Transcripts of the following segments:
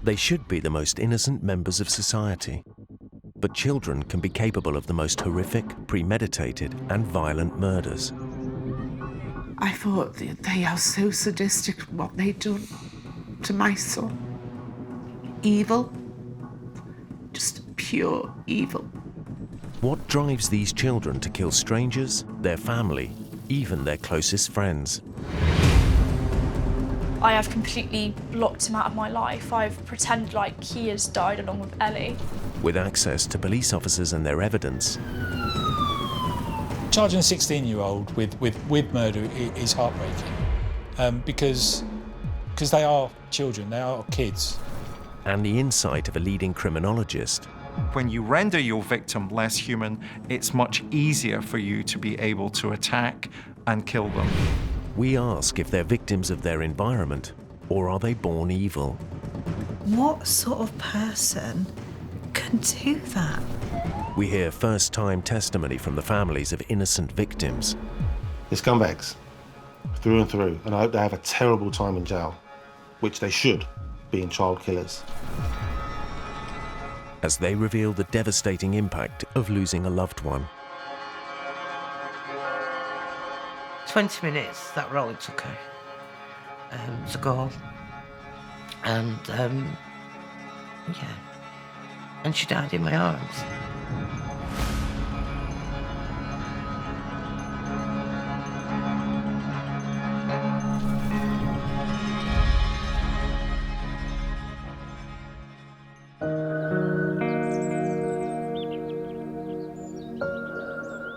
They should be the most innocent members of society. But children can be capable of the most horrific, premeditated, and violent murders. I thought they are so sadistic what they've done to my son. Evil. Just pure evil. What drives these children to kill strangers, their family, even their closest friends? I have completely blocked him out of my life. I've pretended like he has died along with Ellie. With access to police officers and their evidence, charging a 16-year-old with murder is heartbreaking because they are children, they are kids. and the insight of a leading criminologist. When you render your victim less human, it's much easier for you to be able to attack and kill them. We ask if they're victims of their environment, or are they born evil? What sort of person can do that? We hear first-time testimony from the families of innocent victims. They're scumbags, through and through, and I hope they have a terrible time in jail, which they should, being child killers. As they reveal the devastating impact of losing a loved one. 20 minutes, that rolling took her to go. And, yeah. And she died in my arms.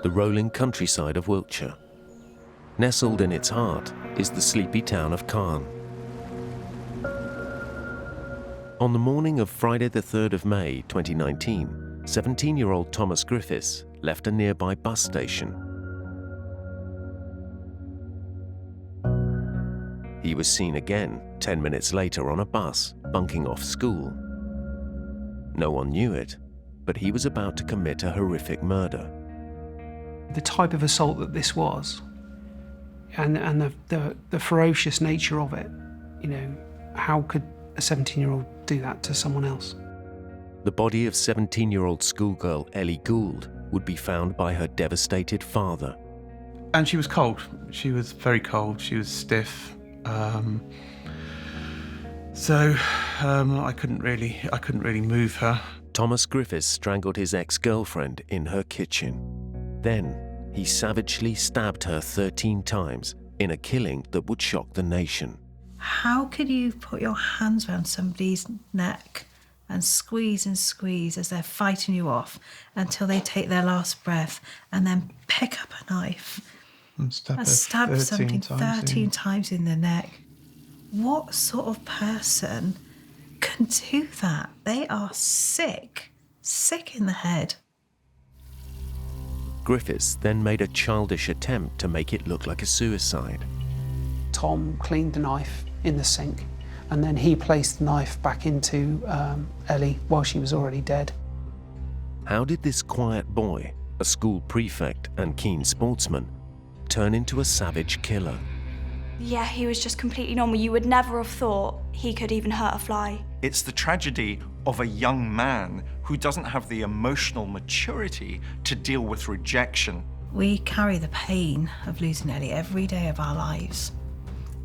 The rolling countryside of Wiltshire. Nestled in its heart is the sleepy town of Caen. On the morning of Friday the 3rd of May 2019, 17-year-old Thomas Griffiths left a nearby bus station. He was seen again 10 minutes later on a bus, bunking off school. No one knew it, but he was about to commit a horrific murder. The type of assault that this was, and the ferocious nature of it, you know, how could a 17-year-old do that to someone else? The body of 17-year-old schoolgirl Ellie Gould would be found by her devastated father. And she was cold. She was very cold. She was stiff. So I couldn't really move her. Thomas Griffiths strangled his ex-girlfriend in her kitchen. Then he savagely stabbed her 13 times in a killing that would shock the nation. How could you put your hands around somebody's neck and squeeze as they're fighting you off until they take their last breath and then pick up a knife and stab somebody 13 times in the neck? What sort of person can do that? They are sick in the head. Griffiths then made a childish attempt to make it look like a suicide. Tom cleaned the knife in the sink, and then he placed the knife back into Ellie while she was already dead. How did this quiet boy, a school prefect and keen sportsman, turn into a savage killer? Yeah, he was just completely normal. You would never have thought he could even hurt a fly. It's the tragedy of a young man who doesn't have the emotional maturity to deal with rejection. We carry the pain of losing Ellie every day of our lives.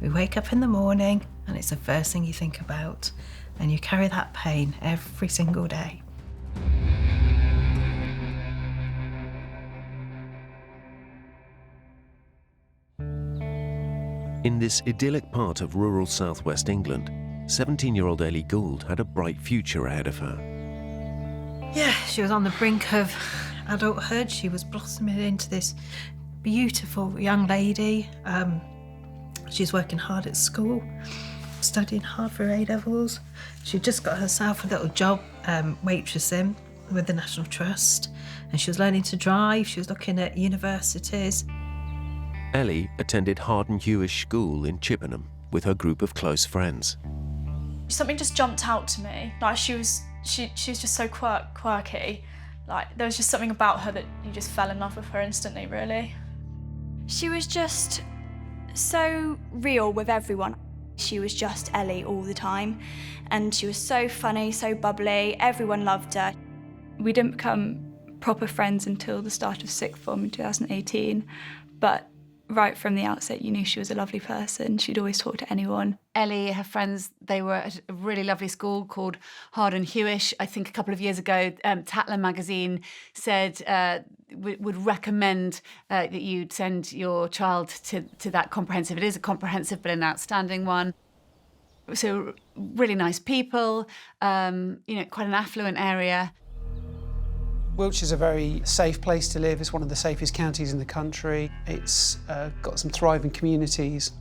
We wake up in the morning and it's the first thing you think about, and you carry that pain every single day. In this idyllic part of rural southwest England, 17-year-old Ellie Gould had a bright future ahead of her. Yeah, she was on the brink of adulthood. She was blossoming into this beautiful young lady. She's working hard at school, studying hard for A-levels. She just got herself a little job waitressing with the National Trust, and she was learning to drive. She was looking at universities. Ellie attended Harden Hewish School in Chippenham with her group of close friends. Something just jumped out to me. Like she was just so quirky. Like there was just something about her that you just fell in love with her instantly, really. She was just so real with everyone. She was just Ellie all the time, and she was so funny, so bubbly, everyone loved her. We didn't become proper friends until the start of sixth form in 2018, but right from the outset you knew she was a lovely person. She'd always talk to anyone. Ellie, her friends, they were at a really lovely school called Harden Hewish. I think a couple of years ago, Tatler magazine said would recommend that you'd send your child to that comprehensive. It is a comprehensive but an outstanding one. So really nice people, quite an affluent area. Wiltshire's a very safe place to live. It's one of the safest counties in the country. It's got some thriving communities.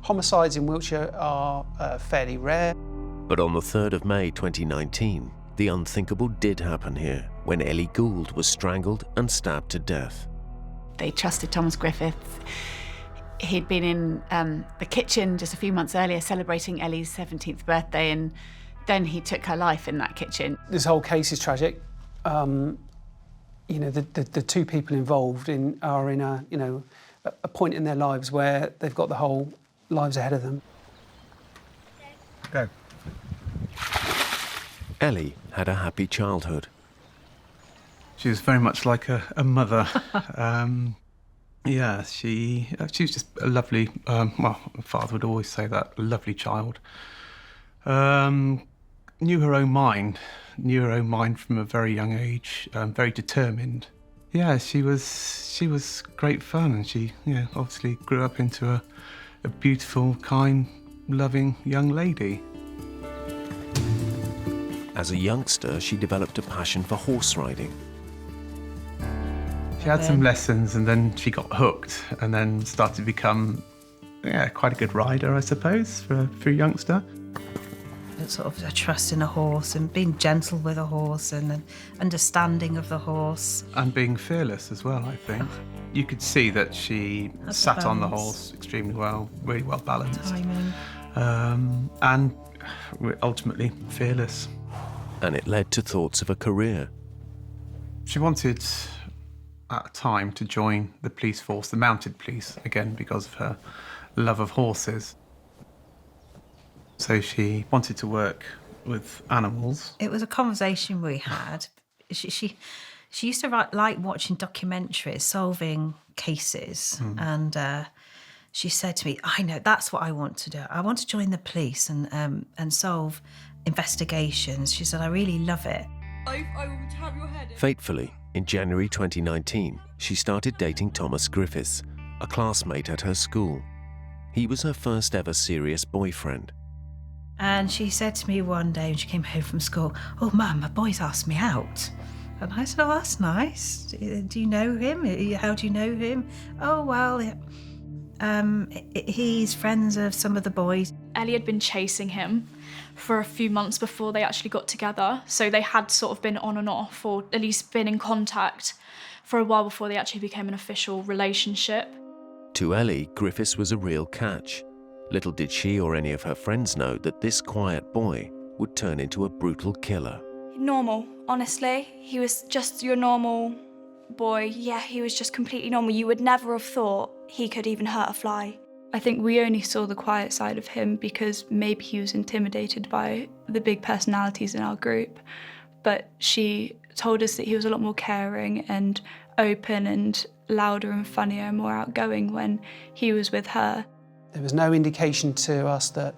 Homicides in Wiltshire are fairly rare. But on the 3rd of May 2019, the unthinkable did happen here when Ellie Gould was strangled and stabbed to death. They trusted Thomas Griffiths. He'd been in the kitchen just a few months earlier celebrating Ellie's 17th birthday, and then he took her life in that kitchen. This whole case is tragic. The two people involved are in a point in their lives where they've got the whole lives ahead of them. Go. Ellie had a happy childhood. She was very much like a mother. She was just a lovely, my father would always say that, a lovely child. Knew her own mind from a very young age, very determined. Yeah, she was great fun, and she obviously grew up into a beautiful, kind, loving young lady. As a youngster, she developed a passion for horse riding. She had some lessons, and then she got hooked, and then started to become, quite a good rider, I suppose, for a youngster. Sort of a trust in a horse and being gentle with a horse and an understanding of the horse. And being fearless as well, I think. You could see that she sat on the horse extremely well, really well balanced. Timing. And ultimately fearless. And it led to thoughts of a career. She wanted, at a time, to join the police force, the mounted police, again, because of her love of horses. So she wanted to work with animals. It was a conversation we had. She used to like watching documentaries, solving cases, and she said to me, "I know, that's what I want to do. I want to join the police and solve investigations." She said, "I really love it." I will tap your head in. Fatefully, in January 2019, she started dating Thomas Griffiths, a classmate at her school. He was her first ever serious boyfriend. And she said to me one day when she came home from school, "Oh, Mum, my boy's asked me out." And I said, "Oh, that's nice. Do you know him? How do you know him?" "Oh, well, he's friends of some of the boys." Ellie had been chasing him for a few months before they actually got together. So they had sort of been on and off, or at least been in contact for a while before they actually became an official relationship. To Ellie, Griffiths was a real catch. Little did she or any of her friends know that this quiet boy would turn into a brutal killer. Normal, honestly. He was just your normal boy. Yeah, he was just completely normal. You would never have thought he could even hurt a fly. I think we only saw the quiet side of him because maybe he was intimidated by the big personalities in our group. But she told us that he was a lot more caring and open and louder and funnier and more outgoing when he was with her. There was no indication to us that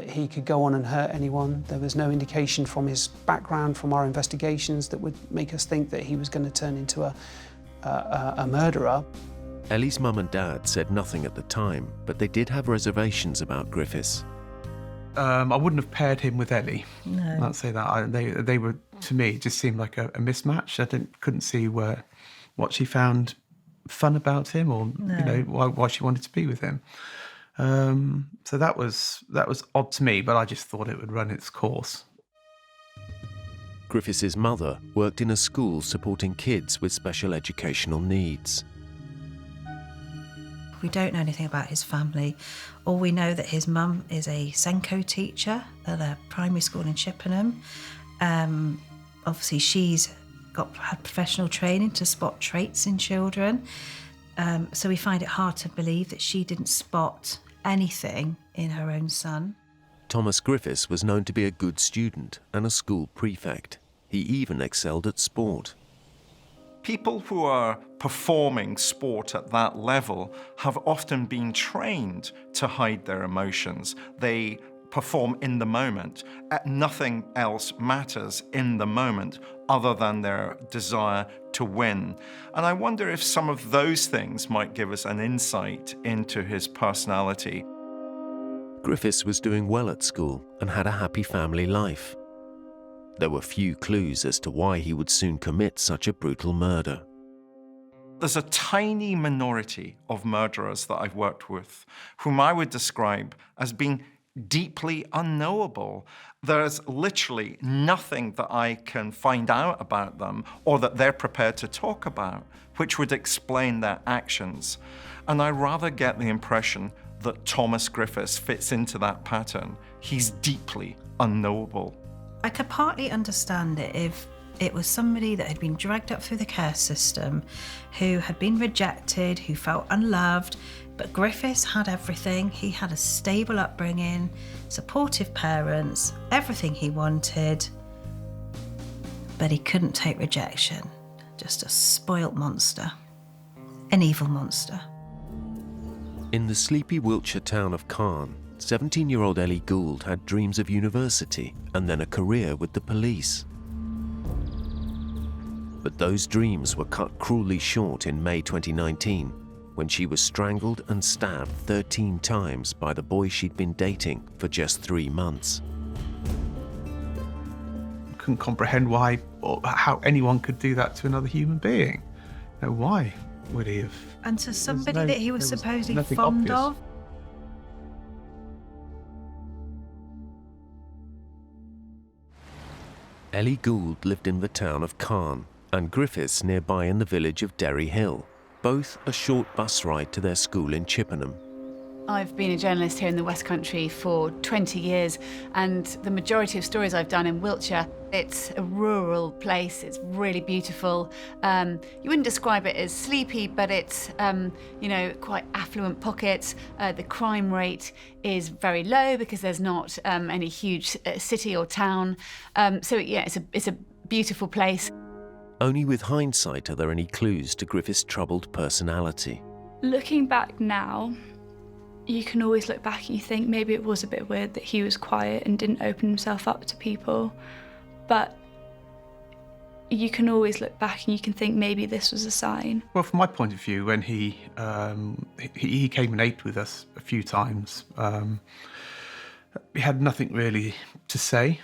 he could go on and hurt anyone. There was no indication from his background, from our investigations, that would make us think that he was going to turn into a murderer. Ellie's mum and dad said nothing at the time, but they did have reservations about Griffiths. I wouldn't have paired him with Ellie. No. I'd say that. They were, to me, it just seemed like a mismatch. I couldn't see what she found fun about him, or why she wanted to be with him. So that was odd to me, but I just thought it would run its course. Griffiths' mother worked in a school supporting kids with special educational needs. We don't know anything about his family. All we know that his mum is a Senko teacher at a primary school in Chippenham. Obviously, she's had professional training to spot traits in children. So we find it hard to believe that she didn't spot anything in her own son. Thomas Griffiths was known to be a good student and a school prefect. He even excelled at sport. People who are performing sport at that level have often been trained to hide their emotions. They perform in the moment. Nothing else matters in the moment other than their desire to win. And I wonder if some of those things might give us an insight into his personality. Griffiths was doing well at school and had a happy family life. There were few clues as to why he would soon commit such a brutal murder. There's a tiny minority of murderers that I've worked with whom I would describe as being deeply unknowable. There's literally nothing that I can find out about them or that they're prepared to talk about which would explain their actions. And I rather get the impression that Thomas Griffiths fits into that pattern. He's deeply unknowable. I could partly understand it if it was somebody that had been dragged up through the care system, who had been rejected, who felt unloved, but Griffiths had everything. He had a stable upbringing, supportive parents, everything he wanted, but he couldn't take rejection. Just a spoilt monster, an evil monster. In the sleepy Wiltshire town of Cairn, 17-year-old Ellie Gould had dreams of university and then a career with the police. But those dreams were cut cruelly short in May 2019, when she was strangled and stabbed 13 times by the boy she'd been dating for just 3 months. Couldn't comprehend why or how anyone could do that to another human being. You know, why would he have? And to somebody that he was supposedly nothing fond obvious. of. Ellie Gould lived in the town of Cairn and Griffiths nearby in the village of Derry Hill, both a short bus ride to their school in Chippenham. I've been a journalist here in the West Country for 20 years, and the majority of stories I've done in Wiltshire, it's a rural place, it's really beautiful. You wouldn't describe it as sleepy, but it's, quite affluent pockets. The crime rate is very low because there's not any huge city or town. It's a beautiful place. Only with hindsight are there any clues to Griffiths' troubled personality. Looking back now, you can always look back and you think maybe it was a bit weird that he was quiet and didn't open himself up to people. But you can always look back and you can think maybe this was a sign. Well, from my point of view, when he came and ate with us a few times, he had nothing really to say.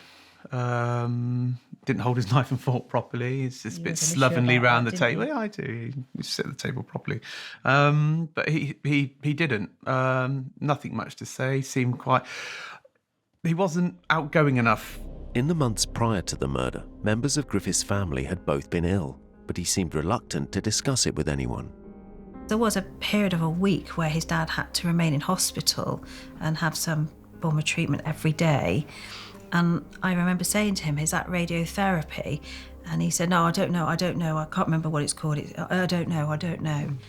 Didn't hold his knife and fork properly. He's just a bit slovenly round the table. Yeah, I do. He sit at the table properly. But he didn't. Nothing much to say. Seemed quite. He wasn't outgoing enough. In the months prior to the murder, members of Griffiths' family had both been ill, but he seemed reluctant to discuss it with anyone. There was a period of a week where his dad had to remain in hospital and have some form of treatment every day. And I remember saying to him, is that radiotherapy? And he said, no, I don't know, I can't remember what it's called. I don't know. And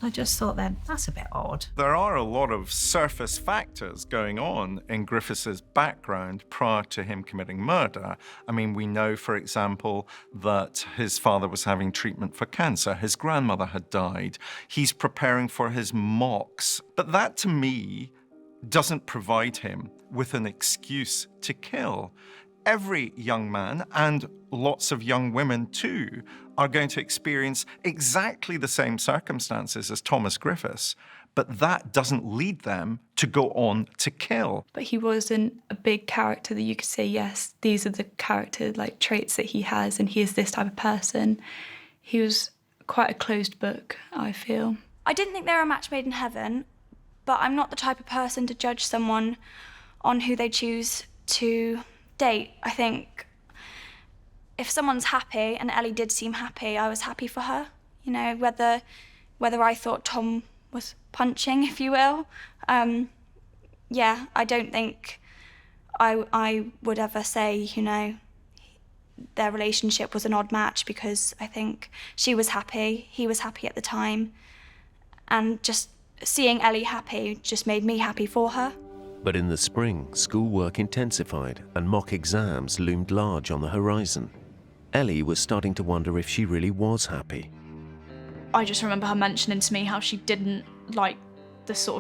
I just thought then, that's a bit odd. There are a lot of surface factors going on in Griffiths' background prior to him committing murder. I mean, we know, for example, that his father was having treatment for cancer. His grandmother had died. He's preparing for his mocks. But that, to me, doesn't provide him with an excuse to kill. Every young man, and lots of young women too, are going to experience exactly the same circumstances as Thomas Griffiths, but that doesn't lead them to go on to kill. But he wasn't a big character that you could say, yes, these are the character traits that he has and he is this type of person. He was quite a closed book, I feel. I didn't think they were a match made in heaven, but I'm not the type of person to judge someone on who they choose to date. I think if someone's happy, and Ellie did seem happy, I was happy for her. You know, whether I thought Tom was punching, if you will. I don't think I would ever say, you know, their relationship was an odd match, because I think she was happy, he was happy at the time, and just seeing Ellie happy just made me happy for her. But in the spring, schoolwork intensified and mock exams loomed large on the horizon. Ellie was starting to wonder if she really was happy. I just remember her mentioning to me how she didn't like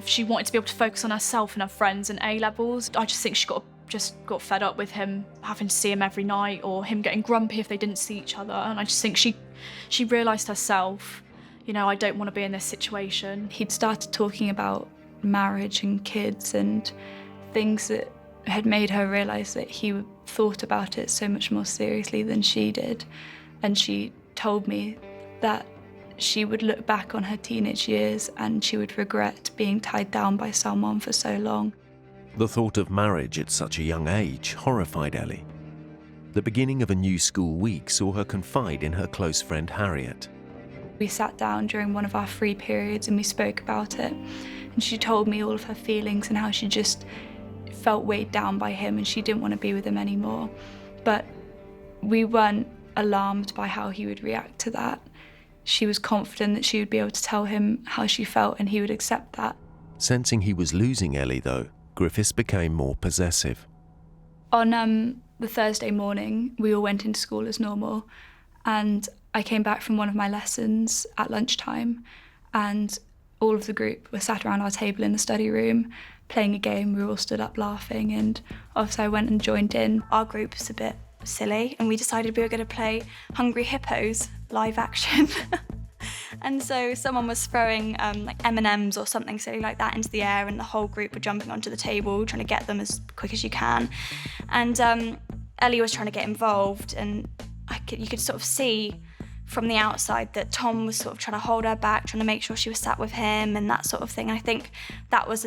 she wanted to be able to focus on herself and her friends and A-levels. I just think she got fed up with him having to see him every night, or him getting grumpy if they didn't see each other. And I just think she realised herself, I don't want to be in this situation. He'd started talking about marriage and kids and things that had made her realise that he thought about it so much more seriously than she did. And she told me that she would look back on her teenage years and she would regret being tied down by someone for so long. The thought of marriage at such a young age horrified Ellie. The beginning of a new school week saw her confide in her close friend Harriet. We sat down during one of our free periods and we spoke about it. And she told me all of her feelings and how she just felt weighed down by him and she didn't want to be with him anymore. But we weren't alarmed by how he would react to that. She was confident that she would be able to tell him how she felt and he would accept that. Sensing he was losing Ellie, though, Griffiths became more possessive. On the Thursday morning, we all went into school as normal, and I came back from one of my lessons at lunchtime, and all of the group were sat around our table in the study room playing a game. We were all stood up laughing, and obviously I went and joined in. Our group was a bit silly, and we decided we were going to play Hungry Hippos live action. And so someone was throwing like M&Ms or something silly like that into the air, and the whole group were jumping onto the table trying to get them as quick as you can. And Ellie was trying to get involved, and you could sort of see from the outside that Tom was sort of trying to hold her back, trying to make sure she was sat with him and that sort of thing. And I think that was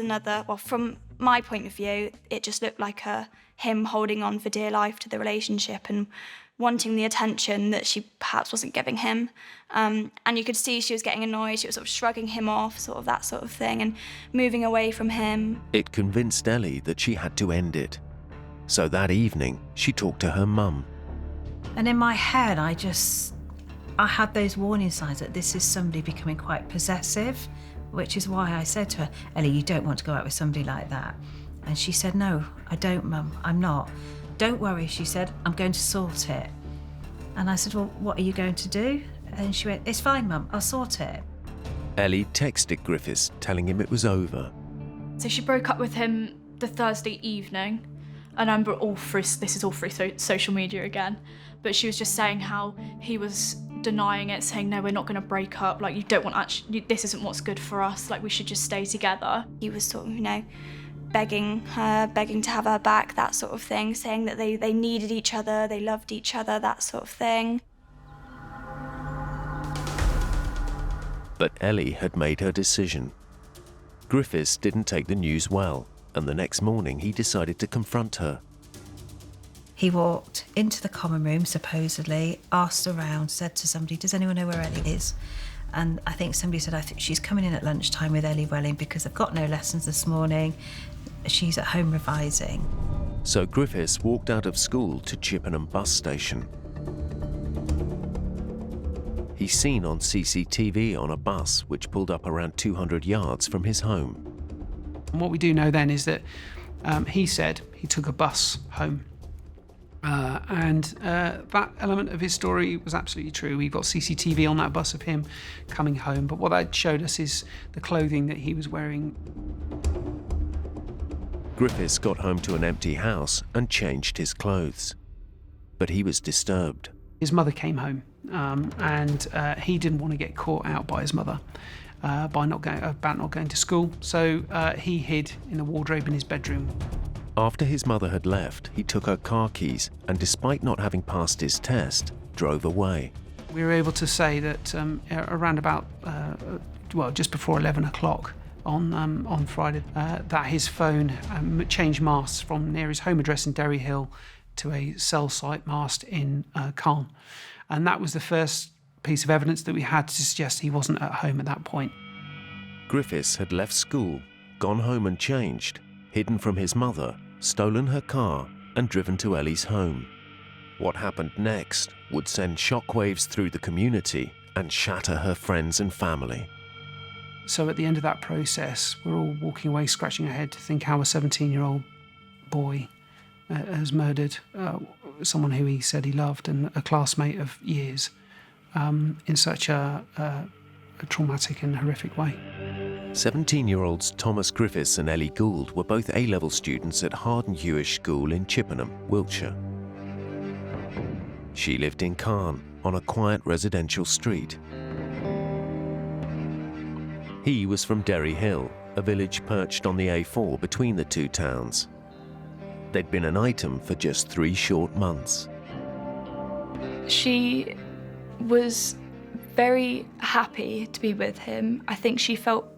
from my point of view, it just looked like him holding on for dear life to the relationship and wanting the attention that she perhaps wasn't giving him. And you could see she was getting annoyed. She was sort of shrugging him off, sort of that sort of thing, and moving away from him. It convinced Ellie that she had to end it. So that evening, she talked to her mum. And in my head, I had those warning signs that this is somebody becoming quite possessive, which is why I said to her, Ellie, you don't want to go out with somebody like that. And she said, no, I don't, Mum, I'm not. Don't worry, she said, I'm going to sort it. And I said, well, what are you going to do? And she went, it's fine, Mum, I'll sort it. Ellie texted Griffiths, telling him it was over. So she broke up with him the Thursday evening. And I remember this is all through social media again, but she was just saying how he was denying it, saying, no, we're not going to break up. Like, this isn't what's good for us. Like, we should just stay together. He was sort of, begging to have her back, that sort of thing, saying that they needed each other, they loved each other, that sort of thing. But Ellie had made her decision. Griffiths didn't take the news well, and the next morning he decided to confront her. He walked into the common room, supposedly, asked around, said to somebody, does anyone know where Ellie is? And I think somebody said, I think she's coming in at lunchtime with Ellie Welling because they've got no lessons this morning. She's at home revising. So Griffiths walked out of school to Chippenham bus station. He's seen on CCTV on a bus which pulled up around 200 yards from his home. And what we do know then is that he said he took a bus home. And that element of his story was absolutely true. We've got CCTV on that bus of him coming home, but what that showed us is the clothing that he was wearing. Griffiths got home to an empty house and changed his clothes. But he was disturbed. His mother came home, and he didn't want to get caught out by his mother about not going to school, so he hid in the wardrobe in his bedroom. After his mother had left, he took her car keys and, despite not having passed his test, drove away. We were able to say that around about, just before 11 o'clock on Friday, that his phone changed masts from near his home address in Derry Hill to a cell site mast in Calne. And that was the first piece of evidence that we had to suggest he wasn't at home at that point. Griffiths had left school, gone home and changed, hidden from his mother, stolen her car and driven to Ellie's home. What happened next would send shockwaves through the community and shatter her friends and family. So at the end of that process, we're all walking away scratching our head to think how a 17-year-old boy has murdered someone who he said he loved and a classmate of years in such a traumatic and horrific way. 17-year-olds Thomas Griffiths and Ellie Gould were both A-level students at Harden Hewish School in Chippenham, Wiltshire. She lived in Caen on a quiet residential street. He was from Derry Hill, a village perched on the A4 between the two towns. They'd been an item for just 3 short months. She was very happy to be with him. I think she felt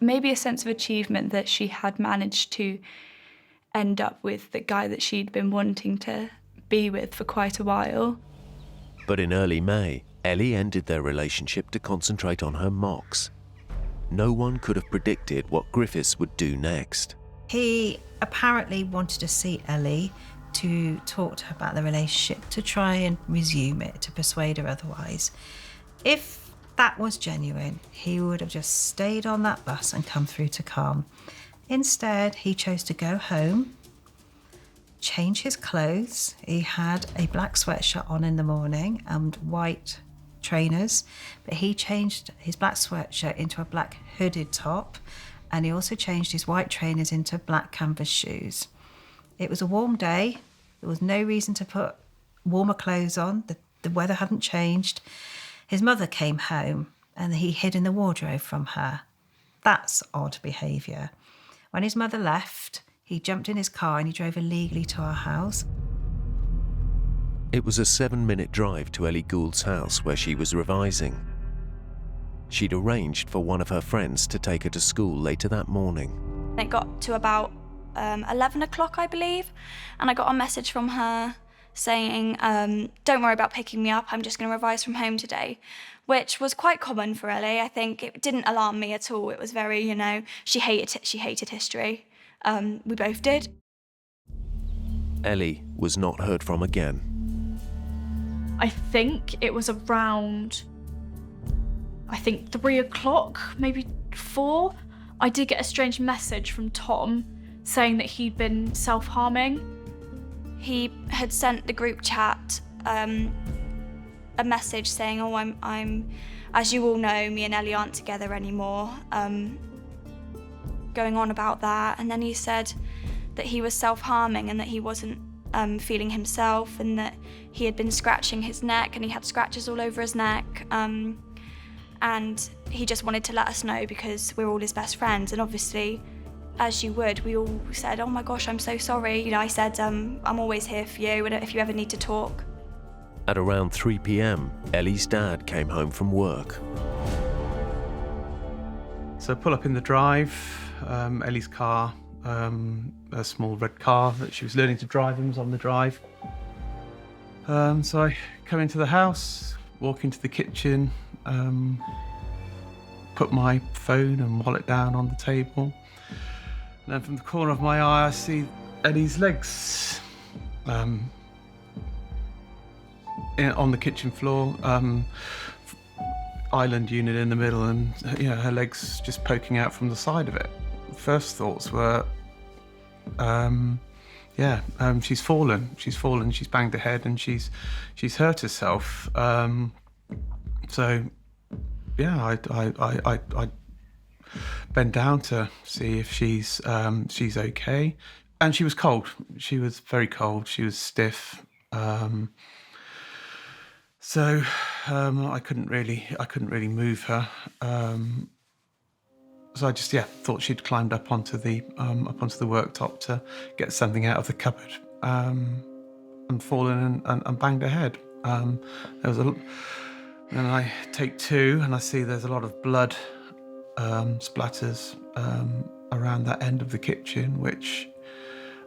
maybe a sense of achievement that she had managed to end up with the guy that she'd been wanting to be with for quite a while. But in early May, Ellie ended their relationship to concentrate on her mocks. No one could have predicted what Griffiths would do next. He apparently wanted to see Ellie to talk to her about the relationship, to try and resume it, to persuade her otherwise. If that was genuine, he would have just stayed on that bus and come through to Caen. Instead, he chose to go home, change his clothes. He had a black sweatshirt on in the morning and white trainers, but he changed his black sweatshirt into a black hooded top, and he also changed his white trainers into black canvas shoes. It was a warm day. There was no reason to put warmer clothes on. The weather hadn't changed. His mother came home and he hid in the wardrobe from her. That's odd behaviour. When his mother left, he jumped in his car and he drove illegally to our house. It was a 7-minute drive to Ellie Gould's house where she was revising. She'd arranged for one of her friends to take her to school later that morning. It got to about 11 o'clock, I believe, and I got a message from her saying, don't worry about picking me up, I'm just going to revise from home today, which was quite common for Ellie. I think it didn't alarm me at all. It was very, she hated history. We both did. Ellie was not heard from again. I think it was around, 3 o'clock, maybe 4. I did get a strange message from Tom saying that he'd been self-harming. He had sent the group chat a message saying, I'm, as you all know, me and Ellie aren't together anymore, going on about that. And then he said that he was self-harming and that he wasn't feeling himself, and that he had been scratching his neck and he had scratches all over his neck. And he just wanted to let us know because we're all his best friends. And obviously, as you would, we all said, oh my gosh, I'm so sorry. I said, I'm always here for you and if you ever need to talk. At around 3 p.m, Ellie's dad came home from work. So I pull up in the drive, Ellie's car, a small red car that she was learning to drive in was on the drive. So I come into the house, walk into the kitchen, put my phone and wallet down on the table. And then from the corner of my eye, I see Ellie's legs on the kitchen floor, island unit in the middle, and her legs just poking out from the side of it. First thoughts were, she's fallen. She's banged her head, and she's hurt herself. I bent down to see if she's okay, and she was cold. She was very cold. She was stiff. So I couldn't really move her. So I just thought she'd climbed up onto the worktop to get something out of the cupboard, and fallen and banged her head. Then I take 2 and I see there's a lot of blood splatters around that end of the kitchen, which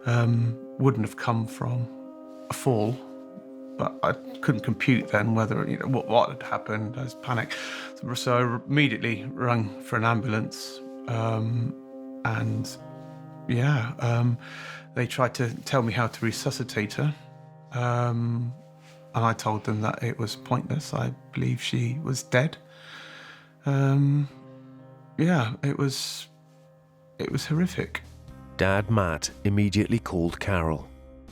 wouldn't have come from a fall. But I couldn't compute then whether what had happened. I was panicked, so I immediately rang for an ambulance, they tried to tell me how to resuscitate her, and I told them that it was pointless. I believe she was dead, Yeah, it was horrific. Dad Matt immediately called Carol.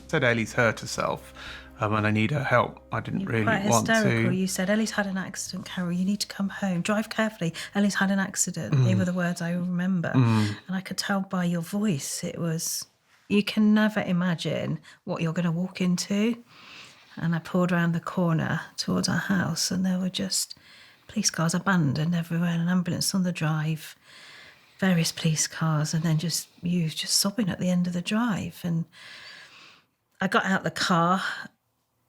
Said Ellie's hurt herself, and I need her help. I didn't really Quite want hysterical. to. You said, Ellie's had an accident, Carol, you need to come home. Drive carefully. Ellie's had an accident. They were the words I remember. And I could tell by your voice, it was, you can never imagine what you're going to walk into. And I pulled around the corner towards our house, and there were just police cars abandoned everywhere, an ambulance on the drive, various police cars, and then you just sobbing at the end of the drive. And I got out the car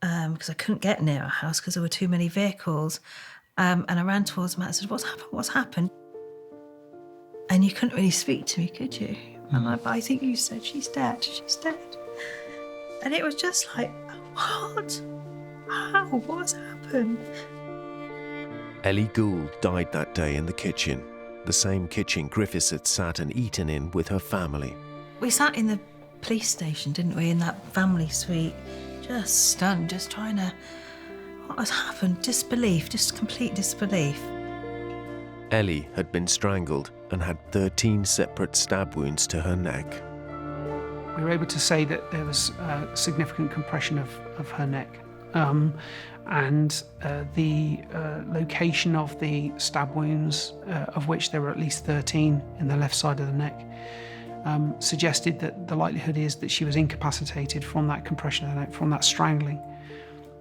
because I couldn't get near our house because there were too many vehicles. And I ran towards Matt and said, "What's happened? What's happened?" And you couldn't really speak to me, could you? And I think you said, "She's dead, she's dead." And it was just like, what? How? What's happened? Ellie Gould died that day in the kitchen, the same kitchen Griffiths had sat and eaten in with her family. We sat in the police station, didn't we, in that family suite, just stunned, just trying to... What has happened? Disbelief, just complete disbelief. Ellie had been strangled and had 13 separate stab wounds to her neck. We were able to say that there was significant compression of her neck. And the location of the stab wounds, of which there were at least 13 in the left side of the neck, suggested that the likelihood is that she was incapacitated from that compression of the neck, from that strangling,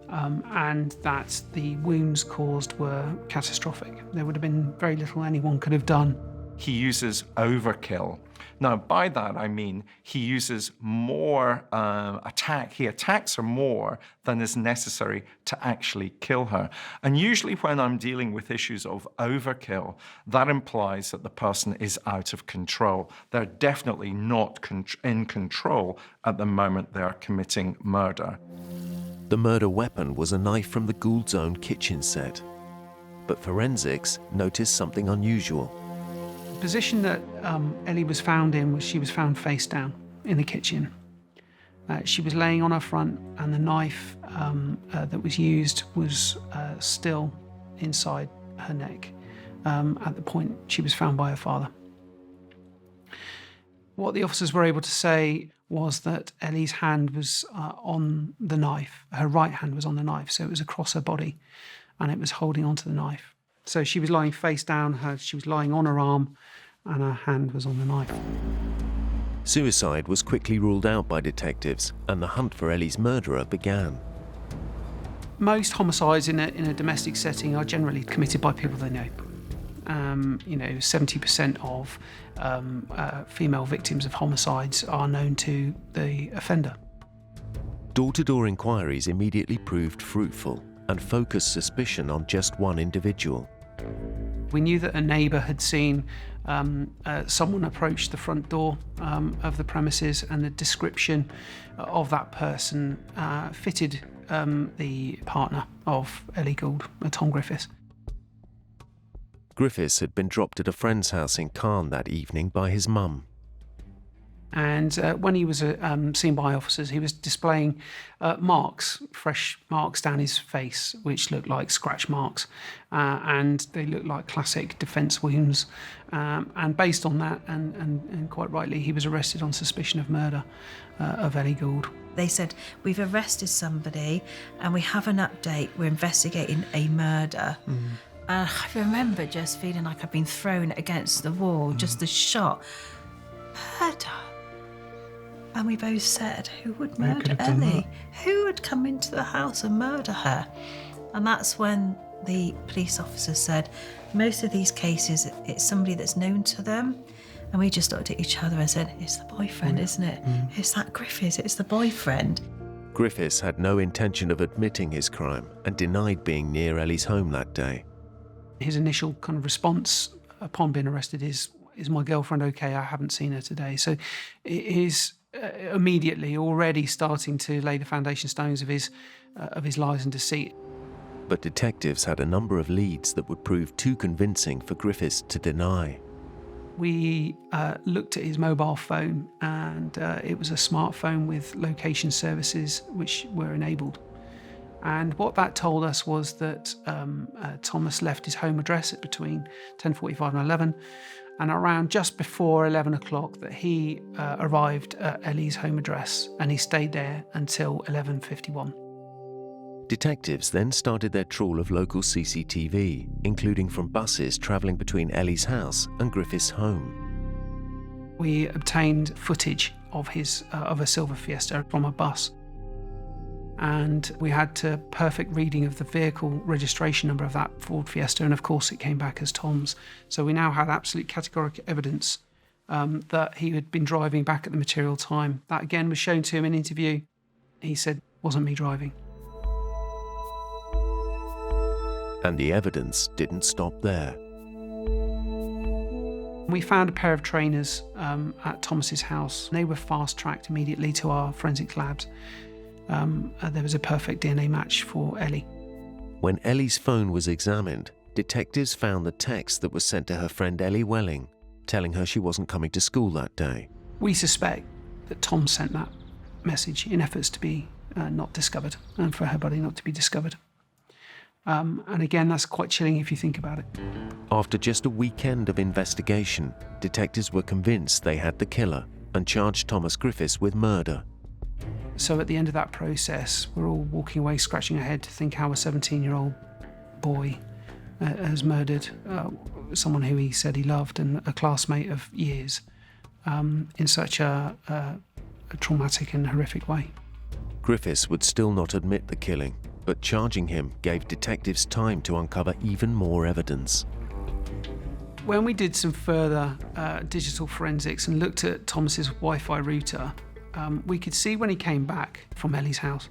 and that the wounds caused were catastrophic. There would have been very little anyone could have done. He uses overkill. Now, by that, I mean he uses more he attacks her more than is necessary to actually kill her. And usually when I'm dealing with issues of overkill, that implies that the person is out of control. They're definitely not in control at the moment they are committing murder. The murder weapon was a knife from the Gould's own kitchen set. But forensics noticed something unusual. The position that Ellie was found in was she was found face down in the kitchen. She was laying on her front, and the knife that was used was still inside her neck at the point she was found by her father. What the officers were able to say was that Ellie's hand was on the knife. Her right hand was on the knife, so it was across her body, and it was holding onto the knife. So she was lying face down, she was lying on her arm, and her hand was on the knife. Suicide was quickly ruled out by detectives, and the hunt for Ellie's murderer began. Most homicides in a domestic setting are generally committed by people they know. 70% of female victims of homicides are known to the offender. Door-to-door inquiries immediately proved fruitful and focused suspicion on just one individual. We knew that a neighbour had seen someone approach the front door of the premises, and the description of that person fitted the partner of Ellie Gould, Tom Griffiths. Griffiths had been dropped at a friend's house in Cairn that evening by his mum. And when he was seen by officers, he was displaying fresh marks down his face, which looked like scratch marks, and they looked like classic defence wounds. And based on that, and quite rightly, he was arrested on suspicion of murder of Ellie Gould. They said, "We've arrested somebody and we have an update. We're investigating a murder." I remember just feeling like I'd been thrown against the wall, just the shot. Murder. And we both said, who would murder Ellie? Who would come into the house and murder her? And that's when the police officer said, most of these cases, it's somebody that's known to them. And we just looked at each other and said, it's the boyfriend, isn't it? It's that Griffiths, it's the boyfriend. Griffiths had no intention of admitting his crime and denied being near Ellie's home that day. His initial kind of response upon being arrested is my girlfriend okay? I haven't seen her today. So he's immediately already starting to lay the foundation stones of his lies and deceit. But detectives had a number of leads that would prove too convincing for Griffiths to deny. We looked at his mobile phone, and it was a smartphone with location services which were enabled. And what that told us was that Thomas left his home address at between 10:45 and 11, and around just before 11 o'clock that he arrived at Ellie's home address, and he stayed there until 11:51. Detectives then started their trawl of local CCTV, including from buses travelling between Ellie's house and Griffiths' home. We obtained footage of a silver Fiesta from a bus, and we had a perfect reading of the vehicle registration number of that Ford Fiesta, and of course it came back as Tom's. So we now had absolute categorical evidence that he had been driving back at the material time. That again was shown to him in interview. He said, "Wasn't me driving." And the evidence didn't stop there. We found a pair of trainers at Thomas's house. They were fast-tracked immediately to our forensic labs. There was a perfect DNA match for Ellie. When Ellie's phone was examined, detectives found the text that was sent to her friend Ellie Welling, telling her she wasn't coming to school that day. We suspect that Tom sent that message in efforts to be not discovered, and for her body not to be discovered. And again, that's quite chilling if you think about it. After just a weekend of investigation, detectives were convinced they had the killer and charged Thomas Griffiths with murder. So at the end of that process, we're all walking away scratching our head to think how a 17-year-old boy has murdered someone who he said he loved and a classmate of years in such a traumatic and horrific way. Griffiths would still not admit the killing, but charging him gave detectives time to uncover even more evidence. When we did some further digital forensics and looked at Thomas's Wi-Fi router, we could see when he came back from Ellie's house.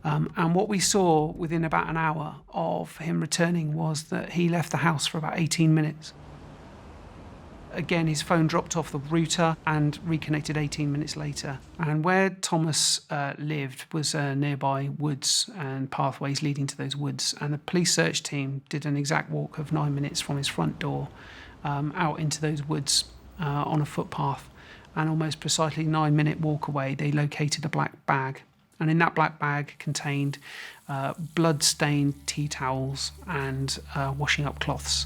And what we saw within about an hour of him returning was that he left the house for about 18 minutes. Again, his phone dropped off the router and reconnected 18 minutes later. And where Thomas lived was nearby woods and pathways leading to those woods. And the police search team did an exact walk of 9 minutes from his front door out into those woods on a footpath. And almost precisely 9-minute walk away, they located a black bag. And in that black bag contained blood-stained tea towels and washing up cloths.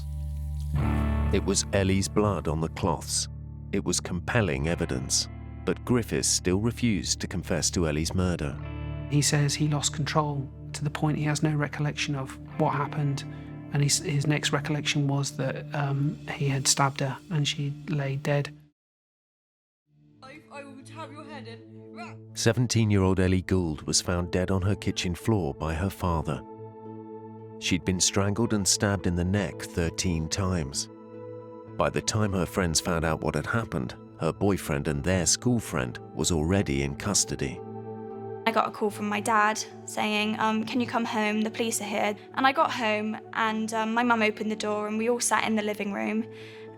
It was Ellie's blood on the cloths. It was compelling evidence, but Griffiths still refused to confess to Ellie's murder. He says he lost control to the point he has no recollection of what happened, and his next recollection was that he had stabbed her and she lay dead. I will tap your head in. 17-year-old Ellie Gould was found dead on her kitchen floor by her father. She'd been strangled and stabbed in the neck 13 times. By the time her friends found out what had happened, her boyfriend and their school friend was already in custody. I got a call from my dad saying, can you come home, the police are here. And I got home and my mum opened the door and we all sat in the living room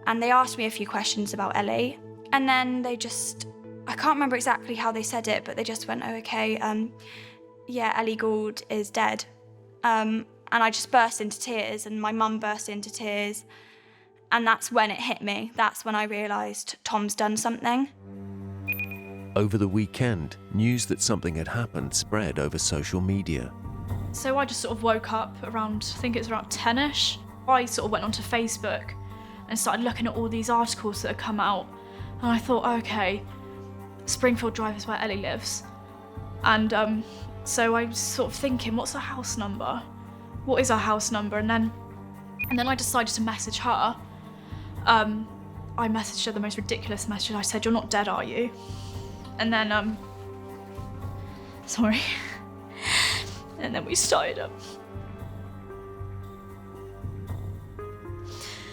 and they asked me a few questions about Ellie. And then they just, I can't remember exactly how they said it, but they just went, oh, okay, yeah, Ellie Gould is dead. And I just burst into tears and my mum burst into tears. And that's when it hit me. That's when I realised Tom's done something. Over the weekend, news that something had happened spread over social media. So I just sort of woke up around, I think it was around 10ish. I sort of went onto Facebook and started looking at all these articles that had come out. And I thought, okay, Springfield Drive is where Ellie lives. And so I was sort of thinking, what's her house number? What is her house number? And then I decided to message her. I messaged her the most ridiculous message. I said, you're not dead, are you? And then, sorry. And then we started up.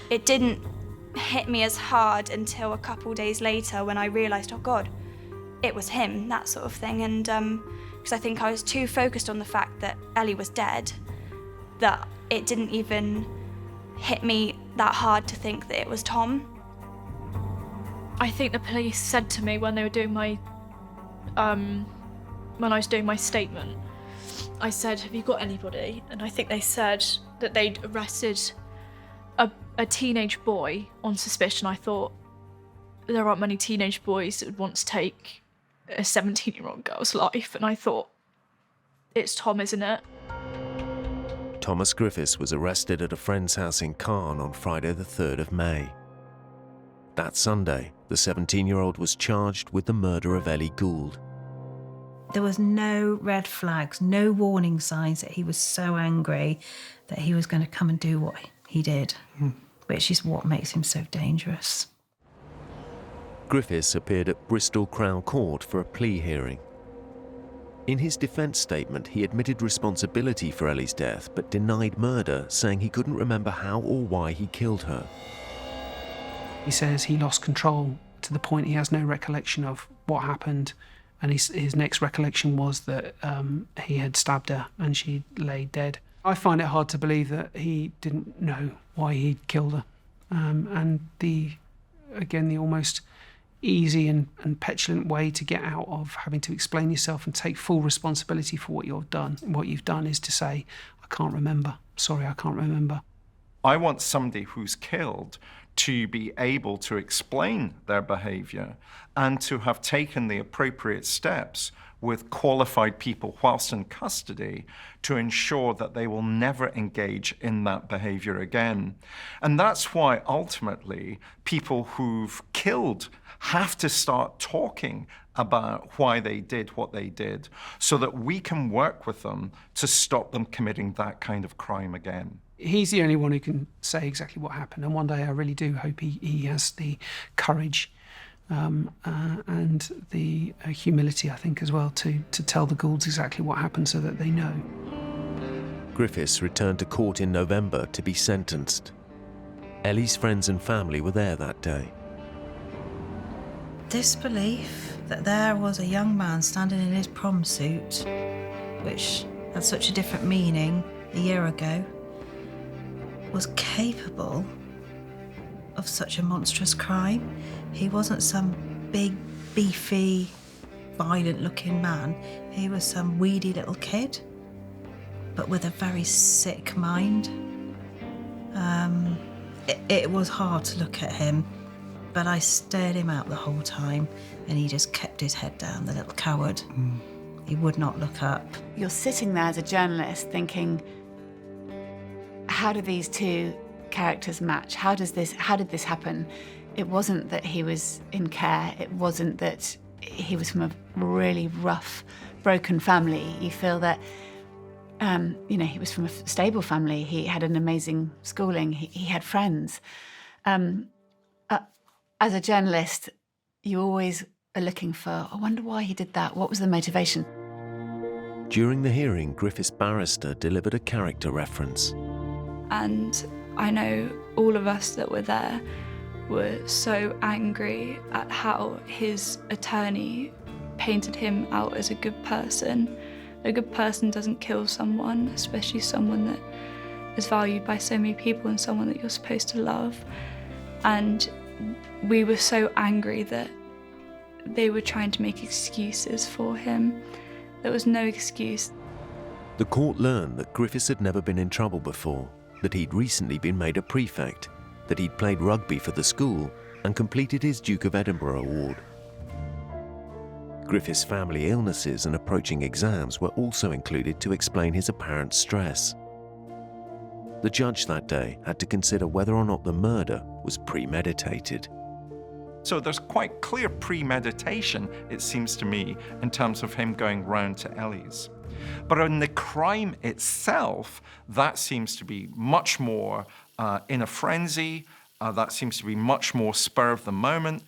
It didn't hit me as hard until a couple days later when I realised, oh God, it was him, that sort of thing. And because I think I was too focused on the fact that Ellie was dead, that it didn't even hit me that hard to think that it was Tom. I think the police said to me when they were doing my, when I was doing my statement, I said, have you got anybody? And I think they said that they'd arrested a teenage boy on suspicion. I thought, there aren't many teenage boys that would want to take a 17-year-old girl's life. And I thought, it's Tom, isn't it? Thomas Griffiths was arrested at a friend's house in Caen on Friday the 3rd of May. That Sunday, the 17-year-old was charged with the murder of Ellie Gould. There was no red flags, no warning signs that he was so angry that he was going to come and do what he did, which is what makes him so dangerous. Griffiths appeared at Bristol Crown Court for a plea hearing. In his defence statement, he admitted responsibility for Ellie's death but denied murder, saying he couldn't remember how or why he killed her. He says he lost control to the point he has no recollection of what happened, and his next recollection was that he had stabbed her and she lay dead. I find it hard to believe that he didn't know why he'd killed her. And the almost easy and petulant way to get out of having to explain yourself and take full responsibility for what you've done. What you've done is to say, I can't remember. Sorry, I can't remember. I want somebody who's killed to be able to explain their behaviour and to have taken the appropriate steps with qualified people whilst in custody to ensure that they will never engage in that behaviour again. And that's why ultimately people who've killed have to start talking about why they did what they did so that we can work with them to stop them committing that kind of crime again. He's the only one who can say exactly what happened, and one day I really do hope he has the courage and the humility, I think, as well, to tell the Goulds exactly what happened so that they know. Griffiths returned to court in November to be sentenced. Ellie's friends and family were there that day. Disbelief that there was a young man standing in his prom suit, which had such a different meaning a year ago, was capable of such a monstrous crime. He wasn't some big, beefy, violent-looking man. He was some weedy little kid, but with a very sick mind. It was hard to look at him, but I stared him out the whole time, and he just kept his head down, the little coward. He would not look up. You're sitting there as a journalist thinking, how do these two characters match? How did this happen? It wasn't that he was in care. It wasn't that he was from a really rough, broken family. You feel that, he was from a stable family. He had an amazing schooling. He had friends. As a journalist, you always are looking for, I wonder why he did that. What was the motivation? During the hearing, Griffiths' barrister delivered a character reference. And I know all of us that were there were so angry at how his attorney painted him out as a good person. A good person doesn't kill someone, especially someone that is valued by so many people and someone that you're supposed to love. And we were so angry that they were trying to make excuses for him. There was no excuse. The court learned that Griffiths had never been in trouble before, that he'd recently been made a prefect, that he'd played rugby for the school and completed his Duke of Edinburgh award. Griffiths' family illnesses and approaching exams were also included to explain his apparent stress. The judge that day had to consider whether or not the murder was premeditated. So there's quite clear premeditation, it seems to me, in terms of him going round to Ellie's. But in the crime itself, that seems to be much more in a frenzy. That seems to be much more spur of the moment.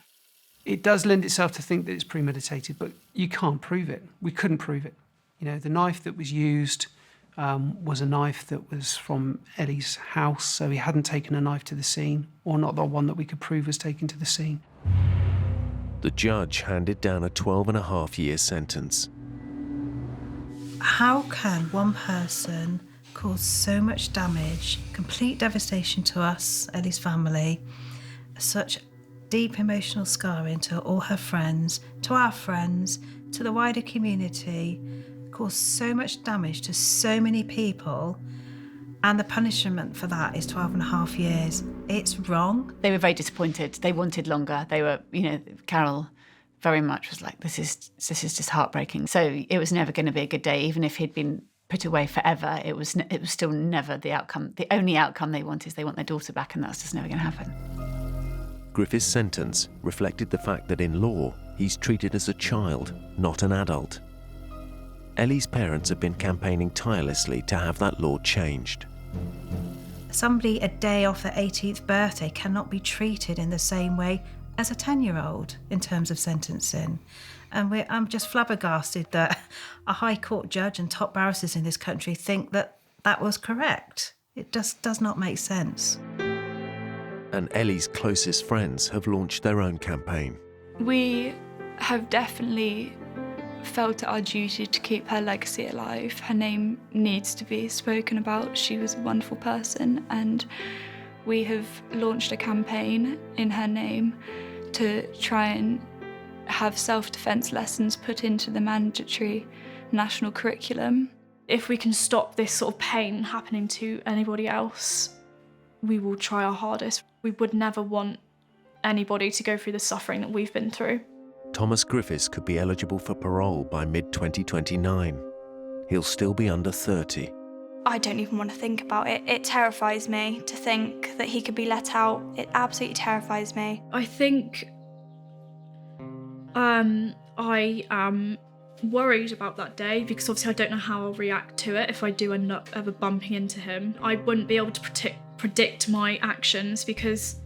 It does lend itself to think that it's premeditated, but you can't prove it. We couldn't prove it. The knife that was used was a knife that was from Ellie's house, so he hadn't taken a knife to the scene, or not the one that we could prove was taken to the scene. The judge handed down a 12.5-year sentence. How can one person cause so much damage, complete devastation to us, Ellie's family, such deep emotional scarring to all her friends, to our friends, to the wider community, cause so much damage to so many people, and the punishment for that is 12.5 years? It's wrong. They were very disappointed. They wanted longer. They were, Carol very much was like, this is just heartbreaking. So it was never going to be a good day, even if he'd been put away forever. It was still never the outcome. The only outcome they want is they want their daughter back, and that's just never going to happen. Griffith's sentence reflected the fact that in law, he's treated as a child, not an adult. Ellie's parents have been campaigning tirelessly to have that law changed. Somebody a day off their 18th birthday cannot be treated in the same way as a 10-year-old in terms of sentencing. And I'm just flabbergasted that a High Court judge and top barristers in this country think that that was correct. It just does not make sense. And Ellie's closest friends have launched their own campaign. We have definitely felt it our duty to keep her legacy alive. Her name needs to be spoken about. She was a wonderful person, and we have launched a campaign in her name to try and have self-defense lessons put into the mandatory national curriculum. If we can stop this sort of pain happening to anybody else, we will try our hardest. We would never want anybody to go through the suffering that we've been through. Thomas Griffiths could be eligible for parole by mid-2029. He'll still be under 30. I don't even want to think about it. It terrifies me to think that he could be let out. It absolutely terrifies me. I think I am worried about that day because obviously I don't know how I'll react to it if I do end up ever bumping into him. I wouldn't be able to predict my actions because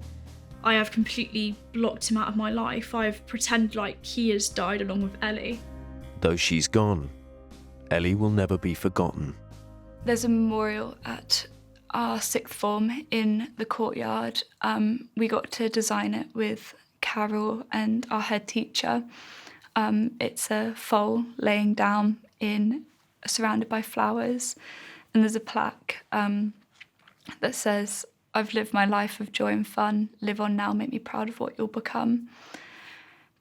I have completely blocked him out of my life. I've pretended like he has died along with Ellie. Though she's gone, Ellie will never be forgotten. There's a memorial at our sixth form in the courtyard. We got to design it with Carol and our head teacher. It's a foal laying down surrounded by flowers, and there's a plaque that says, "I've lived my life of joy and fun. Live on now, make me proud of what you'll become."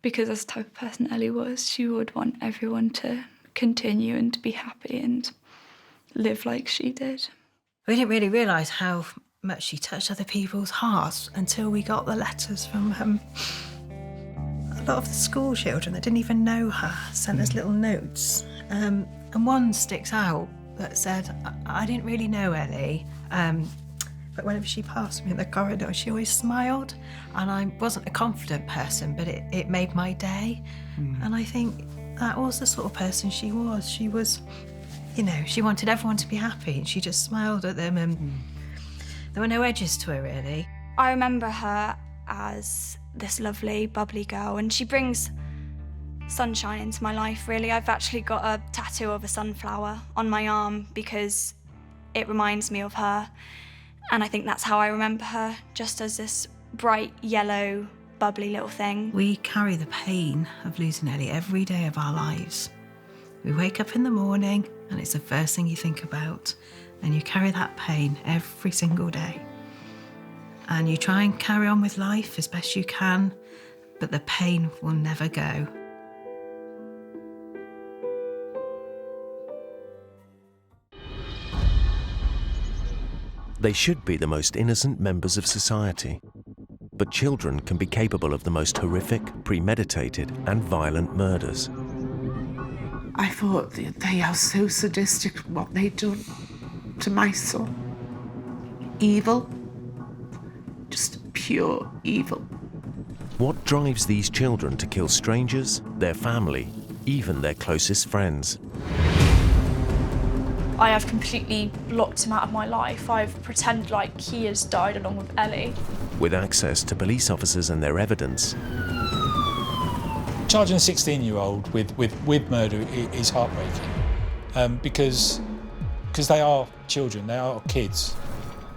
Because as the type of person Ellie was, she would want everyone to continue and to be happy and live like she did. We didn't really realise how much she touched other people's hearts until we got the letters from a lot of the school children that didn't even know her, sent us little notes. And one sticks out that said, "I didn't really know Ellie, but whenever she passed me in the corridor, she always smiled. And I wasn't a confident person, but it made my day." And I think that was the sort of person she was. She was, she wanted everyone to be happy, and she just smiled at them, and there were no edges to her, really. I remember her as this lovely, bubbly girl, and she brings sunshine into my life, really. I've actually got a tattoo of a sunflower on my arm because it reminds me of her. And I think that's how I remember her, just as this bright, yellow, bubbly little thing. We carry the pain of losing Ellie every day of our lives. We wake up in the morning and it's the first thing you think about, and you carry that pain every single day. And you try and carry on with life as best you can, but the pain will never go. They should be the most innocent members of society. But children can be capable of the most horrific, premeditated, and violent murders. I thought they are so sadistic what they done to my son. Evil. Just pure evil. What drives these children to kill strangers, their family, even their closest friends? I have completely blocked him out of my life. I've pretended like he has died along with Ellie. With access to police officers and their evidence, Charging a 16-year-old with murder is heartbreaking because they are children, they are kids.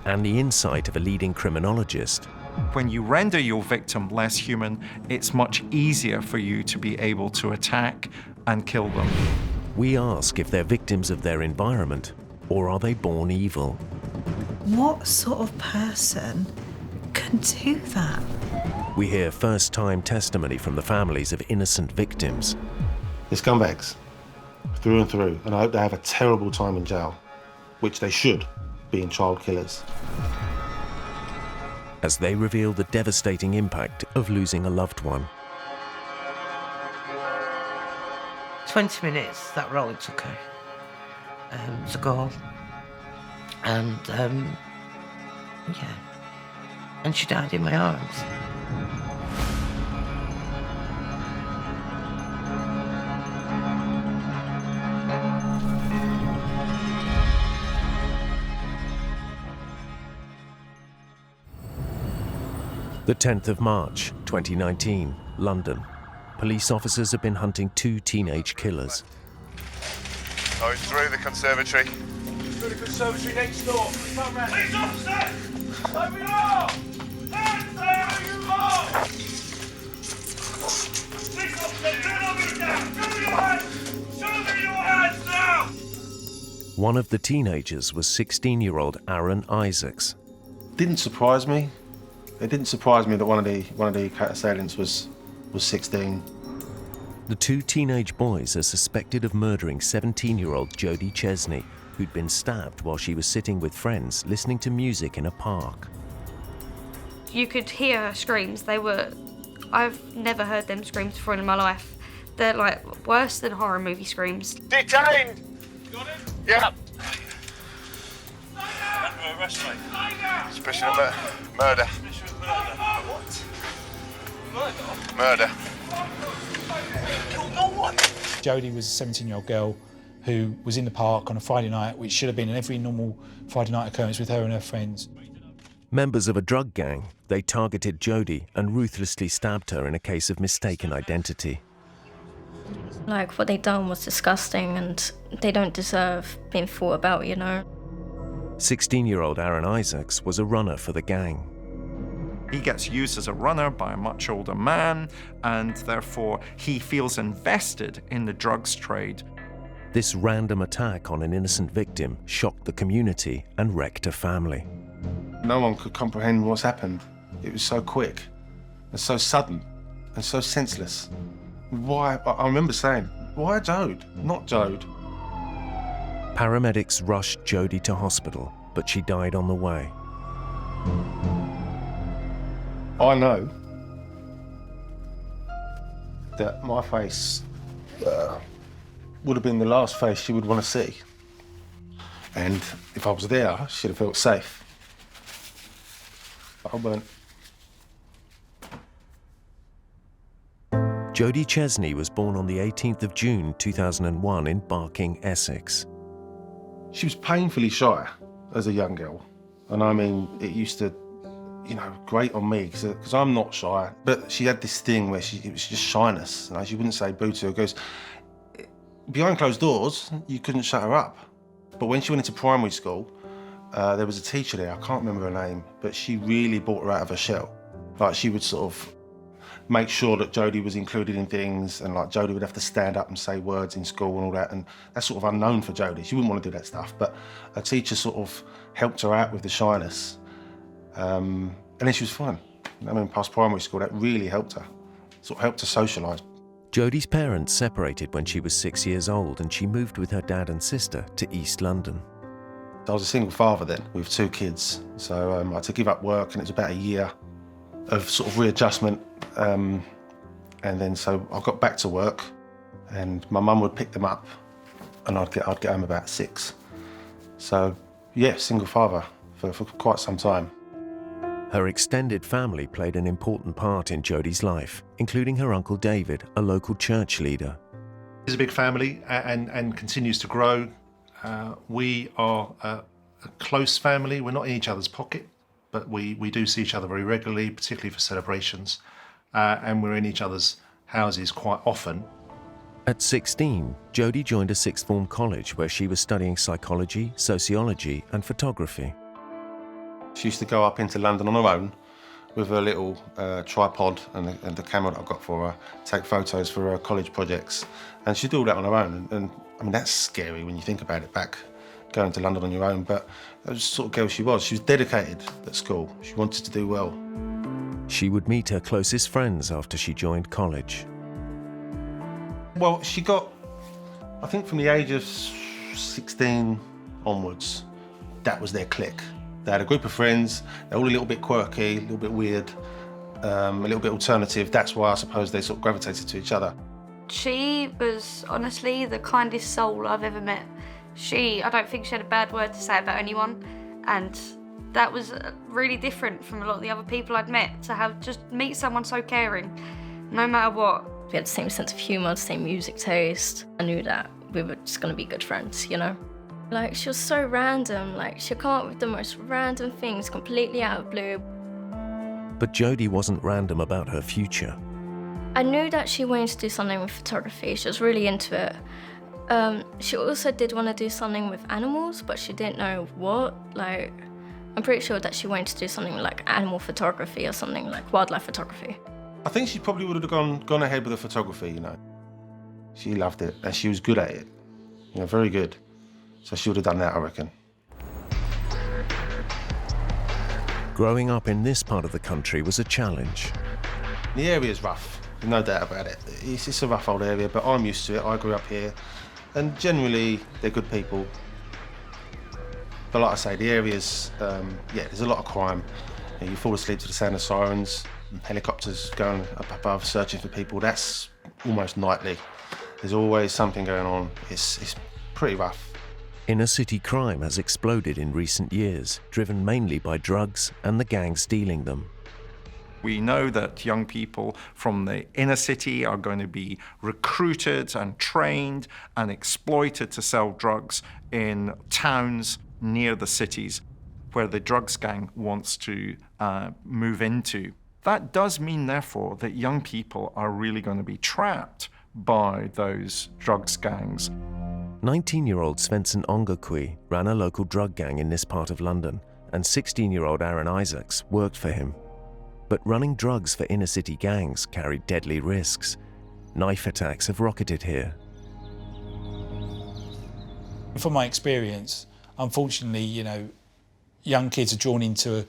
and the insight of a leading criminologist. When you render your victim less human, it's much easier for you to be able to attack and kill them. We ask if they're victims of their environment, or are they born evil? What sort of person can do that? We hear first-time testimony from the families of innocent victims. They're scumbags, through and through, and I hope they have a terrible time in jail, which they should, being child killers. As they reveal the devastating impact of losing a loved one. 20 minutes, that role it took her. It was a goal. And, yeah. And she died in my arms. The 10th of March, 2019, London. Police officers have been hunting 2 teenage killers. Oh, it's through the conservatory. Through the conservatory next door. Police officers! Over you are! Hands there, you are! Police officers, do me down! Show me your hands! Show me your hands now! One of the teenagers was 16-year-old Aaron Isaacs. Didn't surprise me. It didn't surprise me that one of the assailants was 16. The 2 teenage boys are suspected of murdering 17-year-old Jody Chesney, who'd been stabbed while she was sitting with friends listening to music in a park. You could hear her screams. I've never heard them screams before in my life. They're like worse than horror movie screams. Detained! Got him? Yeah. Under arrest, mate. Suspicion of murder. What? Murder. Killed no one. Jody was a 17-year-old girl who was in the park on a Friday night, which should have been an every normal Friday night occurrence with her and her friends. Members of a drug gang, they targeted Jody and ruthlessly stabbed her in a case of mistaken identity. Like, what they done was disgusting and they don't deserve being thought about, you know. 16-year-old Aaron Isaacs was a runner for the gang. He gets used as a runner by a much older man, and therefore he feels invested in the drugs trade. This random attack on an innocent victim shocked the community and wrecked a family. No one could comprehend what's happened. It was so quick and so sudden and so senseless. Why? I remember saying, why Jode? Not Jode. Paramedics rushed Jody to hospital, but she died on the way. I know that my face would have been the last face she would want to see. And if I was there, she'd have felt safe. But I weren't. Jody Chesney was born on the 18th of June 2001 in Barking, Essex. She was painfully shy as a young girl. And I mean, it used to, grate on me, because I'm not shy. But she had this thing where it was just shyness. She wouldn't say boo to her. Goes, behind closed doors, you couldn't shut her up. But when she went into primary school, there was a teacher there, I can't remember her name, but she really brought her out of her shell. Like, she would sort of make sure that Jody was included in things, and like Jody would have to stand up and say words in school and all that, and that's sort of unknown for Jody. She wouldn't want to do that stuff, but a teacher sort of helped her out with the shyness. And then she was fine. Past primary school, that really helped her. Sort of helped her socialise. Jody's parents separated when she was 6 years old, and she moved with her dad and sister to East London. I was a single father then, with 2 kids. So I had to give up work, and it was about a year of sort of readjustment. And then so I got back to work, and my mum would pick them up, and I'd get home about 6. So yeah, single father for quite some time. Her extended family played an important part in Jody's life, including her uncle David, a local church leader. It's a big family and continues to grow. We are a close family. We're not in each other's pocket, but we do see each other very regularly, particularly for celebrations. And we're in each other's houses quite often. At 16, Jody joined a sixth form college where she was studying psychology, sociology, and photography. She used to go up into London on her own with her little tripod and the camera that I got for her, take photos for her college projects. And she'd do all that on her own. And I mean, that's scary when you think about it back, going to London on your own, but that was the sort of girl she was. She was dedicated at school. She wanted to do well. She would meet her closest friends after she joined college. Well, she got, I think from the age of 16 onwards, that was their clique. They had a group of friends, they're all a little bit quirky, a little bit weird, a little bit alternative. That's why I suppose they sort of gravitated to each other. She was honestly the kindest soul I've ever met. I don't think she had a bad word to say about anyone, and that was really different from a lot of the other people I'd met, to meet someone so caring, no matter what. We had the same sense of humour, the same music taste. I knew that we were just going to be good friends, you know? Like, she was so random. Like, she'd come up with the most random things completely out of blue. But Jody wasn't random about her future. I knew that she wanted to do something with photography. She was really into it. She also did want to do something with animals, but she didn't know what. Like, I'm pretty sure that she wanted to do something like animal photography or something like wildlife photography. I think she probably would have gone ahead with the photography, you know. She loved it, and she was good at it. You know, very good. So she would have done that, I reckon. Growing up in this part of the country was a challenge. The area's rough, no doubt about it. It's a rough old area, but I'm used to it. I grew up here, and generally, they're good people. But like I say, the area's, there's a lot of crime. You fall asleep to the sound of sirens, helicopters going up above searching for people. That's almost nightly. There's always something going on. It's pretty rough. Inner city crime has exploded in recent years, driven mainly by drugs and the gangs dealing them. We know that young people from the inner city are going to be recruited and trained and exploited to sell drugs in towns near the cities where the drugs gang wants to move into. That does mean, therefore, that young people are really going to be trapped by those drugs gangs. 19-year-old Svensson Ongakwi ran a local drug gang in this part of London, and 16-year-old Aaron Isaacs worked for him. But running drugs for inner-city gangs carried deadly risks. Knife attacks have rocketed here. From my experience, unfortunately, young kids are drawn into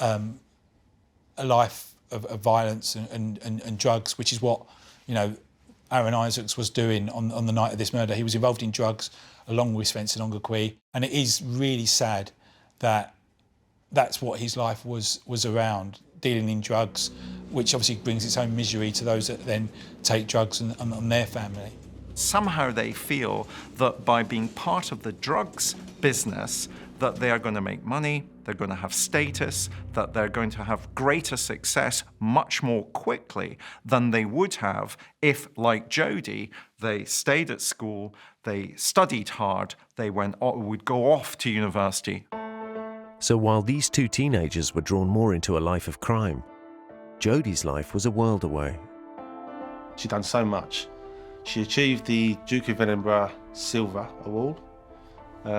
a life of violence and drugs, which is what, Aaron Isaacs was doing on the night of this murder. He was involved in drugs along with Svensson Ongakwi, and it is really sad that that's what his life was around, dealing in drugs, which obviously brings its own misery to those that then take drugs and their family. Somehow they feel that by being part of the drugs business, that they are going to make money, they're going to have status, that they're going to have greater success much more quickly than they would have if, like Jody, they stayed at school, they studied hard, they would go off to university. So while these two teenagers were drawn more into a life of crime, Jody's life was a world away. She'd done so much. She achieved the Duke of Edinburgh Silver Award.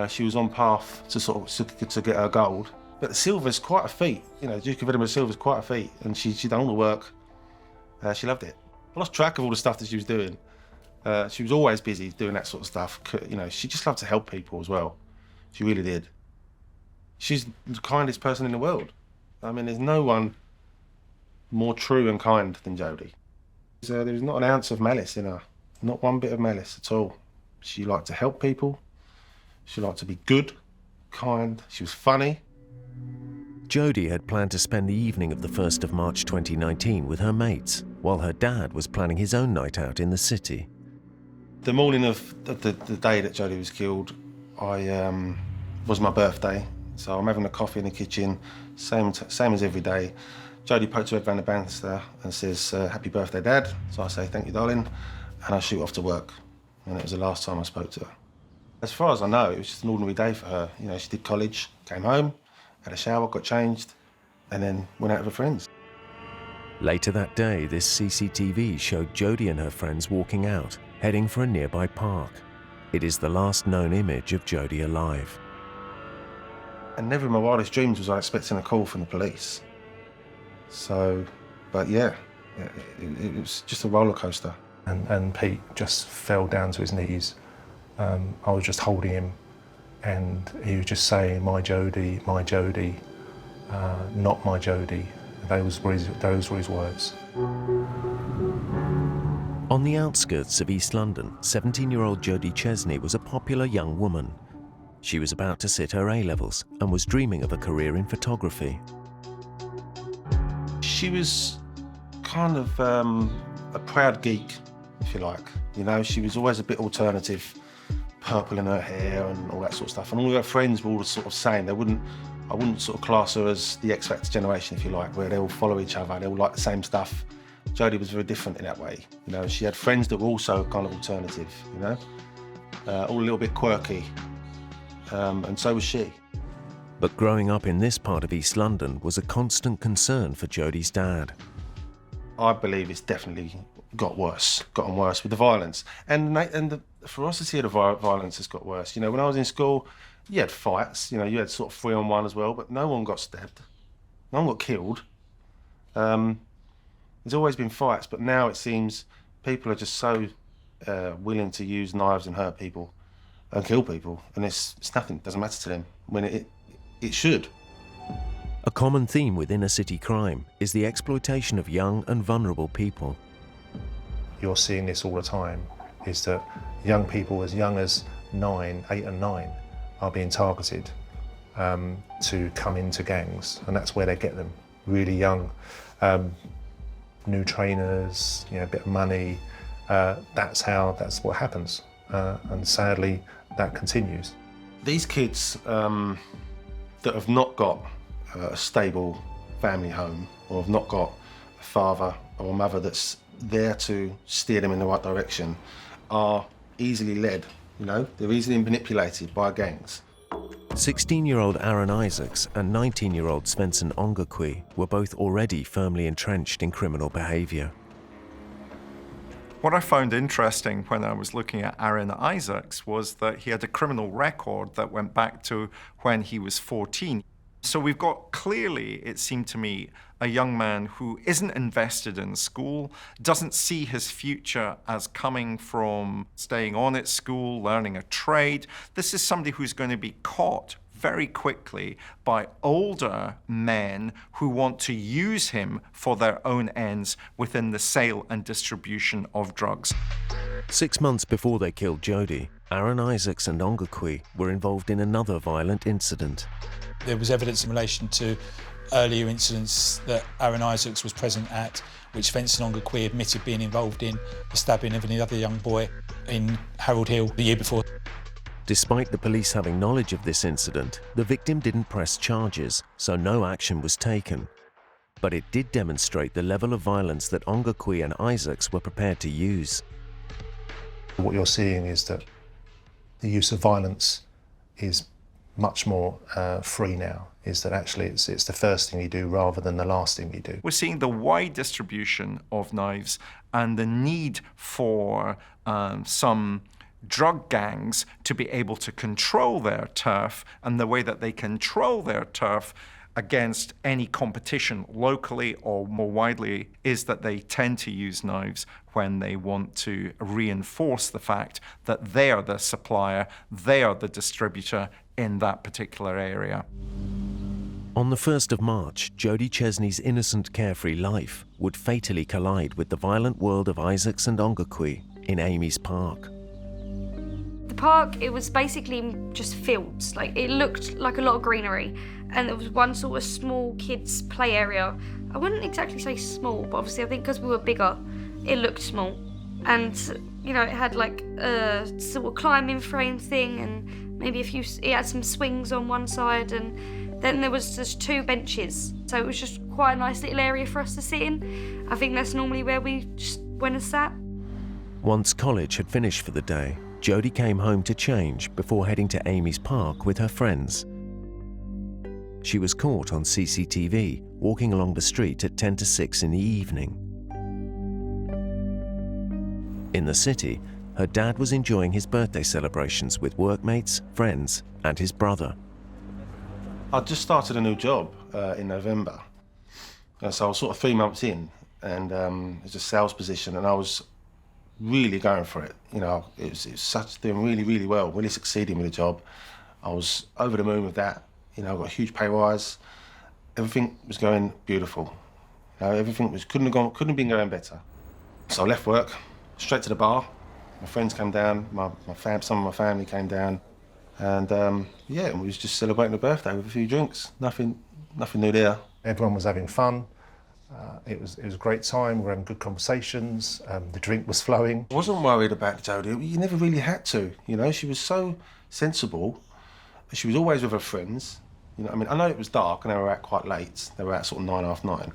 She was on path to get her gold. But the silver's quite a feat. Duke of Edinburgh Silver's quite a feat. And she'd done all the work. She loved it. I lost track of all the stuff that she was doing. She was always busy doing that sort of stuff. She just loved to help people as well. She really did. She's the kindest person in the world. I mean, there's no one more true and kind than Jody. There's not an ounce of malice in her. Not one bit of malice at all. She liked to help people. She liked to be good, kind. She was funny. Jody had planned to spend the evening of the 1st of March 2019 with her mates, while her dad was planning his own night out in the city. The morning of the day that Jody was killed, was my birthday. So I'm having a coffee in the kitchen, same as every day. Jody pokes her head round the banister and says, "Happy birthday, Dad." So I say, "Thank you, darling," and I shoot off to work. And it was the last time I spoke to her. As far as I know, it was just an ordinary day for her. She did college, came home, had a shower, got changed, and then went out with her friends. Later that day, this CCTV showed Jody and her friends walking out, heading for a nearby park. It is the last known image of Jody alive. And never in my wildest dreams was I expecting a call from the police. So, but yeah, it was just a roller coaster. And Pete just fell down to his knees. I was just holding him, and he was just saying, my Jody, not my Jody." Those were his words. On the outskirts of East London, 17-year-old Jody Chesney was a popular young woman. She was about to sit her A-levels and was dreaming of a career in photography. She was kind of a proud geek. if you like. You know, she was always a bit alternative, purple in her hair and all that sort of stuff. And all her friends were all sort of saying I wouldn't sort of class her as the X Factor generation, if you like, where they all follow each other, they all like the same stuff. Jody was very different in that way. You know, she had friends that were also kind of alternative, you know, all a little bit quirky, and so was she. But growing up in this part of East London was a constant concern for Jody's dad. I believe it's definitely gotten worse with the violence. And the ferocity of the violence has got worse. You know, when I was in school, you had fights, you know, you had sort of 3-on-1 as well, but no one got stabbed. No one got killed. There's always been fights, but now it seems people are just so willing to use knives and hurt people and kill people, and it's nothing, doesn't matter to them, when it should. A common theme with inner city crime is the exploitation of young and vulnerable people. You're seeing this all the time, is that young people as young as 8 and 9 are being targeted to come into gangs, and that's where they get them, really young. New trainers, you know, a bit of money, that's what happens. And sadly, that continues. These kids that have not got a stable family home, or have not got a father or a mother that's there to steer them in the right direction, are easily led, you know, they're easily manipulated by gangs. 16-year-old Aaron Isaacs and 19-year-old Svensson Ongakwe were both already firmly entrenched in criminal behaviour. What I found interesting when I was looking at Aaron Isaacs was that he had a criminal record that went back to when he was 14. So we've got clearly, it seemed to me, a young man who isn't invested in school, doesn't see his future as coming from staying on at school, learning a trade. This is somebody who's going to be caught very quickly by older men who want to use him for their own ends within the sale and distribution of drugs. 6 months before they killed Jody, Aaron Isaacs and Ongakwe were involved in another violent incident. There was evidence in relation to earlier incidents that Aaron Isaacs was present at, which Svensson Ongakwe admitted being involved in the stabbing of another young boy in Harold Hill the year before. Despite the police having knowledge of this incident, the victim didn't press charges, so no action was taken. But it did demonstrate the level of violence that Ongakwe and Isaacs were prepared to use. What you're seeing is that the use of violence is much more free now, is that actually it's the first thing you do rather than the last thing you do. We're seeing the wide distribution of knives and the need for some drug gangs to be able to control their turf, and the way that they control their turf against any competition locally or more widely is that they tend to use knives when they want to reinforce the fact that they are the supplier, they are the distributor in that particular area. On the 1st of March, Jody Chesney's innocent, carefree life would fatally collide with the violent world of Isaacs and Ongakwe in Amy's Park. The park, it was basically just fields. Like, it looked like a lot of greenery, and there was one sort of small kids' play area. I wouldn't exactly say small, but obviously I think because we were bigger, it looked small. And, you know, it had like a sort of climbing frame thing, and maybe it had some swings on one side, and then there was just 2 benches. So it was just quite a nice little area for us to sit in. I think that's normally where we just went and sat. Once college had finished for the day, Jody came home to change before heading to Amy's Park with her friends. She was caught on CCTV walking along the street at 10 to 6 in the evening. In the city, her dad was enjoying his birthday celebrations with workmates, friends, and his brother. I'd just started a new job in November, so I was sort of 3 months in, and it was a sales position, and I was really going for it. You know, it was doing really, really well, really succeeding with the job. I was over the moon with that. You know, I got a huge pay rise. Everything was going beautiful. You know, everything couldn't have been going better. So I left work, straight to the bar. My friends came down, some of my family came down, and yeah, we was just celebrating the birthday with a few drinks. Nothing new there. Everyone was having fun. It was a great time. We were having good conversations. The drink was flowing. I wasn't worried about Jody. You never really had to. You know, she was so sensible. She was always with her friends. You know, I mean, I know it was dark and they were out quite late. They were out sort of 9, half 9.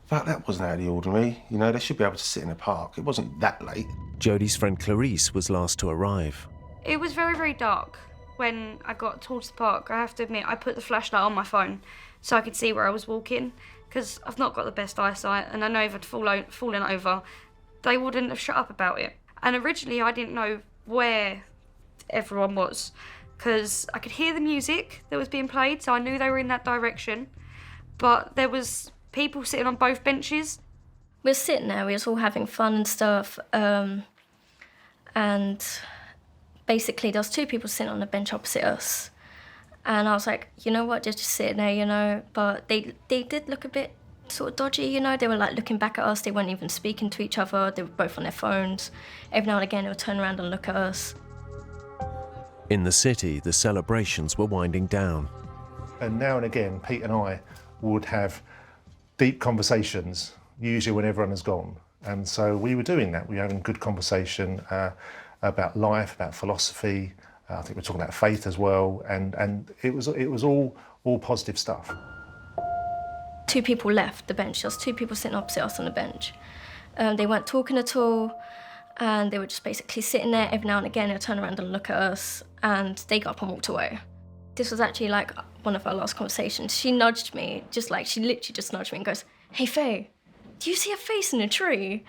But that wasn't out of the ordinary. You know, they should be able to sit in a park. It wasn't that late. Jody's friend Clarice was last to arrive. It was very, very dark when I got towards the park. I have to admit, I put the flashlight on my phone so I could see where I was walking, because I've not got the best eyesight, and I know if I'd fallen over, they wouldn't have shut up about it. And originally I didn't know where everyone was, because I could hear the music that was being played, so I knew they were in that direction, but there was people sitting on both benches. We were sitting there, we was all having fun and stuff, and basically there was 2 people sitting on the bench opposite us, and I was like, you know what, just sitting there, you know, but they did look a bit sort of dodgy, you know. They were like looking back at us, they weren't even speaking to each other, they were both on their phones. Every now and again they would turn around and look at us. In the city, the celebrations were winding down. And now and again, Pete and I would have deep conversations, usually when everyone has gone. And so we were doing that. We were having good conversation about life, about philosophy. I think we're talking about faith as well. And it was all positive stuff. 2 people left the bench. There was 2 people sitting opposite us on the bench. They weren't talking at all, and they were just basically sitting there. Every now and again, they'd turn around and look at us, and they got up and walked away. This was actually like one of our last conversations. She nudged me, she literally just nudged me and goes, "Hey Faye, do you see a face in a tree?"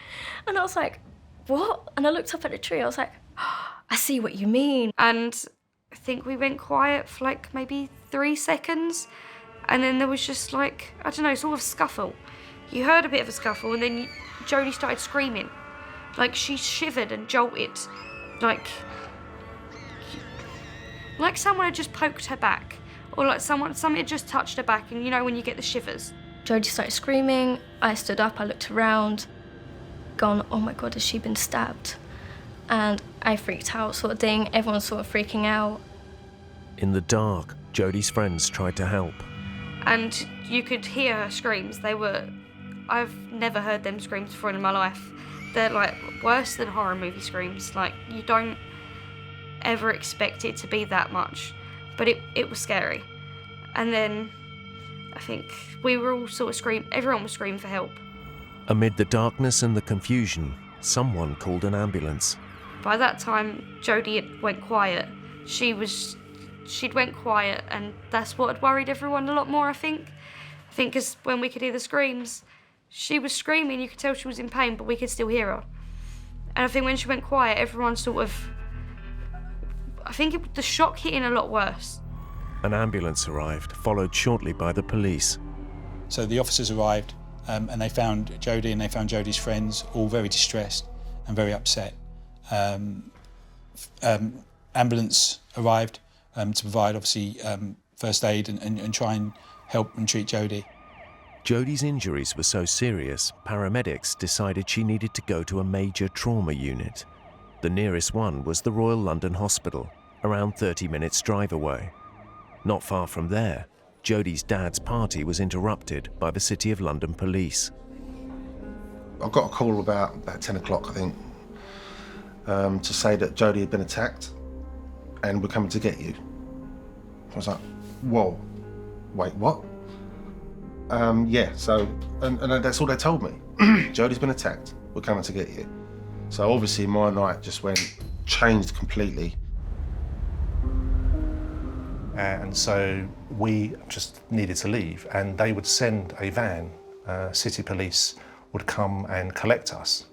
And I was like, "What?" And I looked up at the tree, I was like, oh, I see what you mean. And I think we went quiet for like maybe 3 seconds, and then there was just like, I don't know, sort of scuffle. You heard a bit of a scuffle, and then Jody started screaming. Like she shivered and jolted, like someone had just poked her back, or like something had just touched her back, and you know when you get the shivers. Jody started screaming, I stood up, I looked around, gone, oh my God, has she been stabbed? And I freaked out sort of thing, everyone's sort of freaking out. In the dark, Jody's friends tried to help. And you could hear her screams. I've never heard them screams before in my life. They're like worse than horror movie screams. Like you don't ever expect it to be that much, but it was scary. And then I think we were all sort of screaming, everyone was screaming for help. Amid the darkness and the confusion, someone called an ambulance. By that time, Jody had went quiet. She'd went quiet, and that's what had worried everyone a lot more, I think. I think because when we could hear the screams, she was screaming, you could tell she was in pain, but we could still hear her. And I think when she went quiet, everyone sort of, the shock hit in a lot worse. An ambulance arrived, followed shortly by the police. So the officers arrived, and they found Jody and they found Jody's friends all very distressed and very upset. Ambulance arrived to provide, obviously, first aid and try and help and treat Jody. Jody's injuries were so serious, paramedics decided she needed to go to a major trauma unit. The nearest one was the Royal London Hospital, around 30 minutes drive away. Not far from there, Jody's dad's party was interrupted by the City of London police. I got a call about 10 o'clock, I think, to say that Jody had been attacked and we're coming to get you. I was like, whoa, wait, what? Yeah, so, and that's all they told me. Jody's been attacked, we're coming to get you. So obviously my night just changed completely. And so we just needed to leave, and they would send a van. City police would come and collect us.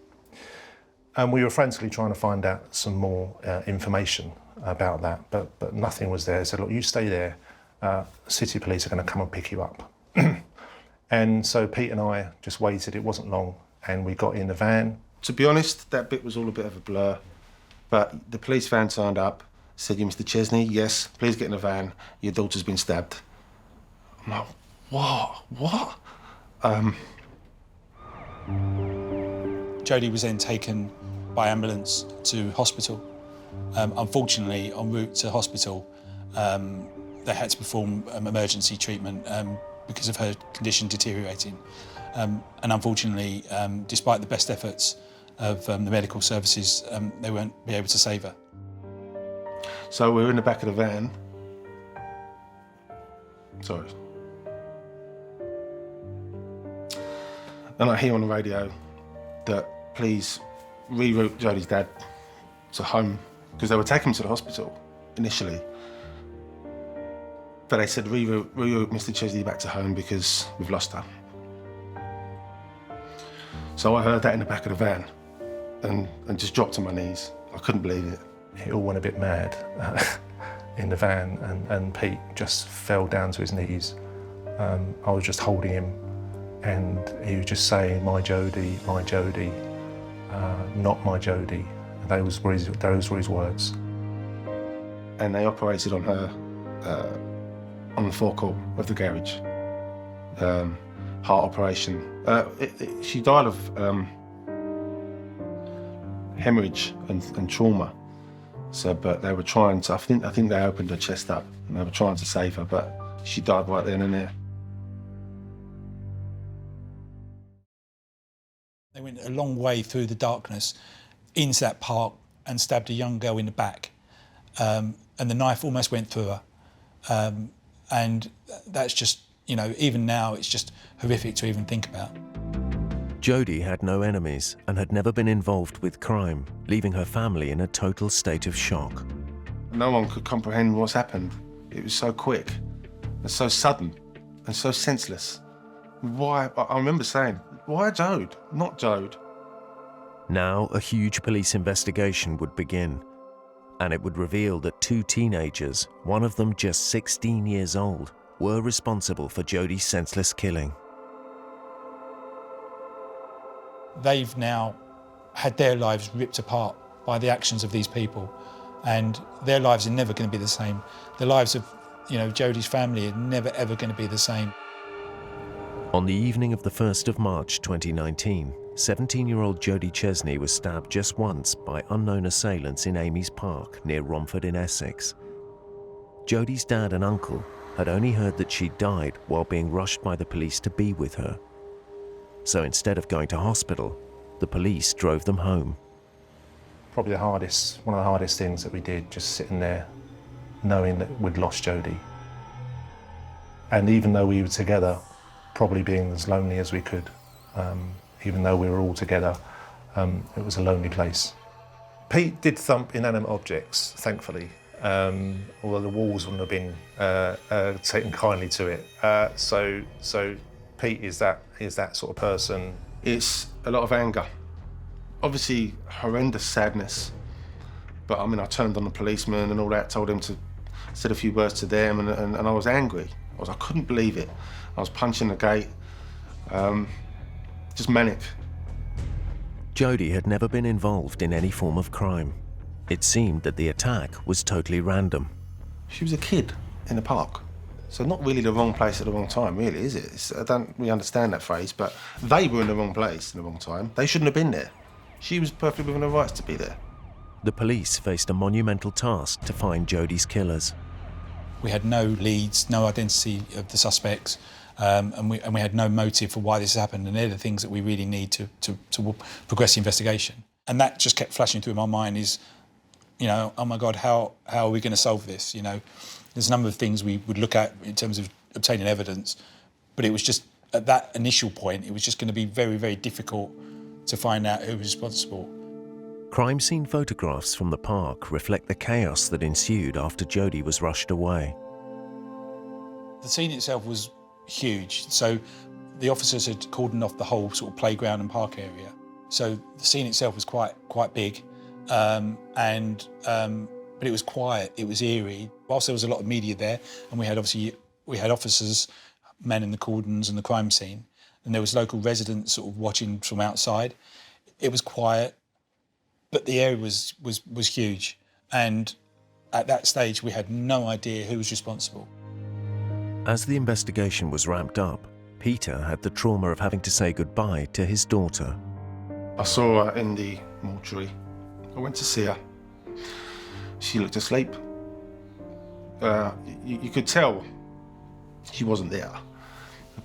And we were frantically trying to find out some more information about that, but nothing was there. They said, look, you stay there, City police are going to come and pick you up. And so Pete and I just waited, it wasn't long, and we got in the van. To be honest, that bit was all a bit of a blur, but the police van turned up, said, "You Mr. Chesney? Yes, please get in the van, your daughter's been stabbed." I'm like, what? Jody was then taken by ambulance to hospital. Unfortunately, en route to hospital, they had to perform emergency treatment because of her condition deteriorating. And unfortunately, despite the best efforts of the medical services, they won't be able to save her. So we're in the back of the van. Sorry. And I hear on the radio that please reroute Jody's dad to home, because they were taking him to the hospital initially. But they said reroute Mr. Chesney back to home because we've lost her. So I heard that in the back of the van and just dropped to my knees. I couldn't believe it. It all went a bit mad in the van, and Pete just fell down to his knees. I was just holding him, and he was just saying, my Jody, not my Jody. Those were his words. And they operated on her on the forecourt of the garage. Heart operation. She died of hemorrhage and trauma. So, but they were trying to, I think they opened her chest up and they were trying to save her, but she died right then and there. They went a long way through the darkness into that park and stabbed a young girl in the back. And the knife almost went through her. And that's just, you know, even now it's just horrific to even think about. Jody had no enemies and had never been involved with crime, leaving her family in a total state of shock. No one could comprehend what's happened. It was so quick and so sudden and so senseless. Why? I remember saying, why Jode, not Jode? Now a huge police investigation would begin, and it would reveal that 2 teenagers, one of them just 16 years old, were responsible for Jody's senseless killing. They've now had their lives ripped apart by the actions of these people, and their lives are never going to be the same. The lives of, you know, Jody's family are never ever going to be the same. On the evening of the 1st of March 2019, 17-year-old Jody Chesney was stabbed just once by unknown assailants in Amy's Park near Romford in Essex. Jody's dad and uncle had only heard that she'd died while being rushed by the police to be with her. So instead of going to hospital, the police drove them home. Probably one of the hardest things that we did, just sitting there knowing that we'd lost Jody. And even though we were together, probably being as lonely as we could, even though we were all together, it was a lonely place. Pete did thump inanimate objects, thankfully, although the walls wouldn't have been taken kindly to it. So Pete is that sort of person. It's a lot of anger. Obviously, horrendous sadness. But I mean, I turned on the policeman and all that, told him to, said a few words to them, and I was angry. I couldn't believe it. I was punching the gate, just manic. Jody had never been involved in any form of crime. It seemed that the attack was totally random. She was a kid in the park. So not really the wrong place at the wrong time, really, is it? I don't really understand that phrase, but they were in the wrong place in the wrong time. They shouldn't have been there. She was perfectly within her rights to be there. The police faced a monumental task to find Jody's killers. We had no leads, no identity of the suspects, and we had no motive for why this happened, and they're the things that we really need to progress the investigation. And that just kept flashing through my mind is, you know, oh my God, how are we going to solve this? You know, there's a number of things we would look at in terms of obtaining evidence, but it was just, at that initial point, it was just going to be very, very difficult to find out who was responsible. Crime scene photographs from the park reflect the chaos that ensued after Jody was rushed away. The scene itself was huge, so the officers had cordoned off the whole sort of playground and park area. So the scene itself was quite big, but it was quiet, it was eerie. Whilst there was a lot of media there, and we had officers manning the cordons and the crime scene, and there was local residents sort of watching from outside. It was quiet, but the area was huge, and at that stage we had no idea who was responsible. As the investigation was ramped up, Peter had the trauma of having to say goodbye to his daughter. I saw her in the mortuary. I went to see her. She looked asleep. You could tell she wasn't there.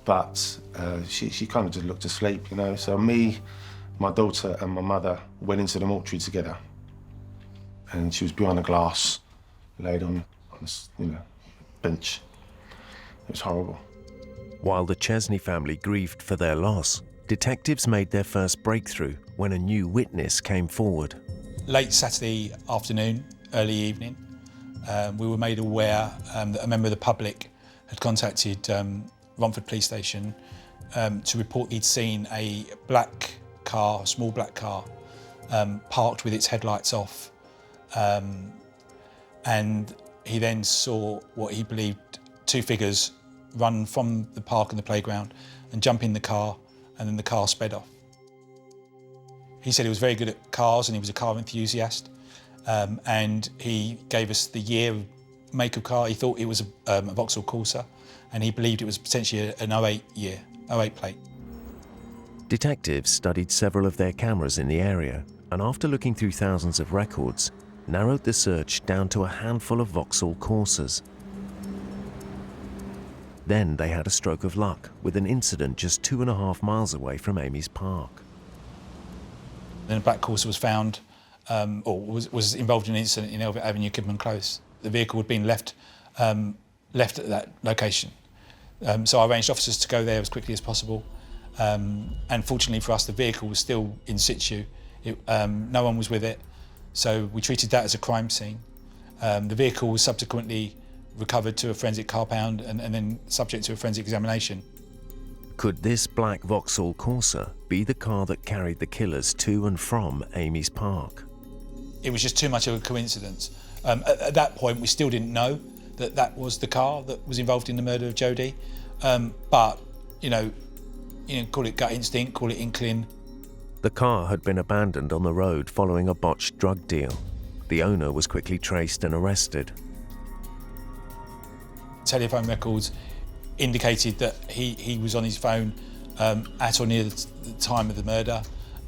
but she kind of just looked asleep, you know. So me, my daughter and my mother went into the mortuary together, and she was behind a glass, laid on this, you know, bench. It was horrible. While the Chesney family grieved for their loss, detectives made their first breakthrough when a new witness came forward. Late Saturday afternoon, early evening, we were made aware that a member of the public had contacted Romford Police Station to report he'd seen a black car, a small black car, parked with its headlights off. And he then saw what he believed two figures run from the park and the playground and jump in the car, and then the car sped off. He said he was very good at cars and he was a car enthusiast, and he gave us the year, make of car. He thought it was a Vauxhall Corsa, and he believed it was potentially an 08 plate. Detectives studied several of their cameras in the area, and after looking through thousands of records, narrowed the search down to a handful of Vauxhall Corsas. Then they had a stroke of luck with an incident just 2.5 miles away from Amy's Park. Then a black Corsa was found, or was involved in an incident in Elvet Avenue, Kidman Close. The vehicle had been left at that location. So I arranged officers to go there as quickly as possible. And fortunately for us, the vehicle was still in situ. No one was with it. So we treated that as a crime scene. The vehicle was subsequently recovered to a forensic car pound and then subject to a forensic examination. Could this black Vauxhall Corsa be the car that carried the killers to and from Amy's Park? It was just too much of a coincidence. At that point, we still didn't know that that was the car that was involved in the murder of Jody. But, you know, call it gut instinct, call it inkling. The car had been abandoned on the road following a botched drug deal. The owner was quickly traced and arrested. Telephone records indicated that he was on his phone at or near the time of the murder,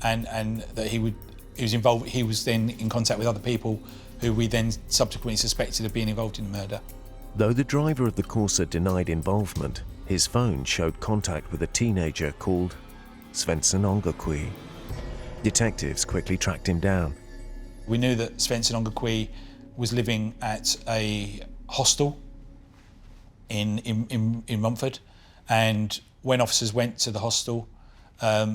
and that he was involved. He was then in contact with other people who we then subsequently suspected of being involved in the murder. Though the driver of the Corsa denied involvement, his phone showed contact with a teenager called Svensson Ongakwi. Detectives quickly tracked him down. We knew that Svensson Ongakwi was living at a hostel in Romford, and when officers went to the hostel,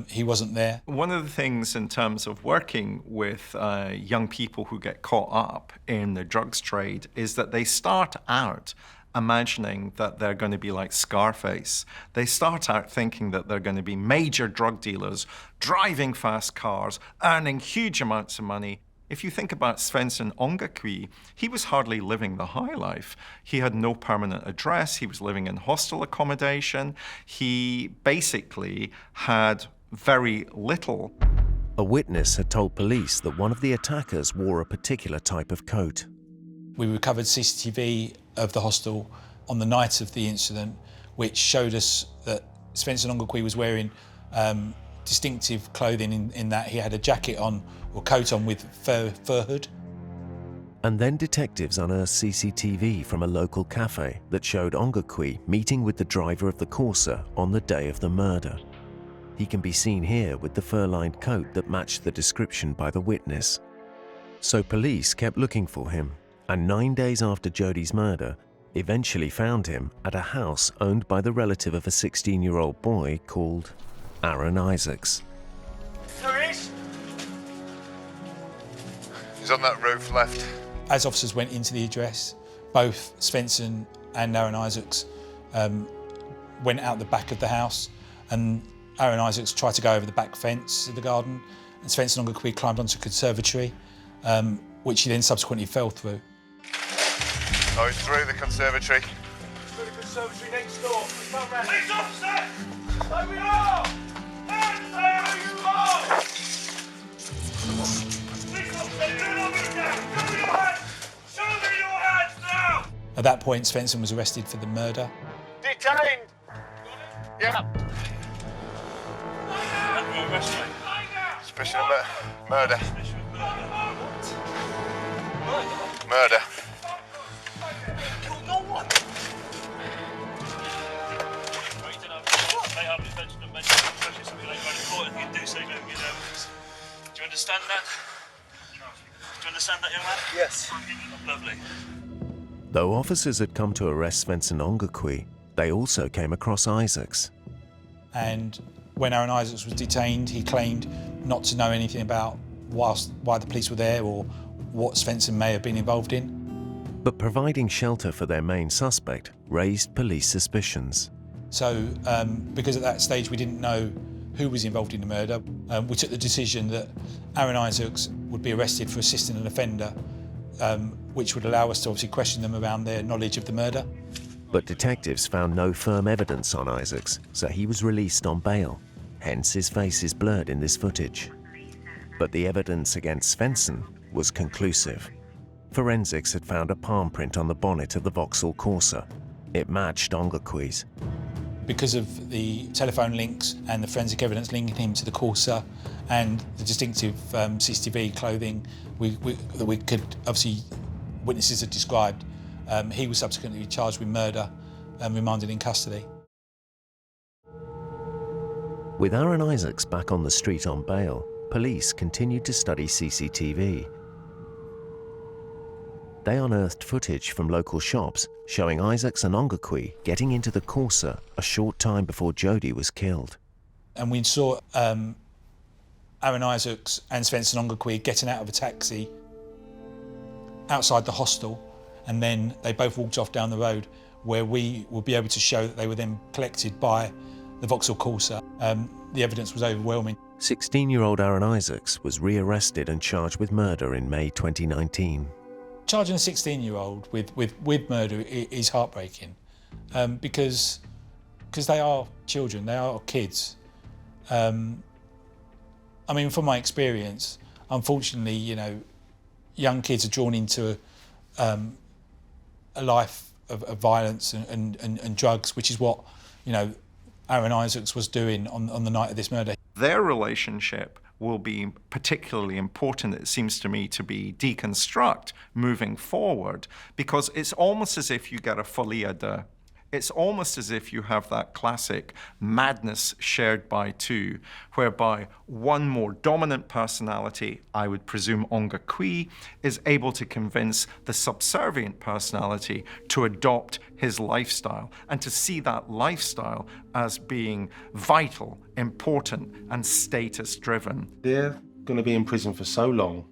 he wasn't there. One of the things in terms of working with young people who get caught up in the drugs trade is that they start out imagining that they're going to be like Scarface. They start out thinking that they're going to be major drug dealers, driving fast cars, earning huge amounts of money. If you think about Svensson Ongakwi, he was hardly living the high life. He had no permanent address. He was living in hostel accommodation. He basically had very little. A witness had told police that one of the attackers wore a particular type of coat. We recovered CCTV of the hostel on the night of the incident, which showed us that Svensson Ongakwi was wearing distinctive clothing in that he had a jacket on or coat on with fur hood. And then detectives unearthed CCTV from a local cafe that showed Ongakwi meeting with the driver of the Corsa on the day of the murder. He can be seen here with the fur-lined coat that matched the description by the witness. So police kept looking for him, and 9 days after Jody's murder, eventually found him at a house owned by the relative of a 16-year-old boy called Aaron Isaacs. There he is. He's on that roof left. As officers went into the address, both Svensson and Aaron Isaacs went out the back of the house, and Aaron Isaacs tried to go over the back fence of the garden, and Svensson Ongakwi climbed onto a conservatory, which he then subsequently fell through. Oh, he's through the conservatory. Through the conservatory next door. Come round. Police officer! There we are! Hands there, you are! Police officer, do not move down! Show me your hands! Show me your hands now! At that point, Svensson was arrested for the murder. Detained! Yeah. Suspicion of murder. Murder. Lovely. Though officers had come to arrest Svensson Ongakwi, they also came across Isaacs. And when Aaron Isaacs was detained, he claimed not to know anything about why the police were there or what Svensson may have been involved in. But providing shelter for their main suspect raised police suspicions. So, because at that stage we didn't know who was involved in the murder, we took the decision that Aaron Isaacs would be arrested for assisting an offender, which would allow us to obviously question them around their knowledge of the murder. But detectives found no firm evidence on Isaacs, so he was released on bail. Hence his face is blurred in this footage. But the evidence against Svensson was conclusive. Forensics had found a palm print on the bonnet of the Vauxhall Corsa. It matched Ongakwi's. Because of the telephone links and the forensic evidence linking him to the Corsa and the distinctive CCTV clothing that we could obviously witnesses had described, he was subsequently charged with murder and remanded in custody. With Aaron Isaacs back on the street on bail, police continued to study CCTV. They unearthed footage from local shops showing Isaacs and Ongakwi getting into the Corsa a short time before Jody was killed. And we saw Aaron Isaacs and Svensson Ongakwi getting out of a taxi outside the hostel, and then they both walked off down the road where we will be able to show that they were then collected by the Vauxhall Corsa. The evidence was overwhelming. 16-year-old Aaron Isaacs was rearrested and charged with murder in May 2019. Charging a 16-year-old with murder is heartbreaking because they are children, they are kids. I mean, from my experience, unfortunately, you know, young kids are drawn into a life of violence and drugs, which is what, you know, Aaron Isaacs was doing on the night of this murder. Their relationship will be particularly important, it seems to me, to be deconstruct moving forward, because it's almost as if you get a folie à deux. It's almost as if you have that classic madness shared by two, whereby one more dominant personality, I would presume Ongakwi, is able to convince the subservient personality to adopt his lifestyle and to see that lifestyle as being vital, important, and status-driven. They're going to be in prison for so long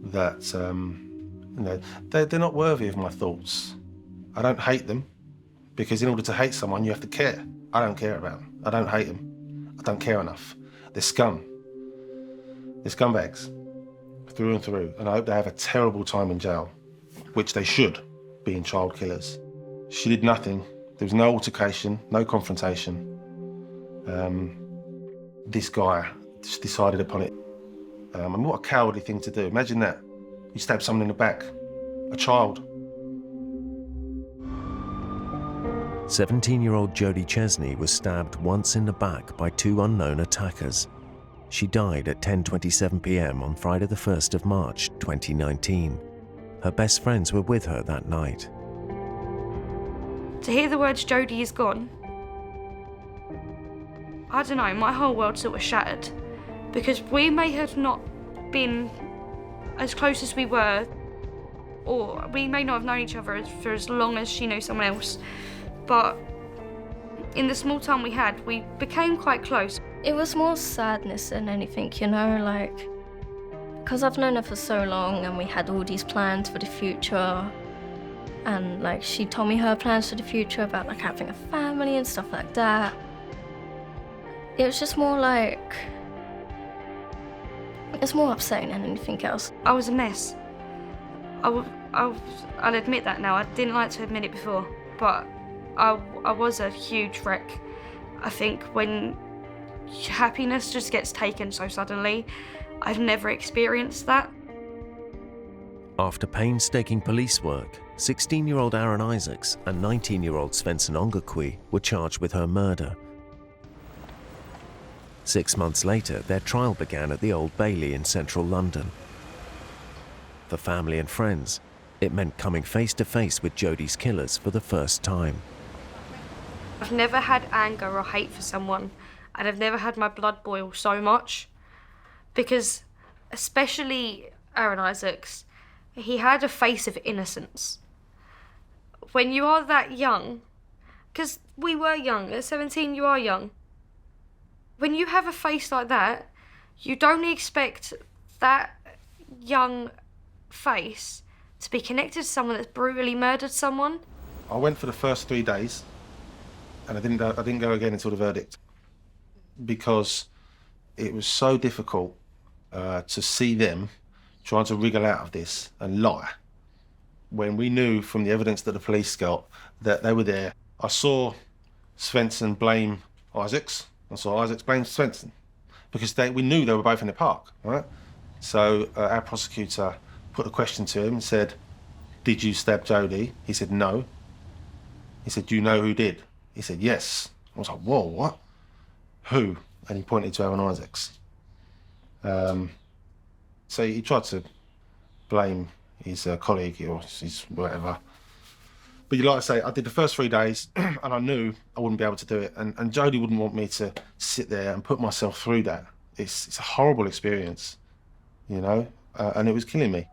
that you know, they're not worthy of my thoughts. I don't hate them. Because in order to hate someone, you have to care. I don't care about them. I don't hate them. I don't care enough. They're scum. They're scumbags, through and through. And I hope they have a terrible time in jail, which they should, being child killers. She did nothing. There was no altercation, no confrontation. This guy just decided upon it. And what a cowardly thing to do. Imagine that. You stab someone in the back, a child. 17-year-old Jody Chesney was stabbed once in the back by two unknown attackers. She died at 10:27 p.m. on Friday the 1st of March 2019. Her best friends were with her that night. To hear the words Jody is gone, I don't know, my whole world sort of shattered. Because we may have not been as close as we were, or we may not have known each other for as long as she knew someone else. But in the small time we had, we became quite close. It was more sadness than anything, you know, like, because I've known her for so long and we had all these plans for the future. And like, she told me her plans for the future about like having a family and stuff like that. It was just more like, it's more upsetting than anything else. I was a mess. I'll admit that now. I didn't like to admit it before, but I was a huge wreck. I think when happiness just gets taken so suddenly, I've never experienced that. After painstaking police work, 16-year-old Aaron Isaacs and 19-year-old Svensson Ongakwi were charged with her murder. 6 months later, their trial began at the Old Bailey in central London. For family and friends, it meant coming face to face with Jody's killers for the first time. I've never had anger or hate for someone, and I've never had my blood boil so much, because especially Aaron Isaacs, he had a face of innocence. When you are that young, because we were young, at 17 you are young. When you have a face like that, you'd only expect that young face to be connected to someone that's brutally murdered someone. I went for the first 3 days, and I didn't go again until the verdict, because it was so difficult to see them trying to wriggle out of this and lie, when we knew from the evidence that the police got that they were there. I saw Svensson blame Isaacs. I saw Isaacs blame Svensson, because we knew they were both in the park, right? So our prosecutor put a question to him and said, "Did you stab Jody?" He said, "No." He said, "Do you know who did?" He said, "Yes." I was like, "Whoa, what? Who?" And he pointed to Aaron Isaacs. So he tried to blame his colleague or his whatever. But like I say, I did the first 3 days and I knew I wouldn't be able to do it. And Jody wouldn't want me to sit there and put myself through that. It's a horrible experience, you know, and it was killing me.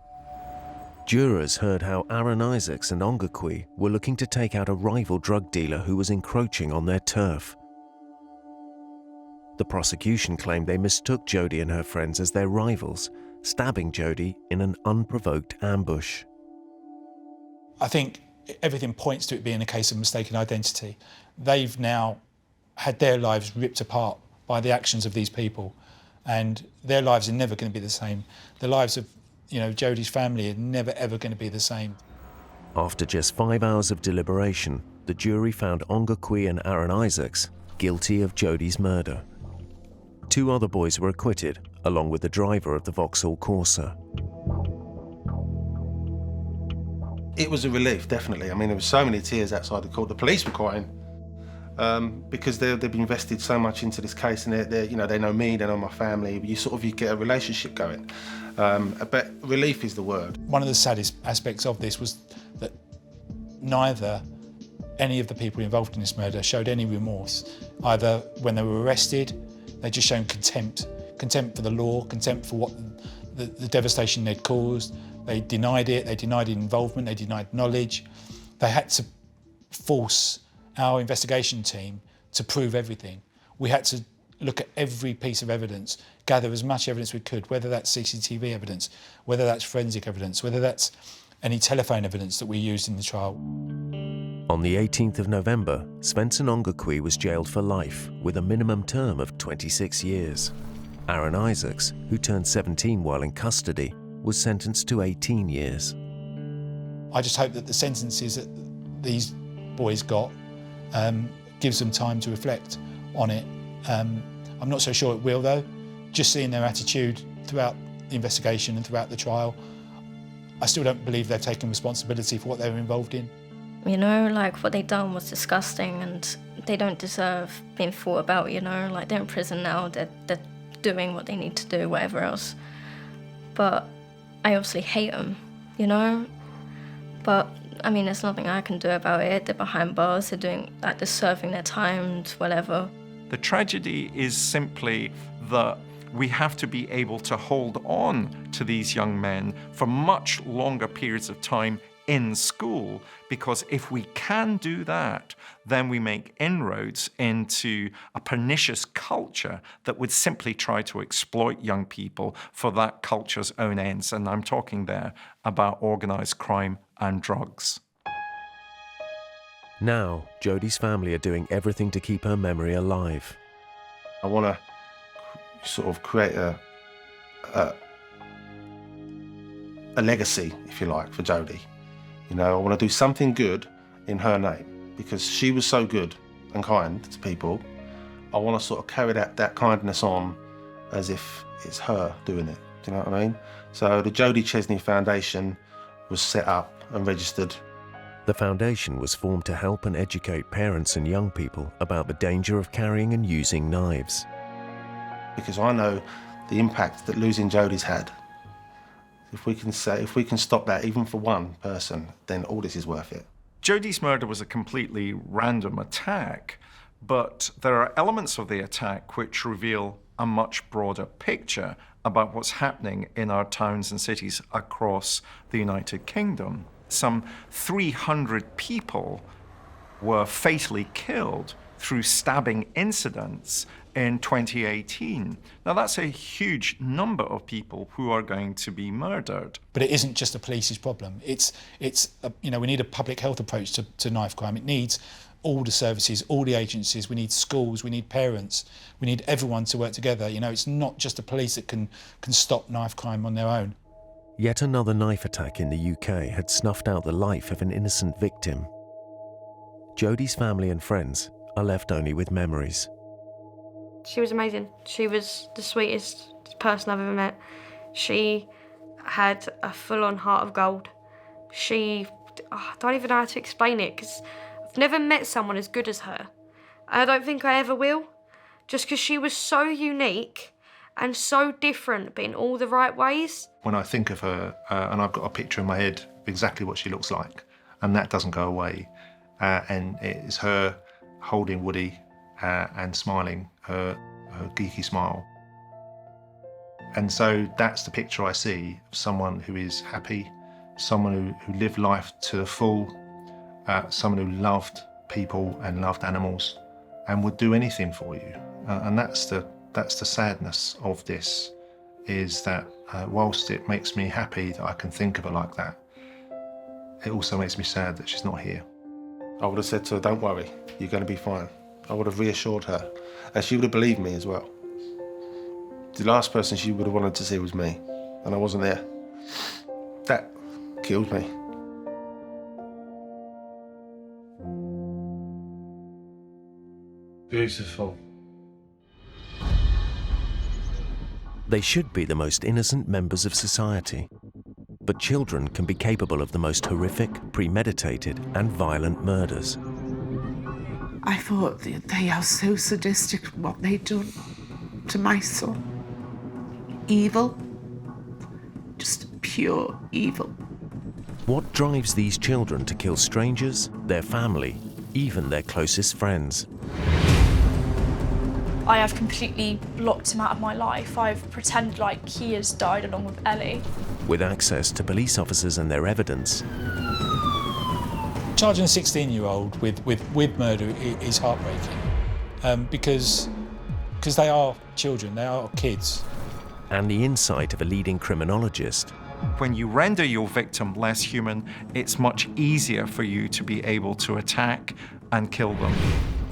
Jurors heard how Aaron Isaacs and Ongakwe were looking to take out a rival drug dealer who was encroaching on their turf. The prosecution claimed they mistook Jody and her friends as their rivals, stabbing Jody in an unprovoked ambush. I think everything points to it being a case of mistaken identity. They've now had their lives ripped apart by the actions of these people, and their lives are never going to be the same. The lives of, you know, Jody's family are never ever going to be the same. After just 5 hours of deliberation, the jury found Ongakwe and Aaron Isaacs guilty of Jody's murder. 2 other boys were acquitted, along with the driver of the Vauxhall Corsa. It was a relief, definitely. I mean, there were so many tears outside the court. The police were crying because they've been invested so much into this case, and they know me, they know my family. You get a relationship going. But relief is the word. One of the saddest aspects of this was that neither any of the people involved in this murder showed any remorse. Either when they were arrested, they just shown contempt for the law, contempt for what the devastation they'd caused. They denied it, they denied involvement, they denied knowledge. They had to force our investigation team to prove everything. We had to look at every piece of evidence, gather as much evidence we could, whether that's CCTV evidence, whether that's forensic evidence, whether that's any telephone evidence that we used in the trial. On the 18th of November, Svensson Ongakwe was jailed for life with a minimum term of 26 years. Aaron Isaacs, who turned 17 while in custody, was sentenced to 18 years. I just hope that the sentences that these boys got gives them time to reflect on it. I'm not so sure it will, though. Just seeing their attitude throughout the investigation and throughout the trial, I still don't believe they've taken responsibility for what they were involved in. You know, like, what they done was disgusting and they don't deserve being thought about, you know? Like, they're in prison now, they're doing what they need to do, whatever else. But I obviously hate them, you know? But, I mean, there's nothing I can do about it. They're behind bars, they're serving their time, whatever. The tragedy is simply that we have to be able to hold on to these young men for much longer periods of time in school, because if we can do that, then we make inroads into a pernicious culture that would simply try to exploit young people for that culture's own ends. And I'm talking there about organised crime and drugs. Now, Jody's family are doing everything to keep her memory alive. I want to sort of create a legacy, if you like, for Jody. You know, I want to do something good in her name, because she was so good and kind to people. I want to sort of carry that kindness on as if it's her doing it. Do you know what I mean? So the Jody Chesney Foundation was set up and registered. The foundation was formed to help and educate parents and young people about the danger of carrying and using knives. Because I know the impact that losing Jody's had. If we can stop that even for one person, then all this is worth it. Jody's murder was a completely random attack, but there are elements of the attack which reveal a much broader picture about what's happening in our towns and cities across the United Kingdom. Some 300 people were fatally killed through stabbing incidents in 2018. Now, that's a huge number of people who are going to be murdered. But it isn't just the police's problem. We need a public health approach to knife crime. It needs all the services, all the agencies. We need schools, we need parents, we need everyone to work together. It's not just the police that can stop knife crime on their own. Yet another knife attack in the UK had snuffed out the life of an innocent victim. Jody's family and friends are left only with memories. She was amazing. She was the sweetest person I've ever met. She had a full-on heart of gold. I don't even know how to explain it, because I've never met someone as good as her. I don't think I ever will, just because she was so unique and so different, but in all the right ways. When I think of her, and I've got a picture in my head of exactly what she looks like, and that doesn't go away. And it's her holding Woody and smiling, her geeky smile. And so that's the picture I see of someone who is happy, someone who lived life to the full, someone who loved people and loved animals and would do anything for you. And that's the sadness of this, is that whilst it makes me happy that I can think of her like that, it also makes me sad that she's not here. I would have said to her, don't worry, you're going to be fine. I would have reassured her, and she would have believed me as well. The last person she would have wanted to see was me, and I wasn't there. That killed me. Beautiful. They should be the most innocent members of society. But children can be capable of the most horrific, premeditated, and violent murders. I thought they are so sadistic, what they done to my son. Evil. Just pure evil. What drives these children to kill strangers, their family, even their closest friends? I have completely blocked him out of my life. I've pretended like he has died along with Ellie. With access to police officers and their evidence, Charging a 16-year-old with murder is heartbreaking, because they are children, they are kids. And the insight of a leading criminologist. When you render your victim less human, it's much easier for you to be able to attack and kill them.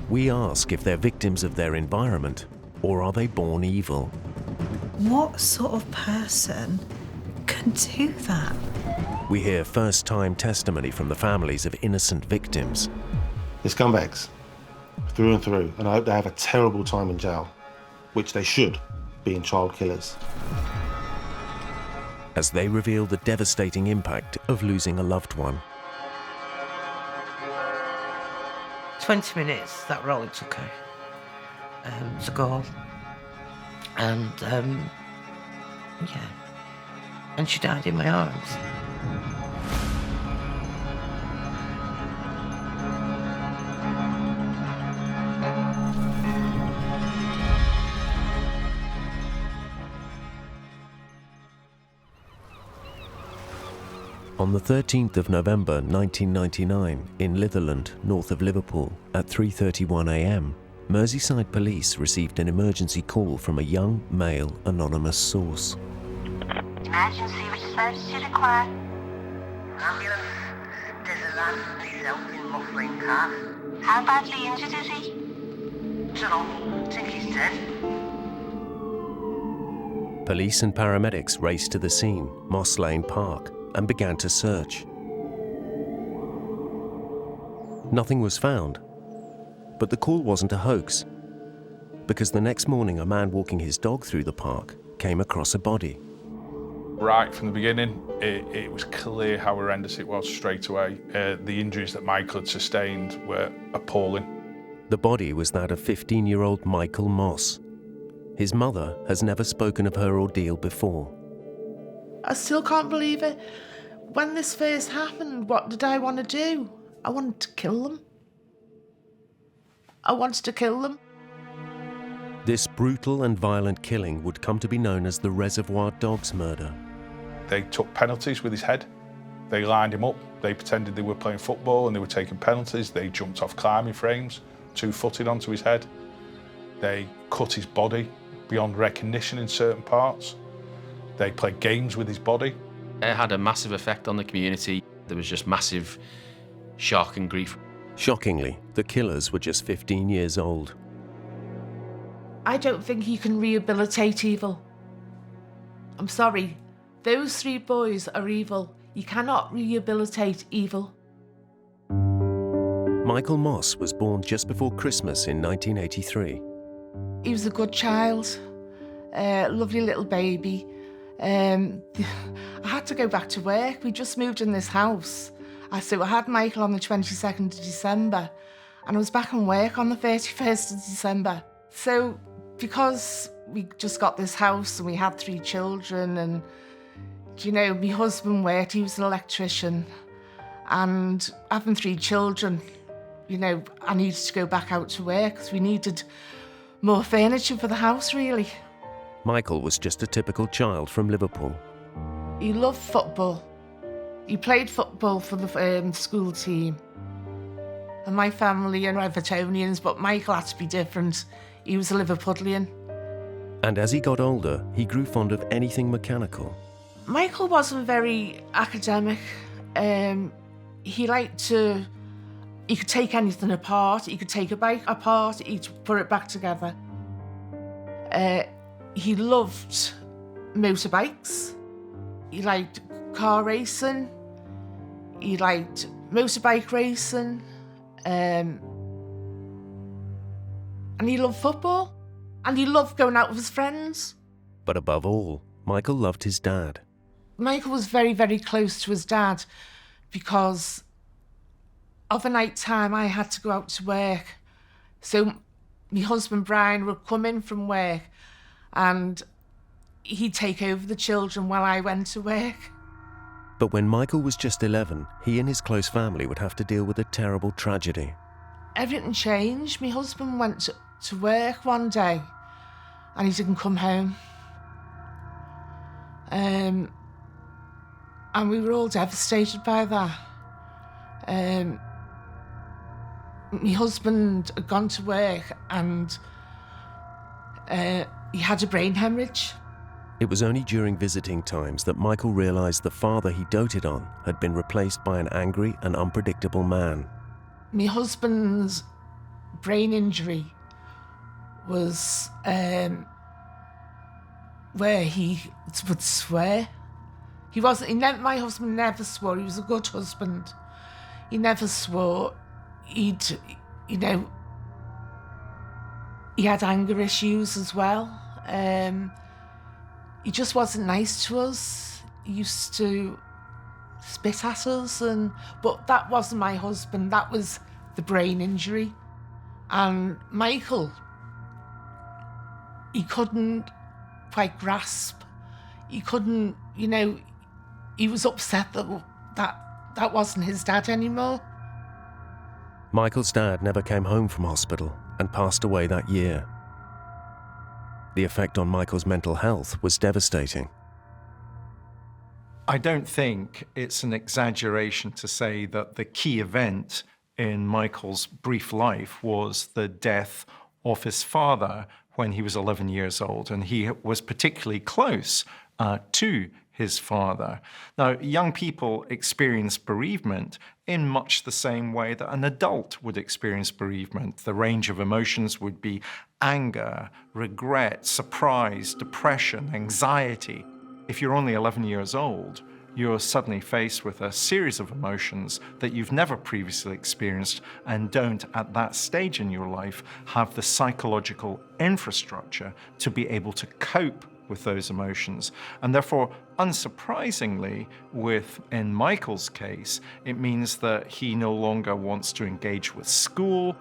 We ask if they're victims of their environment, or are they born evil? What sort of person can do that? We hear first-time testimony from the families of innocent victims. They're scumbags, through and through, and I hope they have a terrible time in jail, which they should, being child killers. As they reveal the devastating impact of losing a loved one. 20 minutes, that role it took her to go. And, yeah. And she died in my arms. On the 13th of November 1999, in Litherland, north of Liverpool, at 3:31 a.m, Merseyside police received an emergency call from a young, male, anonymous source. Emergency services required. Ambulance. There's a lad needs help in muffling calf. How badly injured is he? Dunno. Think he's dead. Police and paramedics raced to the scene, Moss Lane Park, and began to search. Nothing was found, but the call wasn't a hoax, because the next morning a man walking his dog through the park came across a body. Right from the beginning, it was clear how horrendous it was straight away. The injuries that Michael had sustained were appalling. The body was that of 15-year-old Michael Moss. His mother has never spoken of her ordeal before. I still can't believe it. When this first happened, what did I want to do? I wanted to kill them. I wanted to kill them. This brutal and violent killing would come to be known as the Reservoir Dogs murder. They took penalties with his head. They lined him up. They pretended they were playing football and they were taking penalties. They jumped off climbing frames, 2-footed onto his head. They cut his body beyond recognition in certain parts. They played games with his body. It had a massive effect on the community. There was just massive shock and grief. Shockingly, the killers were just 15 years old. I don't think you can rehabilitate evil. I'm sorry. Those 3 boys are evil. You cannot rehabilitate evil. Michael Moss was born just before Christmas in 1983. He was a good child, lovely little baby. I had to go back to work. We just moved in this house. So I had Michael on the 22nd of December, and I was back on work on the 31st of December. So because we just got this house and we had 3 children, and, you know, my husband worked, he was an electrician, and having 3 children, you know, I needed to go back out to work because we needed more furniture for the house, really. Michael was just a typical child from Liverpool. He loved football. He played football for the school team. And my family are Evertonians, but Michael had to be different. He was a Liverpudlian. And as he got older, he grew fond of anything mechanical. Michael wasn't very academic. He liked to... He could take anything apart. He could take a bike apart. He'd put it back together. He loved motorbikes. He liked car racing. He liked motorbike racing. And he loved football. And he loved going out with his friends. But above all, Michael loved his dad. Michael was very, very close to his dad because of a night time I had to go out to work. So my husband Brian would come in from work and he'd take over the children while I went to work. But when Michael was just 11, he and his close family would have to deal with a terrible tragedy. Everything changed. My husband went to work one day and he didn't come home. And we were all devastated by that. My husband had gone to work and he had a brain hemorrhage. It was only during visiting times that Michael realised the father he doted on had been replaced by an angry and unpredictable man. My husband's brain injury was where he would swear. My husband never swore. He was a good husband. He never swore. He had anger issues as well. He just wasn't nice to us. He used to spit at us, but that wasn't my husband. That was the brain injury. And Michael, he couldn't quite grasp. He couldn't, he was upset that wasn't his dad anymore. Michael's dad never came home from hospital and passed away that year. The effect on Michael's mental health was devastating. I don't think it's an exaggeration to say that the key event in Michael's brief life was the death of his father when he was 11 years old, and he was particularly close to his father. Now, young people experience bereavement in much the same way that an adult would experience bereavement. The range of emotions would be anger, regret, surprise, depression, anxiety. If you're only 11 years old, you're suddenly faced with a series of emotions that you've never previously experienced and don't, at that stage in your life, have the psychological infrastructure to be able to cope with those emotions. And therefore, unsurprisingly, in Michael's case, it means that he no longer wants to engage with school.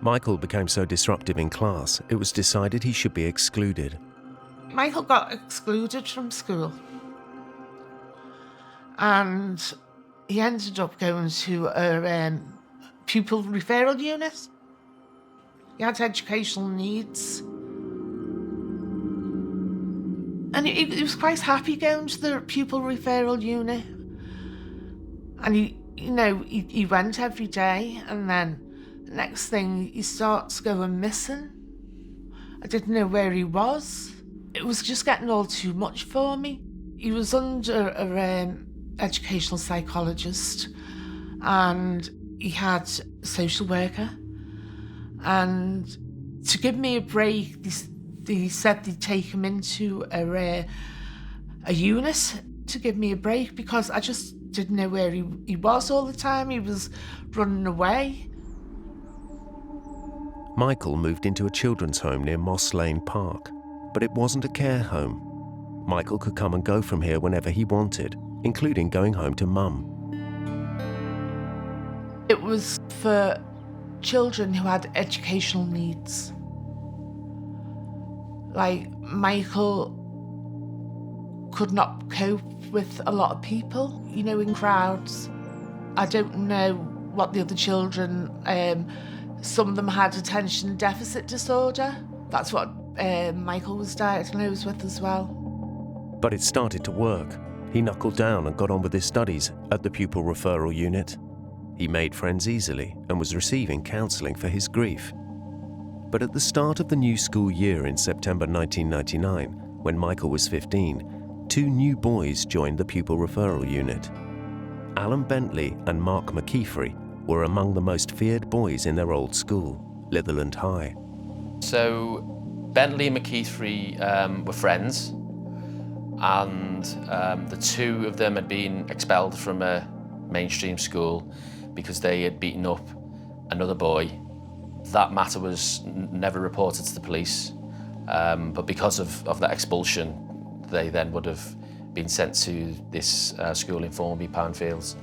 Michael became so disruptive in class, it was decided he should be excluded. Michael got excluded from school. And he ended up going to a pupil referral unit. He had educational needs. And he was quite happy going to the pupil referral unit. And he went every day, and then the next thing he starts going missing. I didn't know where he was. It was just getting all too much for me. He was under an educational psychologist, and he had a social worker. And to give me a break, they said they'd take him into a unit to give me a break, because I just didn't know where he was all the time. He was running away. Michael moved into a children's home near Moss Lane Park, but it wasn't a care home. Michael could come and go from here whenever he wanted, including going home to Mum. It was for children who had educational needs. Like, Michael could not cope with a lot of people, in crowds. I don't know what the other children, some of them had attention deficit disorder. That's what Michael was diagnosed with as well. But it started to work. He knuckled down and got on with his studies at the pupil referral unit. He made friends easily and was receiving counselling for his grief. But at the start of the new school year in September 1999, when Michael was 15, 2 new boys joined the pupil referral unit. Alan Bentley and Mark McKeefrey were among the most feared boys in their old school, Litherland High. So Bentley and McKeefrey were friends, and the 2 of them had been expelled from a mainstream school because they had beaten up another boy. That matter was never reported to the police, but because of that expulsion, they then would have been sent to this school in Formby, Poundfields,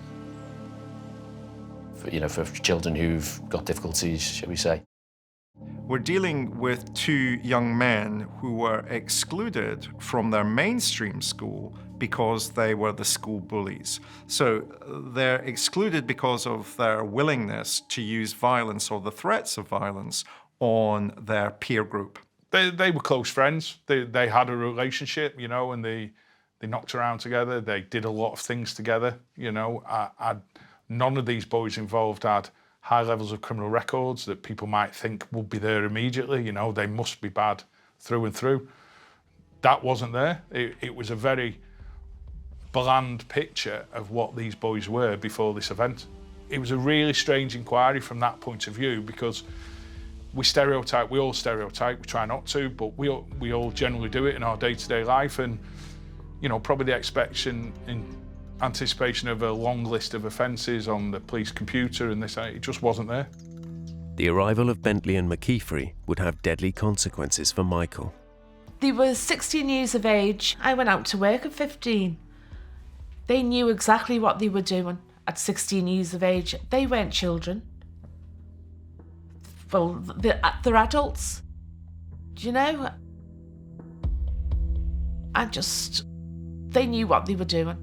for children who've got difficulties, shall we say. We're dealing with 2 young men who were excluded from their mainstream school because they were the school bullies. So they're excluded because of their willingness to use violence or the threats of violence on their peer group. They were close friends. They had a relationship, and they knocked around together. They did a lot of things together, None of these boys involved had high levels of criminal records that people might think would be there immediately. They must be bad through and through. That wasn't there. It was a very bland picture of what these boys were before this event. It was a really strange inquiry from that point of view, because we all stereotype, we try not to, but we all generally do it in our day-to-day life, and probably the expectation in anticipation of a long list of offences on the police computer and this, it just wasn't there. The arrival of Bentley and McKeefrey would have deadly consequences for Michael. They were 16 years of age. I went out to work at 15. They knew exactly what they were doing at 16 years of age. They weren't children. Well, they're adults. They knew what they were doing.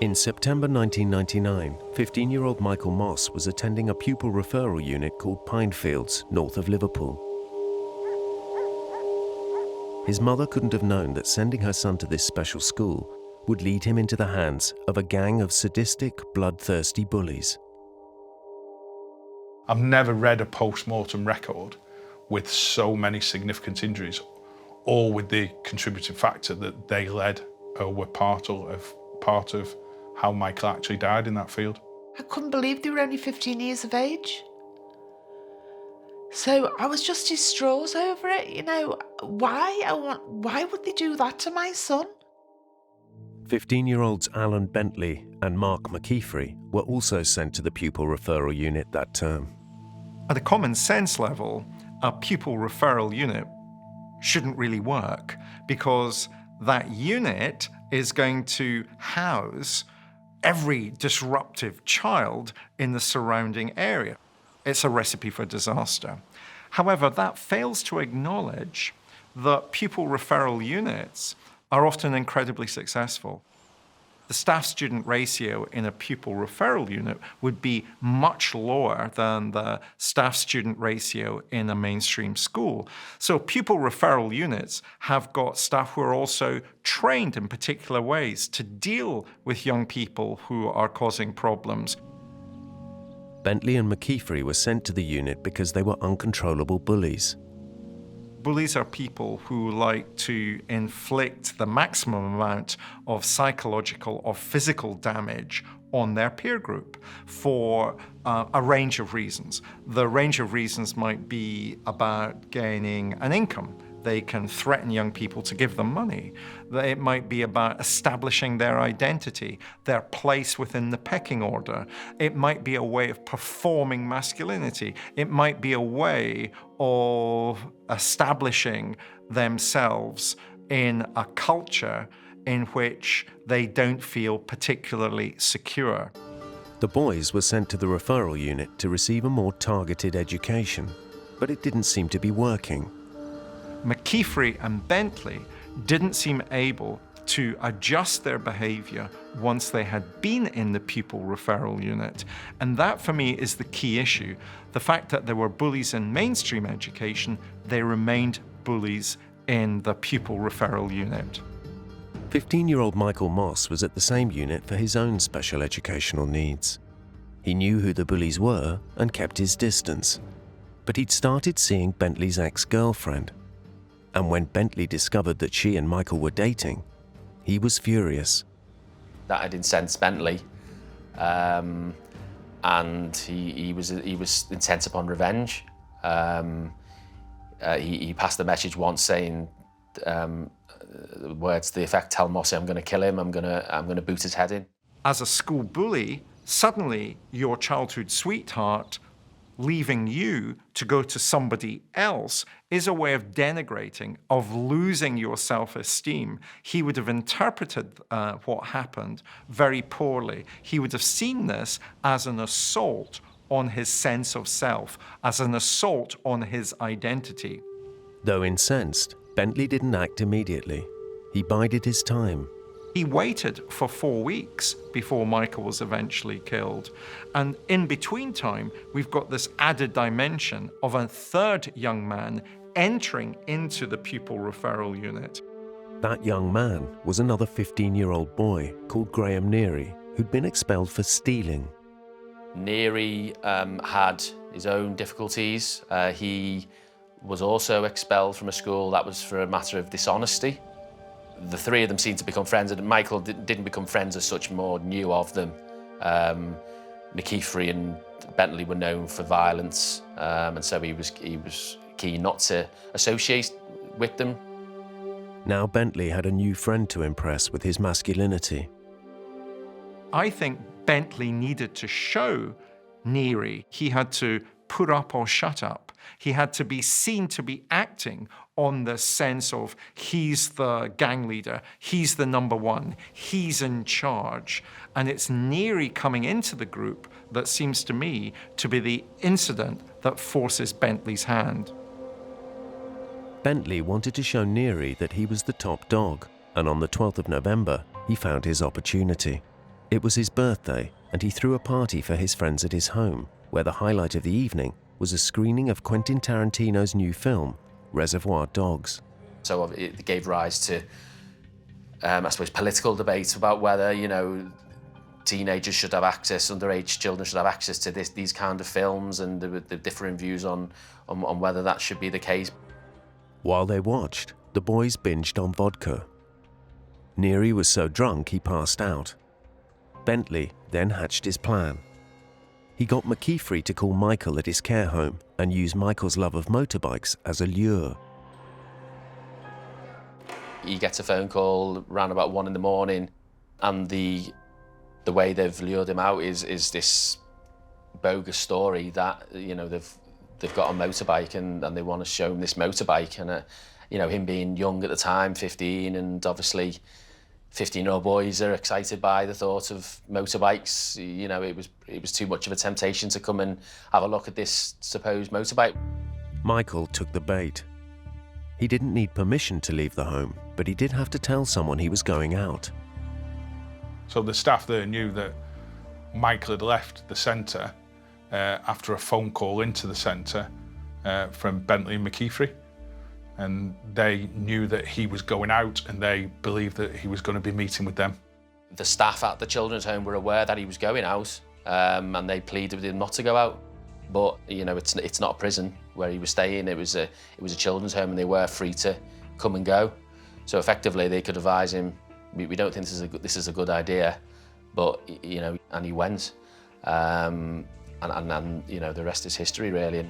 In September 1999, 15-year-old Michael Moss was attending a pupil referral unit called Pinefields, north of Liverpool. His mother couldn't have known that sending her son to this special school would lead him into the hands of a gang of sadistic, bloodthirsty bullies. I've never read a post-mortem record with so many significant injuries, all with the contributing factor that they led or were part of how Michael actually died in that field. I couldn't believe they were only 15 years of age. So I was just distraught over it, why would they do that to my son? 15-year-olds Alan Bentley and Mark McKeefrey were also sent to the pupil referral unit that term. At a common sense level, a pupil referral unit shouldn't really work, because that unit is going to house every disruptive child in the surrounding area. It's a recipe for disaster. However, that fails to acknowledge that pupil referral units are often incredibly successful. the staff-student ratio in a pupil referral unit would be much lower than the staff-student ratio in a mainstream school. So pupil referral units have got staff who are also trained in particular ways to deal with young people who are causing problems. Bentley and McKeefery were sent to the unit because they were uncontrollable bullies. Bullies are people who like to inflict the maximum amount of psychological or physical damage on their peer group for a range of reasons. The range of reasons might be about gaining an income. They can threaten young people to give them money. It might be about establishing their identity, their place within the pecking order. It might be a way of performing masculinity. It might be a way of establishing themselves in a culture in which they don't feel particularly secure. The boys were sent to the referral unit to receive a more targeted education, but it didn't seem to be working. McKeefery and Bentley didn't seem able to adjust their behavior once they had been in the pupil referral unit. And that, for me, is the key issue. The fact that there were bullies in mainstream education, they remained bullies in the pupil referral unit. 15-year-old Michael Moss was at the same unit for his own special educational needs. He knew who the bullies were and kept his distance. But he'd started seeing Bentley's ex-girlfriend. And when Bentley discovered that she and Michael were dating, he was furious. That had incensed Bentley, and he was intent upon revenge. He passed the message once saying words to the effect, "Tell Mossy I'm going to kill him. I'm going to boot his head in." As a school bully, suddenly your childhood sweetheart leaving you to go to somebody else is a way of denigrating, of losing your self-esteem. He would have interpreted what happened very poorly. He would have seen this as an assault on his sense of self, as an assault on his identity. Though incensed, Bentley didn't act immediately. He bided his time. He waited for 4 weeks before Michael was eventually killed. And in between time, we've got this added dimension of a third young man entering into the pupil referral unit. That young man was another 15-year-old boy called Graham Neary, who'd been expelled for stealing. Neary had his own difficulties. He was also expelled from a school that was for a matter of dishonesty. The three of them seemed to become friends, and Michael didn't become friends as such, more knew of them. McKeefery and Bentley were known for violence, and so he was keen not to associate with them. Now Bentley had a new friend to impress with his masculinity. I think Bentley needed to show Neary he had to put up or shut up. He had to be seen to be acting on the sense of he's the gang leader, he's the number one, he's in charge. And it's Neary coming into the group that seems to me to be the incident that forces Bentley's hand. Bentley wanted to show Neary that he was the top dog, and on the 12th of November, he found his opportunity. It was his birthday, and he threw a party for his friends at his home, where the highlight of the evening was a screening of Quentin Tarantino's new film, Reservoir Dogs. So it gave rise to, I suppose, political debates about whether, teenagers should have access, underage children should have access to these kind of films, and the differing views on whether that should be the case. While they watched, the boys binged on vodka. Neary was so drunk he passed out. Bentley then hatched his plan. He got McKeefery to call Michael at his care home and use Michael's love of motorbikes as a lure. He gets a phone call around about 1 a.m, and the way they've lured him out is this bogus story that they've got a motorbike and they want to show him this motorbike, and him being young at the time, 15, and obviously 15-year-old boys are excited by the thought of motorbikes. It was too much of a temptation to come and have a look at this supposed motorbike. Michael took the bait. He didn't need permission to leave the home, but he did have to tell someone he was going out. So the staff there knew that Michael had left the centre after a phone call into the centre from Bentley and McKeithry. And they knew that he was going out, and they believed that he was going to be meeting with them. The staff at the children's home were aware that he was going out, and they pleaded with him not to go out. But you know, it's not a prison where he was staying. It was a children's home, and they were free to come and go. So effectively, they could advise him, we don't think this is a good idea, but you know, and he went, and you know, the rest is history, really.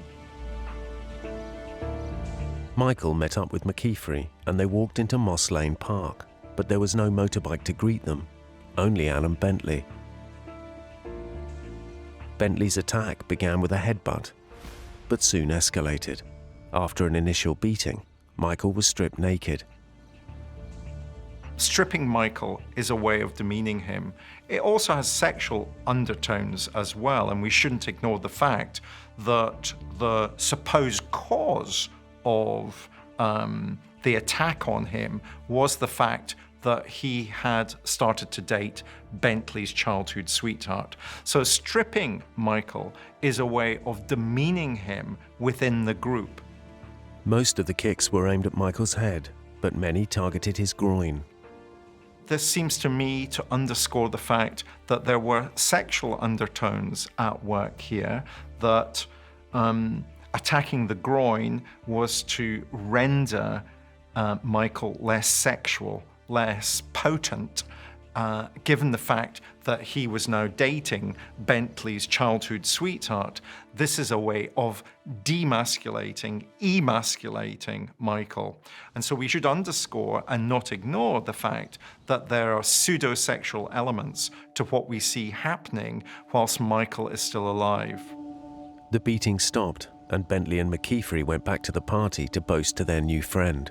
Michael met up with McKeithry and they walked into Moss Lane Park, but there was no motorbike to greet them, only Alan Bentley. Bentley's attack began with a headbutt, but soon escalated. After an initial beating, Michael was stripped naked. Stripping Michael is a way of demeaning him. It also has sexual undertones as well, and we shouldn't ignore the fact that the supposed cause of the attack on him was the fact that he had started to date Bentley's childhood sweetheart. So stripping Michael is a way of demeaning him within the group. Most of the kicks were aimed at Michael's head, but many targeted his groin. This seems to me to underscore the fact that there were sexual undertones at work here, that attacking the groin was to render Michael less sexual, less potent, given the fact that he was now dating Bentley's childhood sweetheart. This is a way of demasculating, emasculating Michael. And so we should underscore and not ignore the fact that there are pseudo-sexual elements to what we see happening whilst Michael is still alive. The beating stopped, and Bentley and McKeithry went back to the party to boast to their new friend.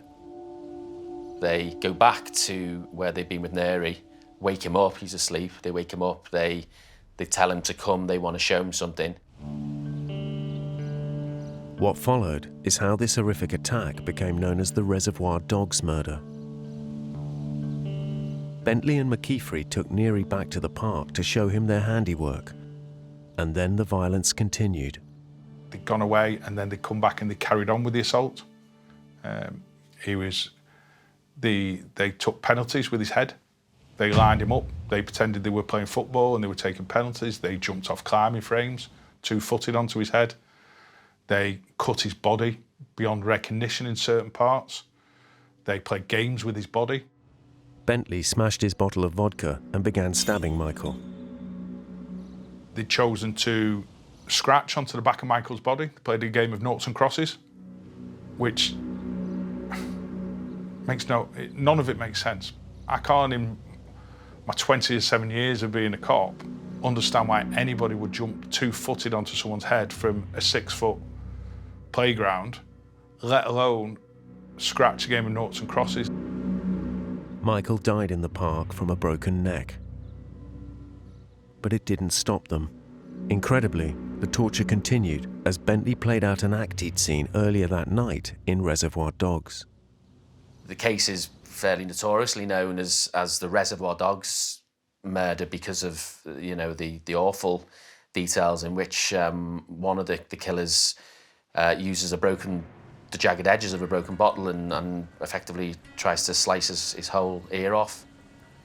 They go back to where they've been with Neri, wake him up, he's asleep, they wake him up, they tell him to come, they want to show him something. What followed is how this horrific attack became known as the Reservoir Dogs murder. Bentley and McKeithry took Neri back to the park to show him their handiwork, and then the violence continued. They'd gone away and then they'd come back and they carried on with the assault. They took penalties with his head. They lined him up. They pretended they were playing football and they were taking penalties. They jumped off climbing frames, 2-footed onto his head. They cut his body beyond recognition in certain parts. They played games with his body. Bentley smashed his bottle of vodka and began stabbing Michael. They'd chosen to scratch onto the back of Michael's body. They played a game of noughts and crosses, which none of it makes sense. I can't, in my 27 years of being a cop, understand why anybody would jump 2-footed onto someone's head from a 6-foot playground, let alone scratch a game of noughts and crosses. Michael died in the park from a broken neck. But it didn't stop them. Incredibly, the torture continued as Bentley played out an act he'd seen earlier that night in Reservoir Dogs. The case is fairly notoriously known as the Reservoir Dogs murder because of, you know, the awful details in which one of the killers uses the jagged edges of a broken bottle and effectively tries to slice his whole ear off.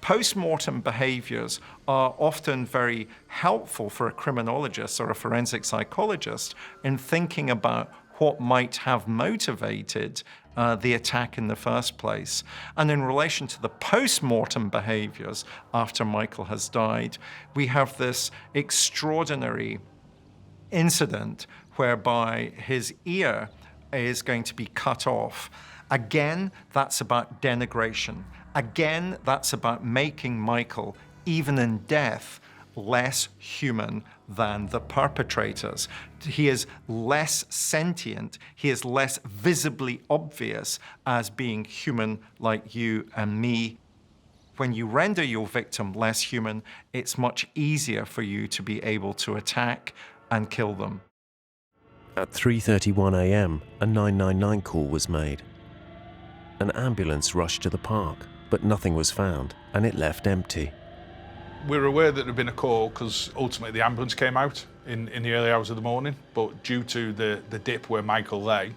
Post-mortem behaviours are often very helpful for a criminologist or a forensic psychologist in thinking about what might have motivated the attack in the first place. And in relation to the post-mortem behaviours after Michael has died, we have this extraordinary incident whereby his ear is going to be cut off. Again, that's about denigration. Again, that's about making Michael, even in death, less human than the perpetrators. He is less sentient, he is less visibly obvious as being human like you and me. When you render your victim less human, it's much easier for you to be able to attack and kill them. At 3:31 a.m., a 999 call was made. An ambulance rushed to the park, but nothing was found, and it left empty. We were aware that there had been a call because ultimately the ambulance came out in the early hours of the morning, but due to the dip where Michael lay,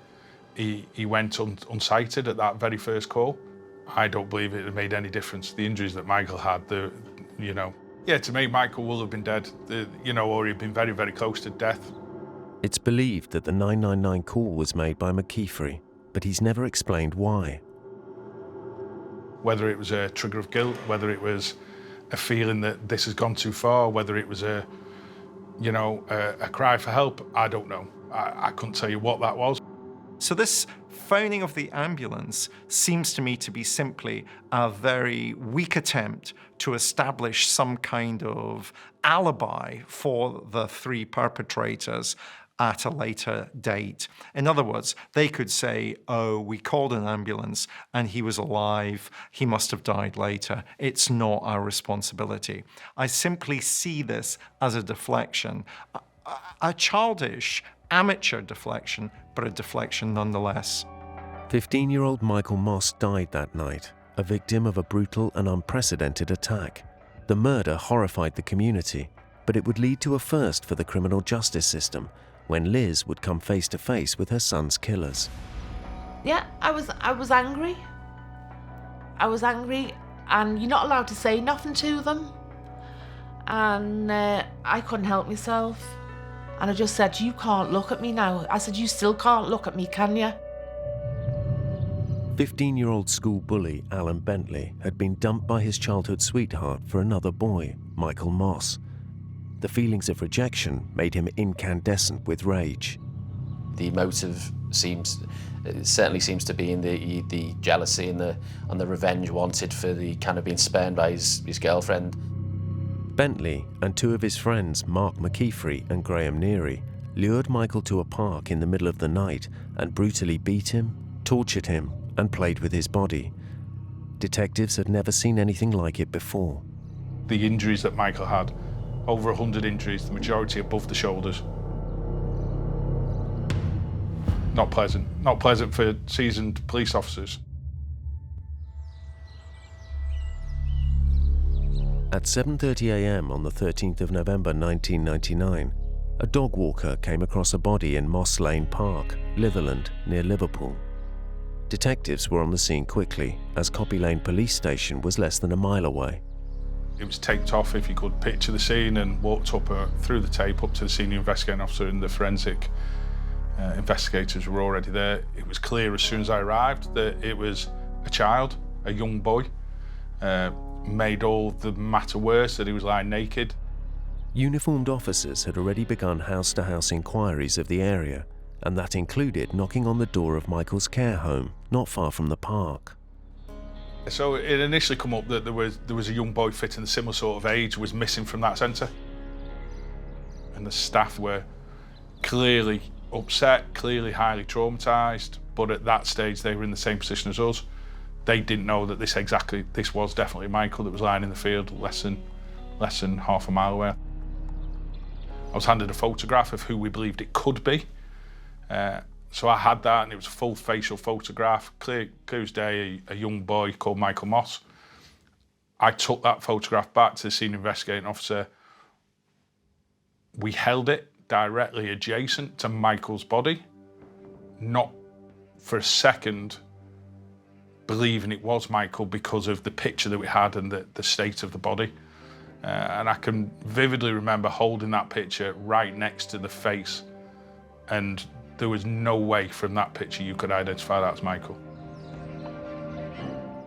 he went unsighted at that very first call. I don't believe it made any difference. The injuries that Michael had, yeah, to me, Michael will have been dead, or he'd been very, very close to death. It's believed that the 999 call was made by McKeithry, but he's never explained why. Whether it was a trigger of guilt, whether it was a feeling that this has gone too far, whether it was a cry for help, I don't know. I couldn't tell you what that was. So this phoning of the ambulance seems to me to be simply a very weak attempt to establish some kind of alibi for the three perpetrators at a later date. In other words, they could say, oh, we called an ambulance and he was alive, he must have died later. It's not our responsibility. I simply see this as a deflection, a childish, amateur deflection, but a deflection nonetheless. 15-year-old Michael Moss died that night, a victim of a brutal and unprecedented attack. The murder horrified the community, but it would lead to a first for the criminal justice system when Liz would come face to face with her son's killers. Yeah, I was angry. I was angry, and you're not allowed to say nothing to them. And I couldn't help myself. And I just said, you can't look at me now. I said, you still can't look at me, can you? 15-year-old school bully Alan Bentley had been dumped by his childhood sweetheart for another boy, Michael Moss. The feelings of rejection made him incandescent with rage. The motive certainly seems to be in the jealousy and the revenge wanted for the kind of being spurned by his girlfriend. Bentley and two of his friends, Mark McKeithry and Graham Neary, lured Michael to a park in the middle of the night and brutally beat him, tortured him, and played with his body. Detectives had never seen anything like it before. The injuries that Michael had, over 100 injuries, the majority above the shoulders. Not pleasant. Not pleasant for seasoned police officers. At 7:30 a.m. on the 13th of November 1999, a dog walker came across a body in Moss Lane Park, Litherland, near Liverpool. Detectives were on the scene quickly, as Copy Lane Police Station was less than a mile away. It was taped off, if you could picture the scene, and walked up through the tape up to the senior investigating officer, and the forensic investigators were already there. It was clear as soon as I arrived that it was a child, a young boy. Made all the matter worse that he was lying naked. Uniformed officers had already begun house-to-house inquiries of the area, and that included knocking on the door of Michael's care home, not far from the park. So it initially come up that there was a young boy fitting a similar sort of age was missing from that centre. And the staff were clearly upset, clearly highly traumatised, but at that stage they were in the same position as us. They didn't know that this was definitely Michael that was lying in the field less than half a mile away. I was handed a photograph of who we believed it could be. So I had that, and it was a full facial photograph, clear as day, a young boy called Michael Moss. I took that photograph back to the senior investigating officer. We held it directly adjacent to Michael's body, not for a second believing it was Michael because of the picture that we had and the state of the body. And I can vividly remember holding that picture right next to the face, and there was no way from that picture you could identify that as Michael.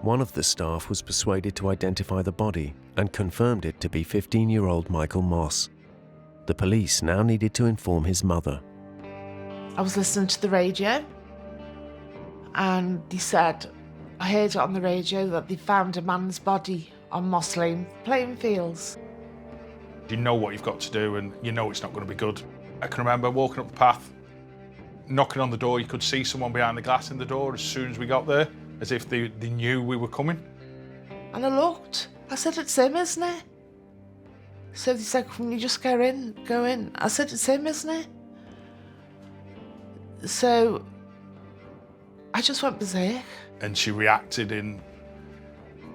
One of the staff was persuaded to identify the body and confirmed it to be 15-year-old Michael Moss. The police now needed to inform his mother. I was listening to the radio, and he said, I heard it on the radio that they found a man's body on Moss Lane playing fields. You know what you've got to do, and you know it's not going to be good. I can remember walking up the path, knocking on the door. You could see someone behind the glass in the door as soon as we got there, as if they knew we were coming. And I looked. I said, it's him, isn't it? So they said, can you just go in? I said, it's him, isn't it? So I just went berserk. And she reacted in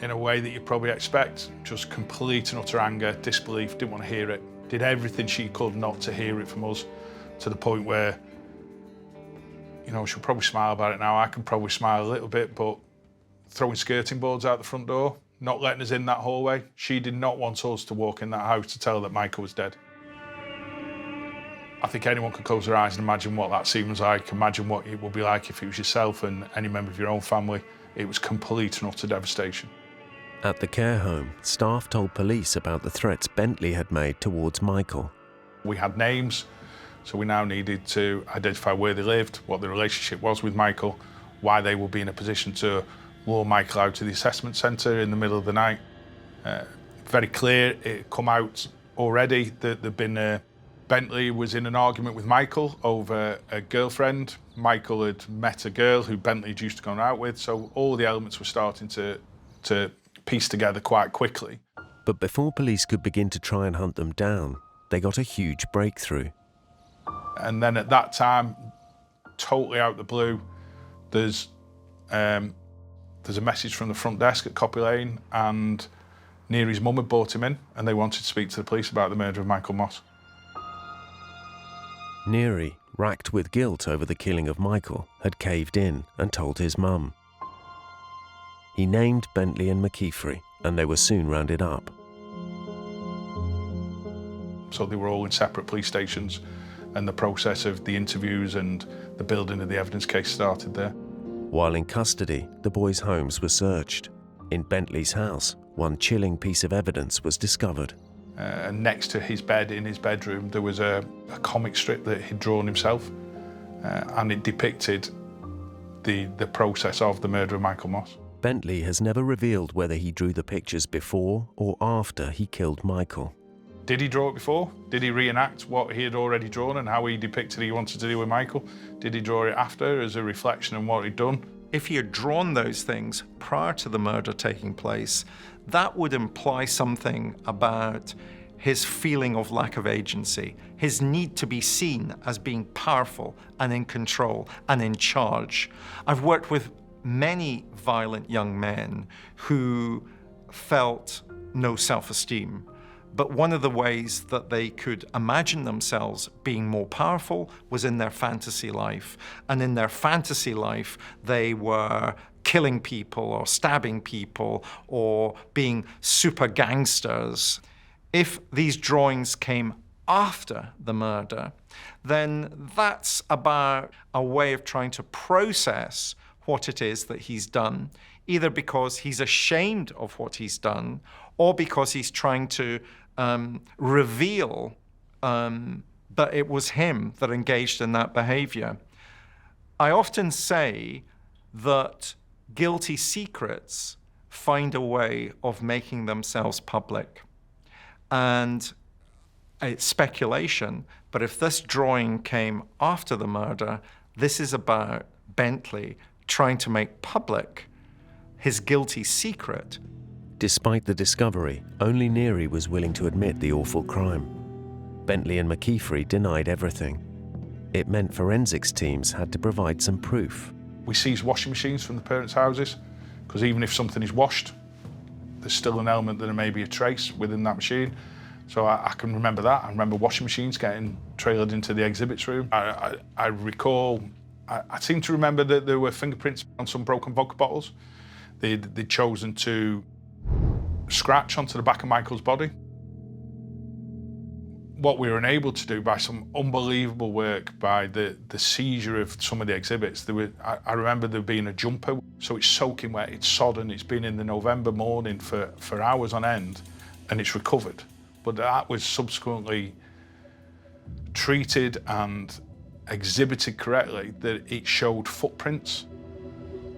in a way that you probably expect. Just complete and utter anger, disbelief, didn't want to hear it. Did everything she could not to hear it from us, to the point where, you know, she'll probably smile about it now. I can probably smile a little bit, but throwing skirting boards out the front door, not letting us in that hallway. She did not want us to walk in that house to tell her that Michael was dead. I think anyone could close their eyes and imagine what that scene was like, imagine what it would be like if it was yourself and any member of your own family. It was complete and utter devastation. At the care home, staff told police about the threats Bentley had made towards Michael. We had names, so we now needed to identify where they lived, what the relationship was with Michael, why they would be in a position to lure Michael out to the assessment centre in the middle of the night. Very clear, it had come out already that there'd been Bentley was in an argument with Michael over a girlfriend. Michael had met a girl who Bentley had used to go out with, so all the elements were starting to piece together quite quickly. But before police could begin to try and hunt them down, they got a huge breakthrough. And then at that time, totally out of the blue, there's a message from the front desk at Copy Lane, and Neary's mum had brought him in, and they wanted to speak to the police about the murder of Michael Moss. Neary, racked with guilt over the killing of Michael, had caved in and told his mum. He named Bentley and McKeefrey, and they were soon rounded up. So they were all in separate police stations, and the process of the interviews and the building of the evidence case started there. While in custody, the boys' homes were searched. In Bentley's house, one chilling piece of evidence was discovered. And next to his bed in his bedroom, there was a comic strip that he'd drawn himself, and it depicted the process of the murder of Michael Moss. Bentley has never revealed whether he drew the pictures before or after he killed Michael. Did he draw it before? Did he reenact what he had already drawn and how he depicted he wanted to do with Michael? Did he draw it after as a reflection on what he'd done? If he had drawn those things prior to the murder taking place, that would imply something about his feeling of lack of agency, his need to be seen as being powerful and in control and in charge. I've worked with many violent young men who felt no self-esteem, but one of the ways that they could imagine themselves being more powerful was in their fantasy life. And in their fantasy life, they were killing people or stabbing people or being super gangsters. If these drawings came after the murder, then that's about a way of trying to process what it is that he's done, either because he's ashamed of what he's done or because he's trying to reveal that it was him that engaged in that behavior. I often say that guilty secrets find a way of making themselves public. And it's speculation, but if this drawing came after the murder, this is about Bentley trying to make public his guilty secret. Despite the discovery, only Neary was willing to admit the awful crime. Bentley and McKeefrey denied everything. It meant forensics teams had to provide some proof. We seized washing machines from the parents' houses, because even if something is washed, there's still an element that there may be a trace within that machine. So I can remember that. I remember washing machines getting trailered into the exhibits room. I recall, I seem to remember that there were fingerprints on some broken vodka bottles. They'd chosen to scratch onto the back of Michael's body. What we were unable to do by some unbelievable work, by the seizure of some of the exhibits, I remember there being a jumper, so it's soaking wet, it's sodden, it's been in the November morning for hours on end, and it's recovered. But that was subsequently treated and exhibited correctly, that it showed footprints.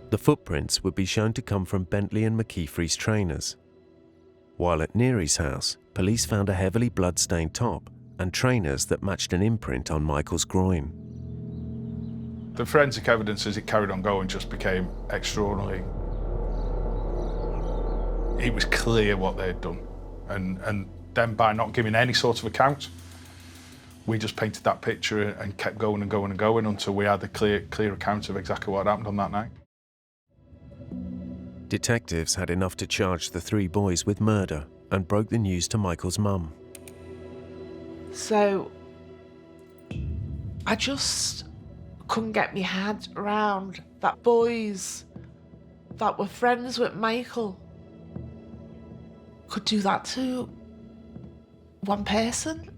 The footprints would be shown to come from Bentley and McKeefrey's trainers. While at Neary's house, police found a heavily blood-stained top and trainers that matched an imprint on Michael's groin. The forensic evidence as it carried on going just became extraordinary. It was clear what they had done. And then by not giving any sort of account, we just painted that picture and kept going and going and going until we had a clear account of exactly what happened on that night. Detectives had enough to charge the 3 boys with murder and broke the news to Michael's mum. So I just couldn't get my head around that boys that were friends with Michael could do that to one person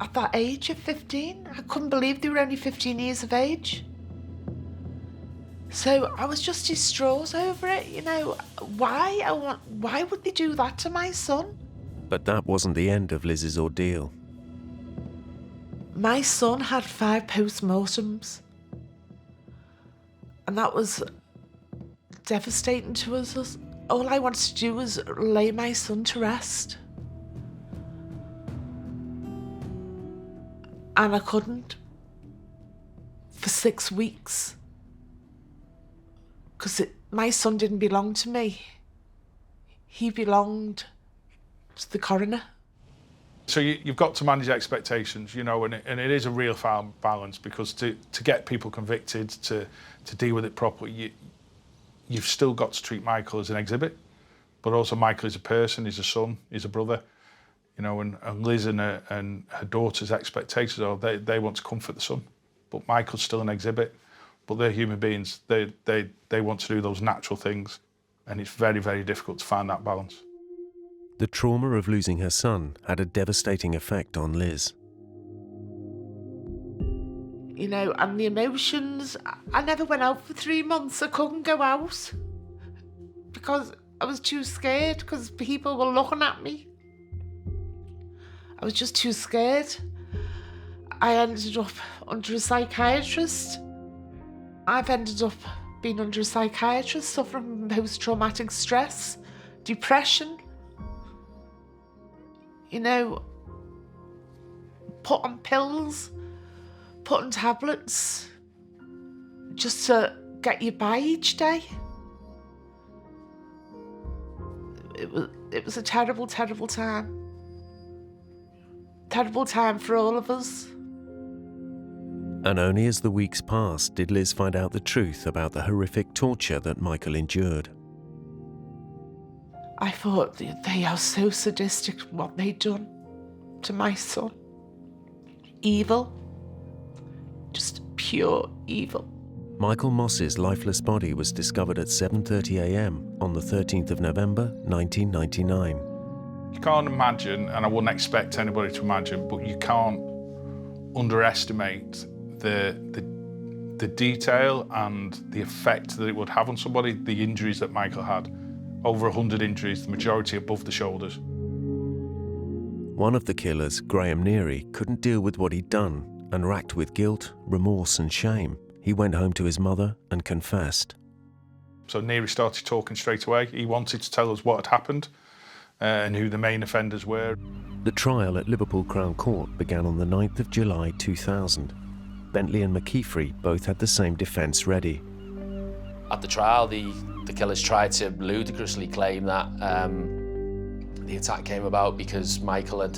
at that age of 15. I couldn't believe they were only 15 years of age. So I was just distraught over it, you know. Why would they do that to my son? But that wasn't the end of Liz's ordeal. My son had 5 post-mortems. And that was devastating to us. All I wanted to do was lay my son to rest. And I couldn't. For 6 weeks. Because my son didn't belong to me. He belonged to the coroner. So you've got to manage expectations, you know, and it is a real fine balance, because to get people convicted, to deal with it properly, you've still got to treat Michael as an exhibit, but also Michael is a person, he's a son, he's a brother, you know, and Liz and her daughter's expectations are they want to comfort the son, but Michael's still an exhibit, but they're human beings, they want to do those natural things, and it's very, very difficult to find that balance. The trauma of losing her son had a devastating effect on Liz. You know, and the emotions. I never went out for 3 months. I couldn't go out because I was too scared, because people were looking at me. I was just too scared. I ended up under a psychiatrist. I've ended up being under a psychiatrist, suffering from post-traumatic stress, depression. You know, put on pills, put on tablets, just to get you by each day. It was a terrible, terrible time. Terrible time for all of us. And only as the weeks passed did Liz find out the truth about the horrific torture that Michael endured. I thought they are so sadistic what they'd done to my son. Evil. Just pure evil. Michael Moss's lifeless body was discovered at 7:30 a.m. on the 13th of November, 1999. You can't imagine, and I wouldn't expect anybody to imagine, but you can't underestimate the detail and the effect that it would have on somebody, the injuries that Michael had. Over 100 injuries, the majority above the shoulders. One of the killers, Graham Neary, couldn't deal with what he'd done, and racked with guilt, remorse and shame, he went home to his mother and confessed. So Neary started talking straight away. He wanted to tell us what had happened and who the main offenders were. The trial at Liverpool Crown Court began on the 9th of July 2000. Bentley and McKeefrey both had the same defence ready. At the trial, the killers tried to ludicrously claim that the attack came about because Michael had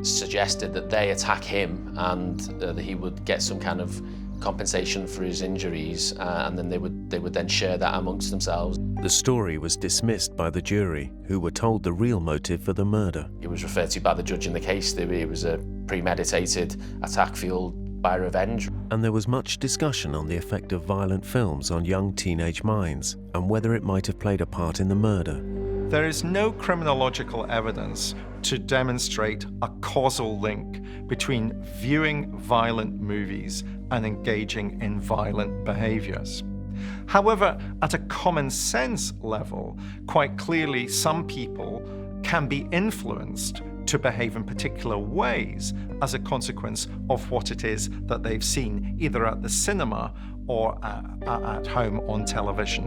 suggested that they attack him and that he would get some kind of compensation for his injuries, and then they would then share that amongst themselves. The story was dismissed by the jury, who were told the real motive for the murder. It was referred to by the judge in the case that it was a premeditated attack fueled by revenge. And there was much discussion on the effect of violent films on young teenage minds and whether it might have played a part in the murder. There is no criminological evidence to demonstrate a causal link between viewing violent movies and engaging in violent behaviours. However, at a common sense level, quite clearly some people can be influenced to behave in particular ways as a consequence of what it is that they've seen, either at the cinema or at home on television.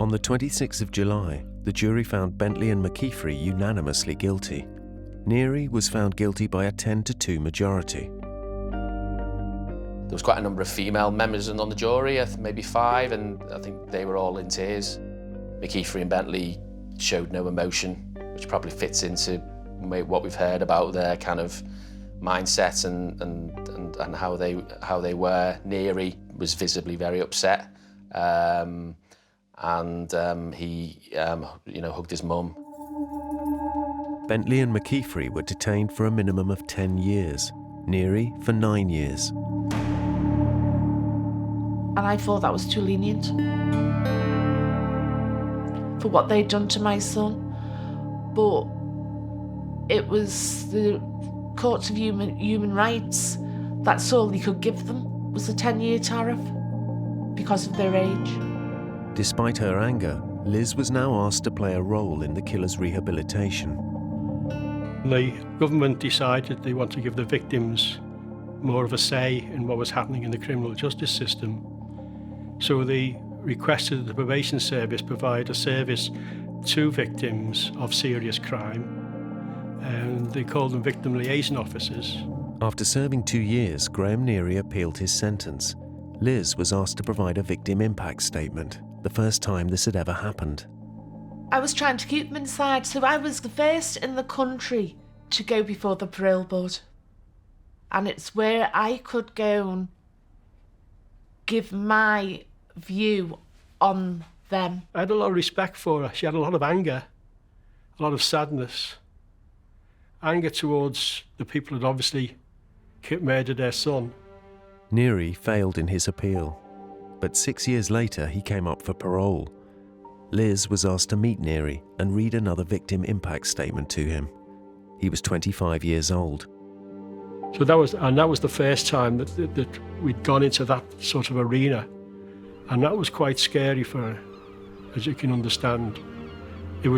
On the 26th of July, the jury found Bentley and McKeefrey unanimously guilty. Neary was found guilty by a 10-2 majority. There was quite a number of female members on the jury, maybe 5, and I think they were all in tears. McKeefrey and Bentley showed no emotion, which probably fits into what we've heard about their kind of mindset and how they were. Neary was visibly very upset, He hugged his mum. Bentley and McKeithry were detained for a minimum of 10 years, Neary for 9 years. And I thought that was too lenient for what they'd done to my son. But it was the courts of human rights, that's all they could give them, was a 10-year tariff because of their age. Despite her anger, Liz was now asked to play a role in the killer's rehabilitation. The government decided they want to give the victims more of a say in what was happening in the criminal justice system. So they requested that the probation service provide a service to victims of serious crime, and they called them victim liaison officers. After serving 2 years, Graham Neary appealed his sentence. Liz was asked to provide a victim impact statement, the first time this had ever happened. I was trying to keep them inside, so I was the first in the country to go before the parole board. And it's where I could go and give my view on them. I had a lot of respect for her. She had a lot of anger, a lot of sadness. Anger towards the people who had obviously murdered their son. Neary failed in his appeal, but 6 years later he came up for parole. Liz was asked to meet Neary and read another victim impact statement to him. He was 25 years old. So that was the first time that we'd gone into that sort of arena, and that was quite scary for her, as you can understand. I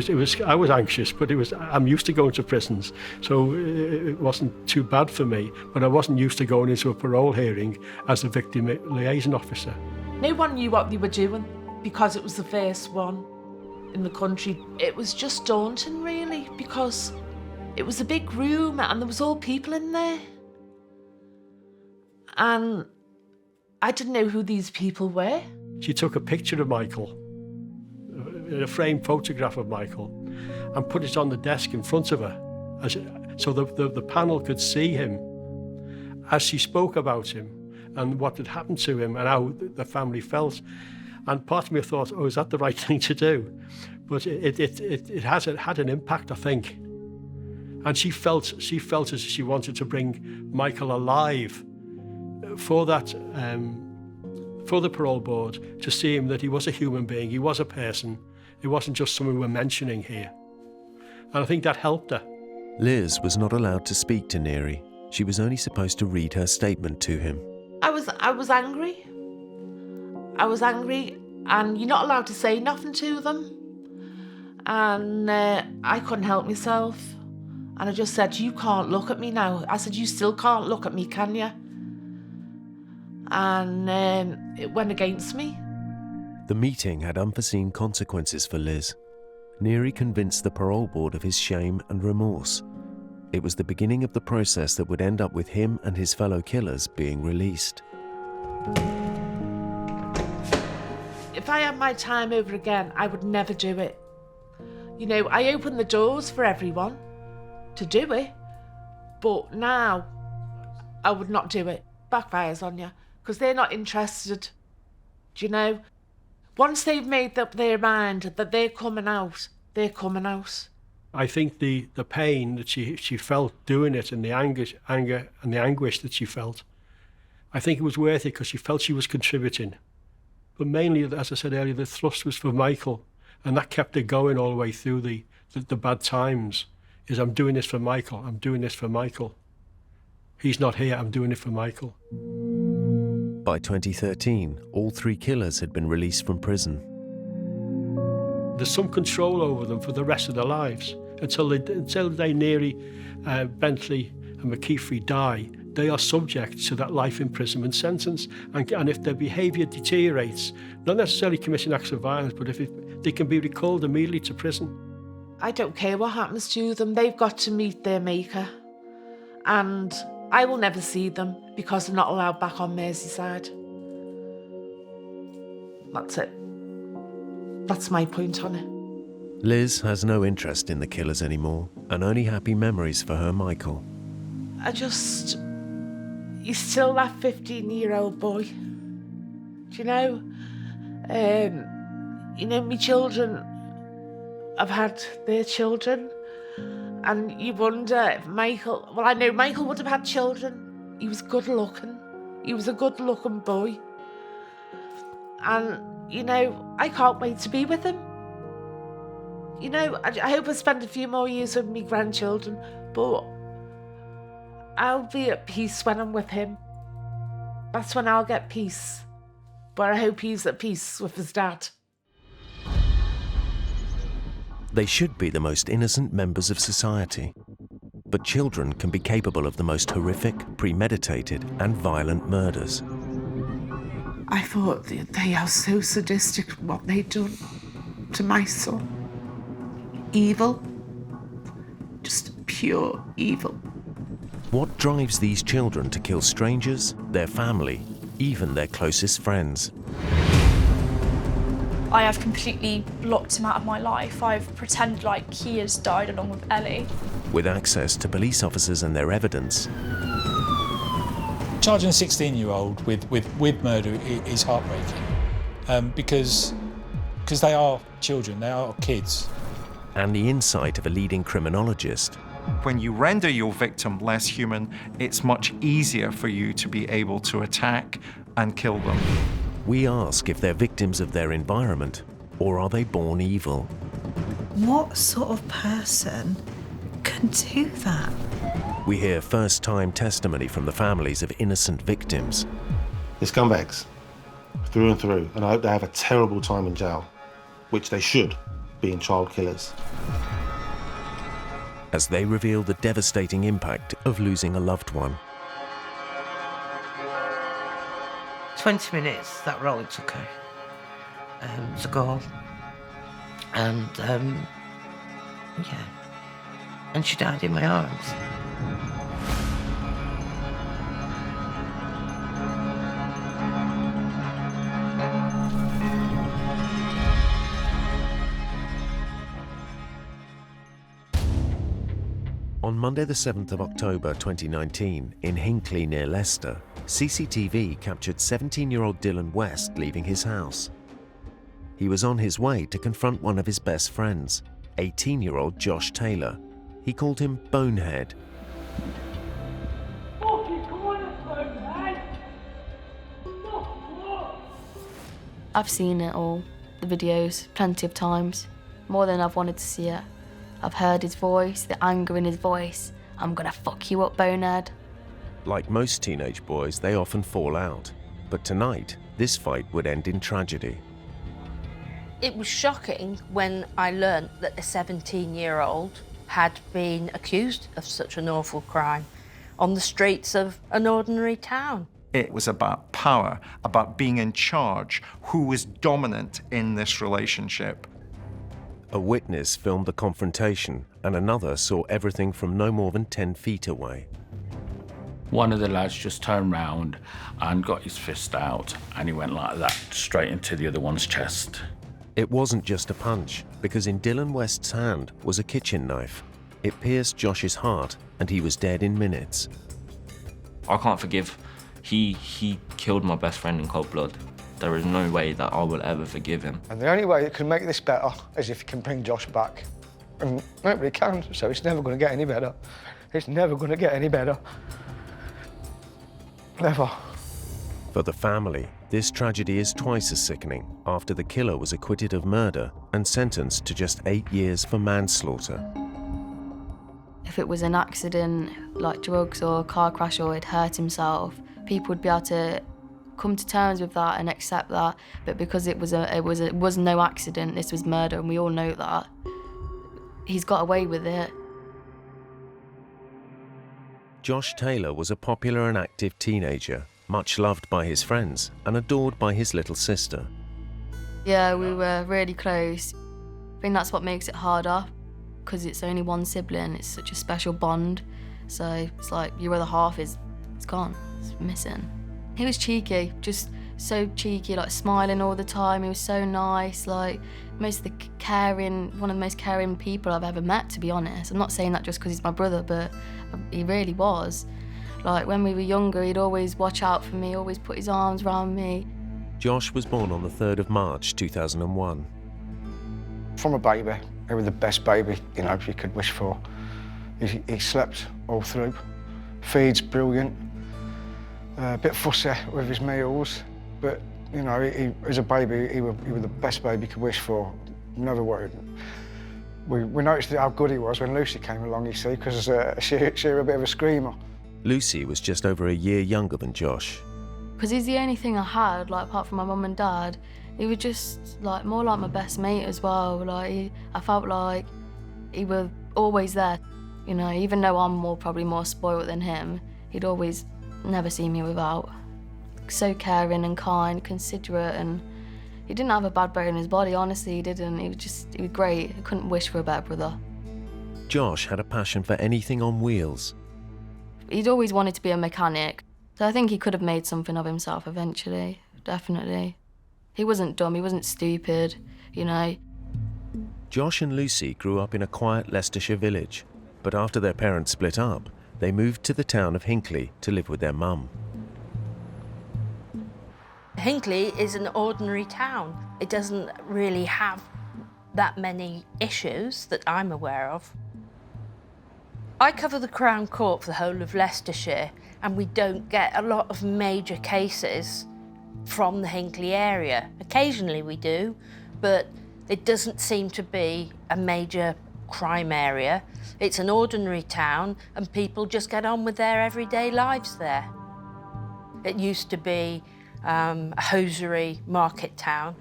was anxious, but I'm used to going to prisons, so it wasn't too bad for me, but I wasn't used to going into a parole hearing as a victim liaison officer. No one knew what they were doing because it was the first one in the country. It was just daunting, really, because it was a big room and there was all people in there. And I didn't know who these people were. She took a picture of Michael, a framed photograph of Michael, and put it on the desk in front of her, so the panel could see him as she spoke about him and what had happened to him and how the family felt. And part of me thought, oh, is that the right thing to do? But it had an impact, I think. And she felt as she wanted to bring Michael alive for that, for the parole board, to see him that he was a human being, he was a person. It wasn't just someone we were mentioning here. And I think that helped her. Liz was not allowed to speak to Neary. She was only supposed to read her statement to him. I was angry. I was angry, and you're not allowed to say nothing to them. And I couldn't help myself. And I just said, you can't look at me now. I said, you still can't look at me, can you? And it went against me. The meeting had unforeseen consequences for Liz. Neary convinced the parole board of his shame and remorse. It was the beginning of the process that would end up with him and his fellow killers being released. If I had my time over again, I would never do it. You know, I opened the doors for everyone to do it, but now I would not do it. Backfires on you, because they're not interested. Do you know? Once they've made up their mind that they're coming out, they're coming out. I think the pain that she felt doing it, and the anger and the anguish that she felt, I think it was worth it because she felt she was contributing. But mainly, as I said earlier, the thrust was for Michael, and that kept her going all the way through the bad times. Is I'm doing this for Michael, I'm doing this for Michael. He's not here, I'm doing it for Michael. By 2013, all 3 killers had been released from prison. There's some control over them for the rest of their lives. Until they Neary, Bentley and McKeithry die, they are subject to that life imprisonment sentence. And if their behaviour deteriorates, not necessarily committing acts of violence, but they can be recalled immediately to prison. I don't care what happens to them, they've got to meet their maker. And I will never see them because they're not allowed back on Merseyside. That's it. That's my point on it. Liz has no interest in the killers anymore, and only happy memories for her Michael. He's still that 15-year-old boy. Do you know? You know, my children have had their children, and you wonder if Michael... Well, I know Michael would have had children. He was good looking. He was a good looking boy. And, you know, I can't wait to be with him. You know, I hope I spend a few more years with my grandchildren, but I'll be at peace when I'm with him. That's when I'll get peace. But I hope he's at peace with his dad. They should be the most innocent members of society. But children can be capable of the most horrific, premeditated, and violent murders. I thought they are so sadistic what they'd done to my son. Evil. Just pure evil. What drives these children to kill strangers, their family, even their closest friends? I have completely blocked him out of my life. I've pretended like he has died along with Ellie. With access to police officers and their evidence, Charging a 16-year-old with murder is heartbreaking because they are children, they are kids. and the insight of a leading criminologist. When you render your victim less human, it's much easier for you to be able to attack and kill them. We ask if they're victims of their environment, or are they born evil? What sort of person can do that? We hear first-time testimony from the families of innocent victims. They're scumbags, through and through, and I hope they have a terrible time in jail, which they should, being child killers. As they reveal the devastating impact of losing a loved one. 20 minutes, that role it took her to go. And, yeah. And she died in my arms. On Monday the 7th of October 2019, in Hinckley near Leicester, CCTV captured 17-year-old Dylan West leaving his house. He was on his way to confront one of his best friends, 18-year-old Josh Taylor. He called him Bonehead. I've seen it all, the videos, plenty of times, more than I've wanted to see it. I've heard his voice, the anger in his voice. I'm gonna fuck you up, Bonehead. Like most teenage boys, they often fall out. But tonight, this fight would end in tragedy. It was shocking when I learnt that a 17-year-old had been accused of such an awful crime on the streets of an ordinary town. It was about power, about being in charge, who was dominant in this relationship. A witness filmed the confrontation, and another saw everything from no more than 10 feet away. One of the lads just turned round and got his fist out, and he went like that, straight into the other one's chest. It wasn't just a punch, because in Dylan West's hand was a kitchen knife. It pierced Josh's heart, and he was dead in minutes. I can't forgive. He killed my best friend in cold blood. There is no way that I will ever forgive him. And the only way it can make this better is if you can bring Josh back. And nobody can, so it's never going to get any better. It's never going to get any better. Never. For the family, this tragedy is twice as sickening after the killer was acquitted of murder and sentenced to just 8 years for manslaughter. If it was an accident, like drugs or a car crash or he'd hurt himself, people would be able to come to terms with that and accept that. But because it was no accident, this was murder, and we all know that, he's got away with it. Josh Taylor was a popular and active teenager, much loved by his friends and adored by his little sister. Yeah, we were really close. I think that's what makes it harder, because it's only one sibling. It's such a special bond. So it's like your other half it's gone, it's missing. He was cheeky, just so cheeky, like smiling all the time. He was so nice, like one of the most caring people I've ever met, to be honest. I'm not saying that just because he's my brother, but he really was. Like when we were younger, he'd always watch out for me, always put his arms around me. Josh was born on the 3rd of March 2001. From a baby, he was the best baby, you know, you could wish for. He slept all through. Feeds brilliant. A bit fussy with his meals, but you know, as a baby, he was the best baby you could wish for. Never worried. We noticed how good he was when Lucy came along, you see, because she was a bit of a screamer. Lucy was just over a year younger than Josh. Because he's the only thing I had, like, apart from my mum and dad. He was just, like, more like my best mate as well. Like, I felt like he was always there. You know, even though I'm probably more spoiled than him, he'd always never see me without. So caring and kind, considerate, and he didn't have a bad bone in his body, honestly, he didn't. He was great. I couldn't wish for a better brother. Josh had a passion for anything on wheels. He'd always wanted to be a mechanic, so I think he could have made something of himself eventually, definitely. He wasn't dumb, he wasn't stupid, you know. Josh and Lucy grew up in a quiet Leicestershire village, but after their parents split up, they moved to the town of Hinckley to live with their mum. Hinckley is an ordinary town. It doesn't really have that many issues that I'm aware of. I cover the Crown Court for the whole of Leicestershire, and we don't get a lot of major cases from the Hinckley area. Occasionally we do, but it doesn't seem to be a major crime area. It's an ordinary town, and people just get on with their everyday lives there. It used to be a hosiery market town,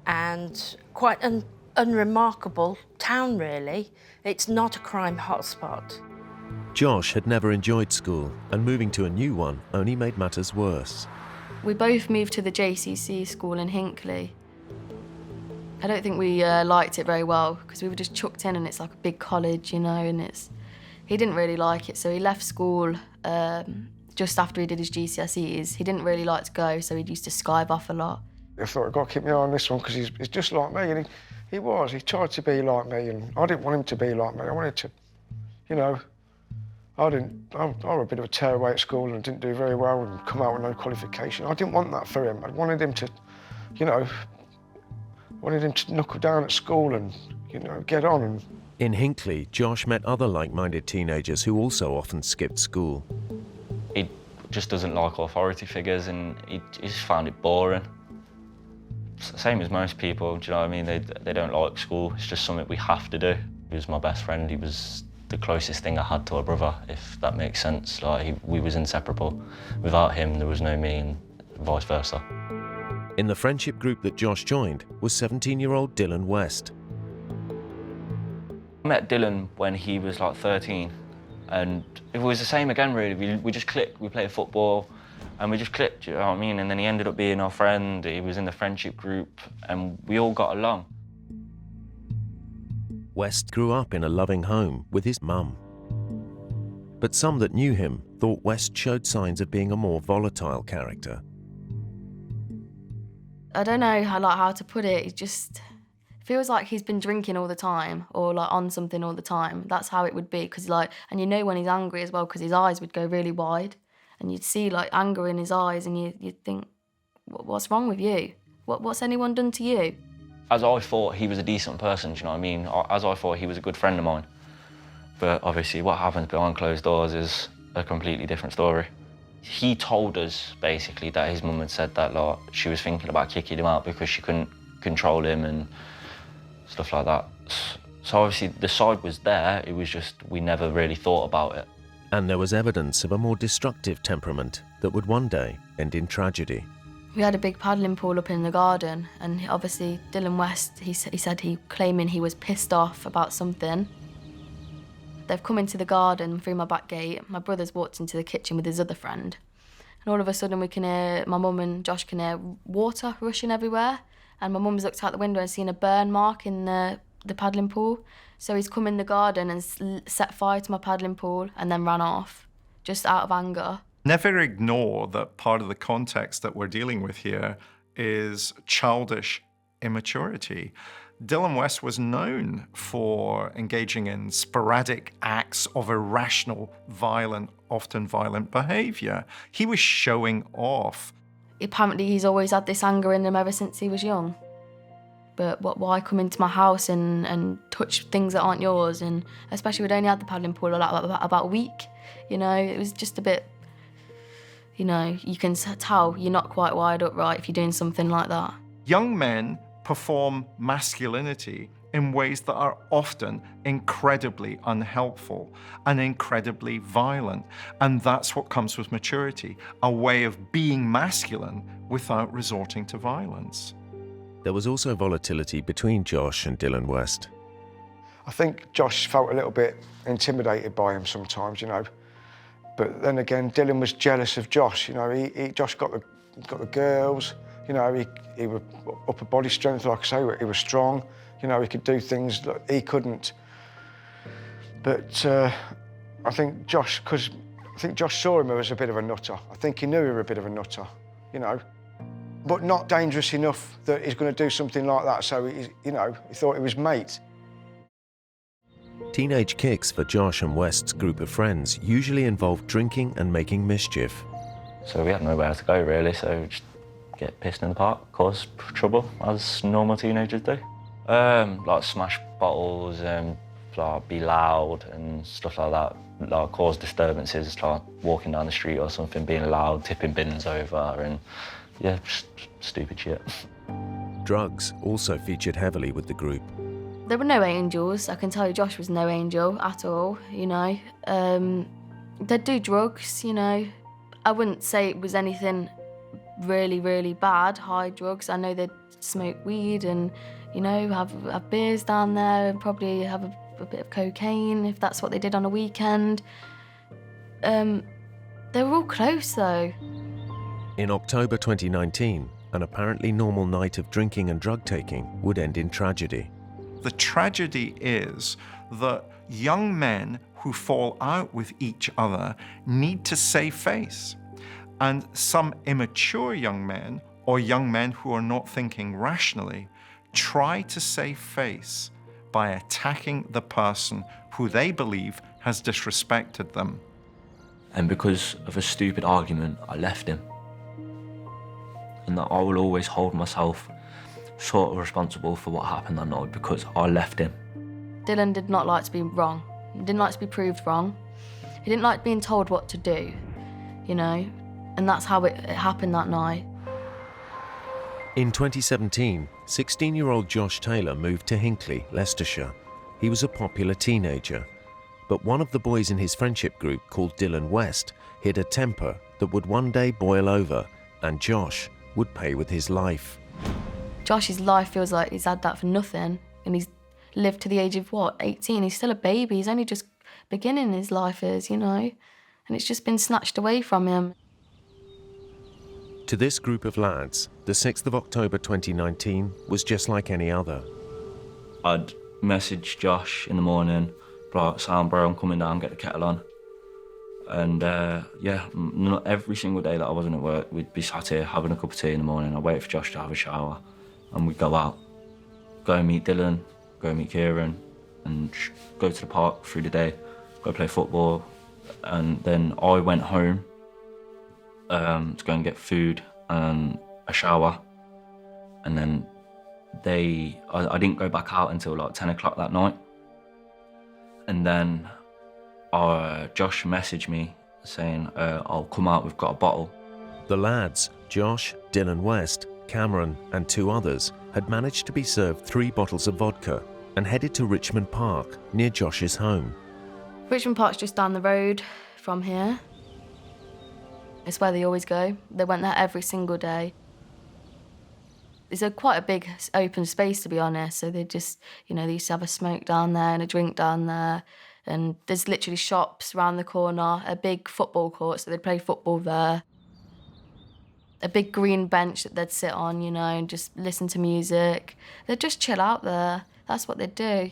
and quite an unremarkable town, really. It's not a crime hotspot. Josh had never enjoyed school, and moving to a new one only made matters worse. We both moved to the JCC school in Hinckley. I don't think we liked it very well, because we were just chucked in, and it's like a big college, you know, and he didn't really like it, so he left school just after he did his GCSEs. He didn't really like to go, so he used to skive off a lot. I thought, I've got to keep my eye on this one, because he's just like me, and he tried to be like me, and I didn't want him to be like me. I wanted to, you know, I was a bit of a tearaway at school and didn't do very well and come out with no qualification. I didn't want that for him. I wanted him to, you know, knuckle down at school and, you know, get on. In Hinckley, Josh met other like-minded teenagers who also often skipped school. He just doesn't like authority figures, and he just found it boring. Same as most people, do you know what I mean? They don't like school, it's just something we have to do. He was my best friend, he was the closest thing I had to a brother, if that makes sense. Like, we was inseparable. Without him, there was no me, and vice versa. In the friendship group that Josh joined was 17-year-old Dylan West. I met Dylan when he was like 13, and it was the same again, really. We just clicked, we played football, and we just clicked, you know what I mean? And then he ended up being our friend, he was in the friendship group, and we all got along. West grew up in a loving home with his mum. But some that knew him thought West showed signs of being a more volatile character. I don't know how to put it. It just feels like he's been drinking all the time, or like on something all the time. That's how it would be, because and you know when he's angry as well, because his eyes would go really wide, and you'd see like anger in his eyes, and you'd think, what's wrong with you? What's anyone done to you? As I thought he was a decent person, do you know what I mean? As I thought he was a good friend of mine. But obviously what happens behind closed doors is a completely different story. He told us, basically, that his mum had said that like, she was thinking about kicking him out because she couldn't control him and stuff like that. So obviously the side was there, it was just we never really thought about it. And there was evidence of a more destructive temperament that would one day end in tragedy. We had a big paddling pool up in the garden, and obviously Dylan West, he said claiming he was pissed off about something. They've come into the garden through my back gate. My brother's walked into the kitchen with his other friend, and all of a sudden we can hear, my mum and Josh can hear water rushing everywhere, and my mum's looked out the window and seen a burn mark in the paddling pool. So he's come in the garden and set fire to my paddling pool and then ran off, just out of anger. Never ignore that part of the context that we're dealing with here is childish immaturity. Dylan West was known for engaging in sporadic acts of irrational, violent, often violent behavior. He was showing off. Apparently he's always had this anger in him ever since he was young. But why come into my house and touch things that aren't yours? And especially we'd only had the paddling pool about a week. You know, it was just a bit, you know, you can tell you're not quite wired up right if you're doing something like that. Young men perform masculinity in ways that are often incredibly unhelpful and incredibly violent. And that's what comes with maturity, a way of being masculine without resorting to violence. There was also volatility between Josh and Dylan West. I think Josh felt a little bit intimidated by him sometimes, you know. But then again, Dylan was jealous of Josh. You know, Josh got the girls. You know, he was upper body strength, like I say. He was strong. You know, he could do things that he couldn't. But I think Josh saw him as a bit of a nutter. I think he knew he was a bit of a nutter, you know. But not dangerous enough that he's going to do something like that. So, you know, he thought he was mate. Teenage kicks for Josh and West's group of friends usually involved drinking and making mischief. So we had nowhere to go, really, so just get pissed in the park, cause trouble, as normal teenagers do. Like smash bottles and like be loud and stuff like that. Like cause disturbances, like walking down the street or something, being loud, tipping bins over, and yeah, just stupid shit. Drugs also featured heavily with the group. There were no angels. I can tell you Josh was no angel at all, you know. They'd do drugs, you know. I wouldn't say it was anything really, really bad, high drugs. I know they'd smoke weed and, you know, have beers down there and probably have a bit of cocaine if that's what they did on a weekend. They were all close, though. In October 2019, an apparently normal night of drinking and drug-taking would end in tragedy. The tragedy is that young men who fall out with each other need to save face. And some immature young men, or young men who are not thinking rationally, try to save face by attacking the person who they believe has disrespected them. And because of a stupid argument, I left him. And that I will always hold myself sort of responsible for what happened that night because I left him. Dylan did not like to be wrong. He didn't like to be proved wrong. He didn't like being told what to do, you know, and that's how it happened that night. In 2017, 16-year-old Josh Taylor moved to Hinckley, Leicestershire. He was a popular teenager, but one of the boys in his friendship group, called Dylan West, hid a temper that would one day boil over, and Josh would pay with his life. Josh's life feels like he's had that for nothing, and he's lived to the age of, 18? He's still a baby. He's only just beginning his life is, you know, and it's just been snatched away from him. To this group of lads, the 6th of October 2019 was just like any other. I'd message Josh in the morning, like, "Sound bro, I'm coming down, get the kettle on." And yeah, not every single day that I wasn't at work, we'd be sat here having a cup of tea in the morning. I'd wait for Josh to have a shower, and we'd go out, go and meet Dylan, go and meet Kieran, and go to the park through the day, go play football. And then I went home to go and get food and a shower. And then I didn't go back out until like 10 o'clock that night. And then Josh messaged me saying, "I'll come out, we've got a bottle." The lads, Josh, Dylan West, Cameron and 2 others, had managed to be served 3 bottles of vodka and headed to Richmond Park, near Josh's home. Richmond Park's just down the road from here. It's where they always go. They went there every single day. It's quite a big open space, to be honest, so they just, you know, they used to have a smoke down there and a drink down there. And there's literally shops around the corner, a big football court, so they'd play football there. A big green bench that they'd sit on, you know, and just listen to music. They'd just chill out there. That's what they'd do.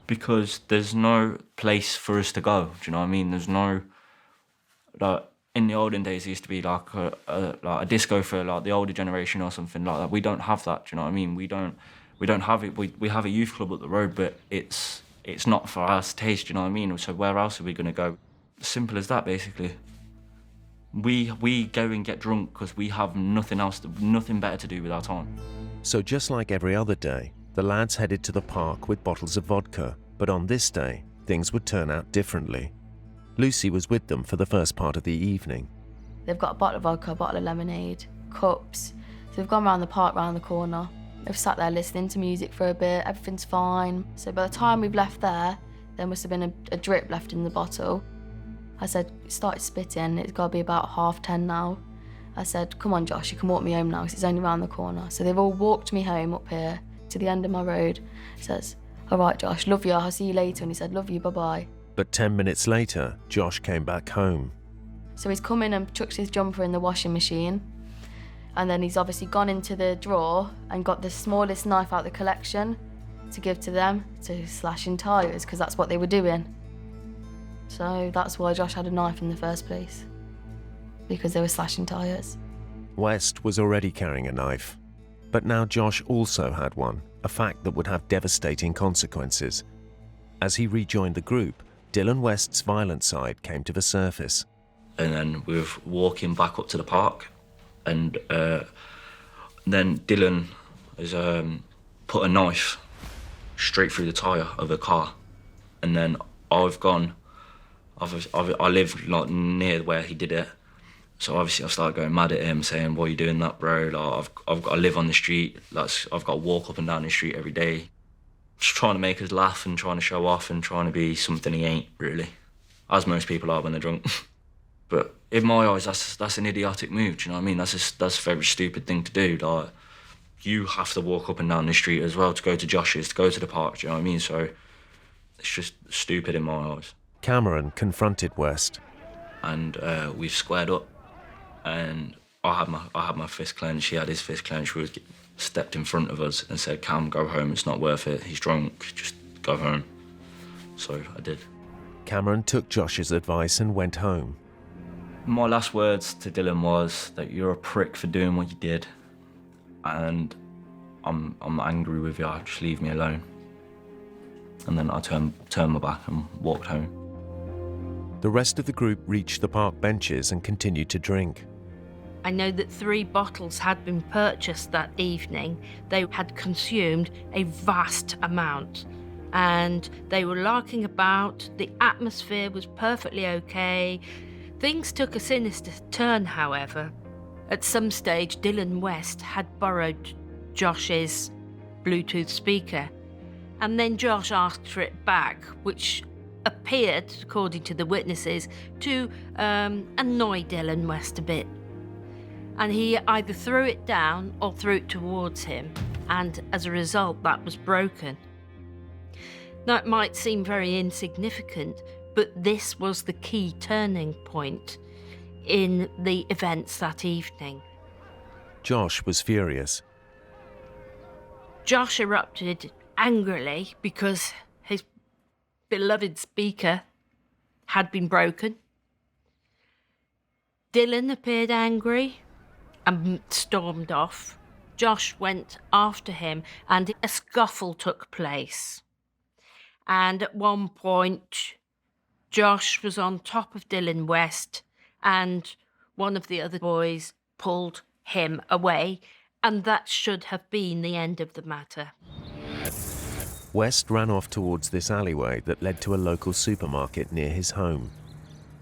Because there's no place for us to go, do you know what I mean? There's no, like, in the olden days, there used to be like a disco for like the older generation or something like that. We don't have that, do you know what I mean? We don't have it. We have a youth club up the road, but it's not for our taste, do you know what I mean? So where else are we going to go? Simple as that, basically. We go and get drunk because we have nothing better to do with our time. So just like every other day, the lads headed to the park with bottles of vodka, but on this day, things would turn out differently. Lucy was with them for the first part of the evening. They've got a bottle of vodka, a bottle of lemonade, cups. So we've gone around the park, round the corner. We've sat there listening to music for a bit, everything's fine. So by the time we've left there must have been a drip left in the bottle. I said, it started spitting, it's got to be about 10:30 now. I said, come on Josh, you can walk me home now because it's only round the corner. So they've all walked me home up here to the end of my road. He says, all right Josh, love you, I'll see you later. And he said, love you, bye-bye. But 10 minutes later, Josh came back home. So he's come in and chucked his jumper in the washing machine. And then he's obviously gone into the drawer and got the smallest knife out of the collection to give to them to slashing tyres, because that's what they were doing. So that's why Josh had a knife in the first place, because they were slashing tyres. West was already carrying a knife, but now Josh also had one, a fact that would have devastating consequences. As he rejoined the group, Dylan West's violent side came to the surface. And then we were walking back up to the park, and then Dylan has put a knife straight through the tyre of a car. And then I live like near where he did it, so obviously I started going mad at him, saying, "Why are you doing that, bro? Like, I've got to live on the street. I've got to walk up and down the street every day." Just trying to make us laugh and trying to show off and trying to be something he ain't, really, as most people are when they're drunk. But in my eyes, that's an idiotic move. Do you know what I mean? That's a very stupid thing to do. Like, you have to walk up and down the street as well to go to Josh's, to go to the park. Do you know what I mean? So it's just stupid in my eyes. Cameron confronted West, and we've squared up. And I had my fist clenched. He had his fist clenched. We stepped in front of us and said, "Cam, go home. It's not worth it. He's drunk. Just go home." So I did. Cameron took Josh's advice and went home. My last words to Dylan was that you're a prick for doing what you did, and I'm angry with you. Just leave me alone. And then I turned my back and walked home. The rest of the group reached the park benches and continued to drink. I know that 3 bottles had been purchased that evening. They had consumed a vast amount, and they were larking about. The atmosphere was perfectly okay. Things took a sinister turn, however. At some stage, Dylan West had borrowed Josh's Bluetooth speaker, and then Josh asked for it back, which appeared, according to the witnesses, to annoy Dylan West a bit. And he either threw it down or threw it towards him, and as a result, that was broken. Now, it might seem very insignificant, but this was the key turning point in the events that evening. Josh was furious. Josh erupted angrily because his beloved speaker had been broken. Dylan appeared angry and stormed off. Josh went after him and a scuffle took place. And at one point, Josh was on top of Dylan West and one of the other boys pulled him away, and that should have been the end of the matter. West ran off towards this alleyway that led to a local supermarket near his home.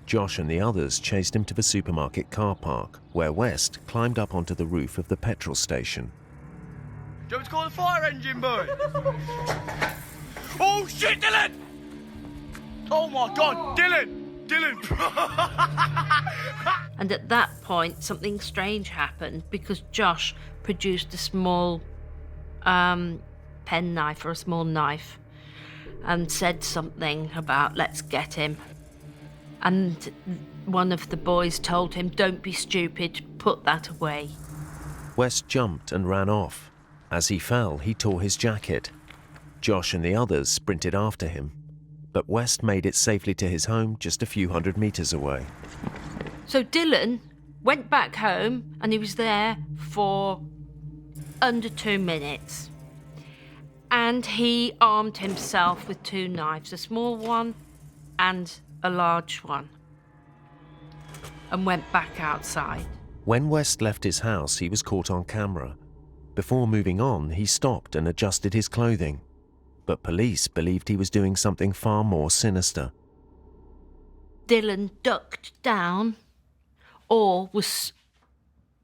Josh and the others chased him to the supermarket car park, where West climbed up onto the roof of the petrol station. Do you want to call the fire engine, boy? Oh shit, Dylan! Oh my God, Dylan! And at that point, something strange happened because Josh produced a small penknife or a small knife and said something about, "Let's get him." And one of the boys told him, "Don't be stupid, put that away." West jumped and ran off. As he fell, he tore his jacket. Josh and the others sprinted after him, but West made it safely to his home just a few hundred meters away. So Dylan went back home and he was there for under 2 minutes. And he armed himself with 2 knives, a small one and a large one. and went back outside. When West left his house, he was caught on camera. Before moving on, he stopped and adjusted his clothing. But police believed he was doing something far more sinister. Dylan ducked down or was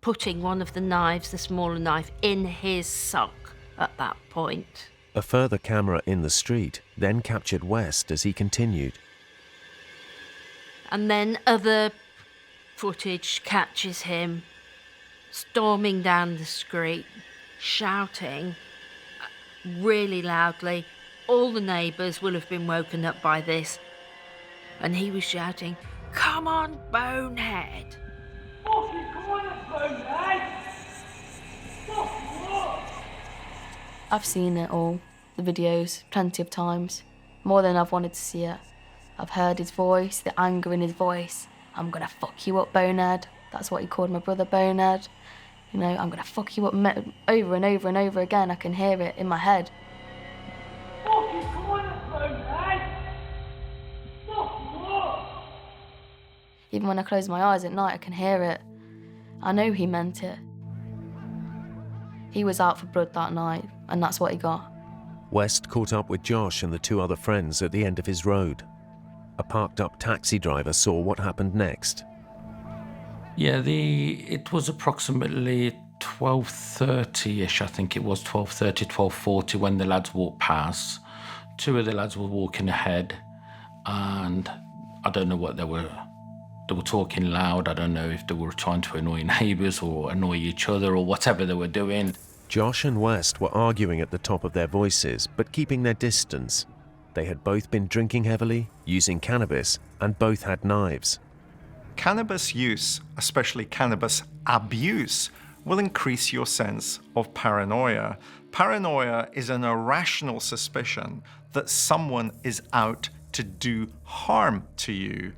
putting one of the knives, the smaller knife, in his sock at that point. A further camera in the street then captured West as he continued. And then other footage catches him storming down the street, shouting really loudly. All the neighbours will have been woken up by this. And he was shouting, "Come on, bonehead!" I've seen it all, the videos, plenty of times. More than I've wanted to see it. I've heard his voice, the anger in his voice. "I'm gonna fuck you up, bonehead." That's what he called my brother, bonehead. You know, "I'm gonna fuck you up," over and over and over again. I can hear it in my head. Even when I close my eyes at night, I can hear it. I know he meant it. He was out for blood that night, and that's what he got. West caught up with Josh and the two other friends at the end of his road. A parked-up taxi driver saw what happened next. Yeah, it was approximately 12:30-ish, I think it was 12:30, 12:40 when the lads walked past. Two of the lads were walking ahead, and I don't know what they were talking loud. I don't know if they were trying to annoy neighbours or annoy each other or whatever they were doing. Josh and West were arguing at the top of their voices, but keeping their distance. They had both been drinking heavily, using cannabis, and both had knives. Cannabis use, especially cannabis abuse, will increase your sense of paranoia. Paranoia is an irrational suspicion that someone is out to do harm to you.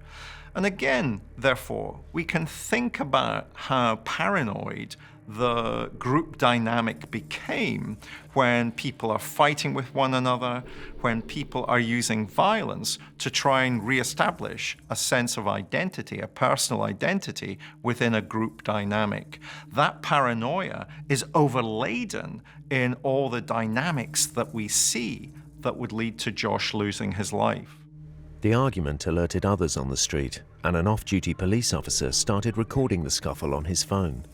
And again, therefore, we can think about how paranoid the group dynamic became when people are fighting with one another, when people are using violence to try and reestablish a sense of identity, a personal identity within a group dynamic. That paranoia is overladen in all the dynamics that we see that would lead to Josh losing his life. The argument alerted others on the street, and an off-duty police officer started recording the scuffle on his phone.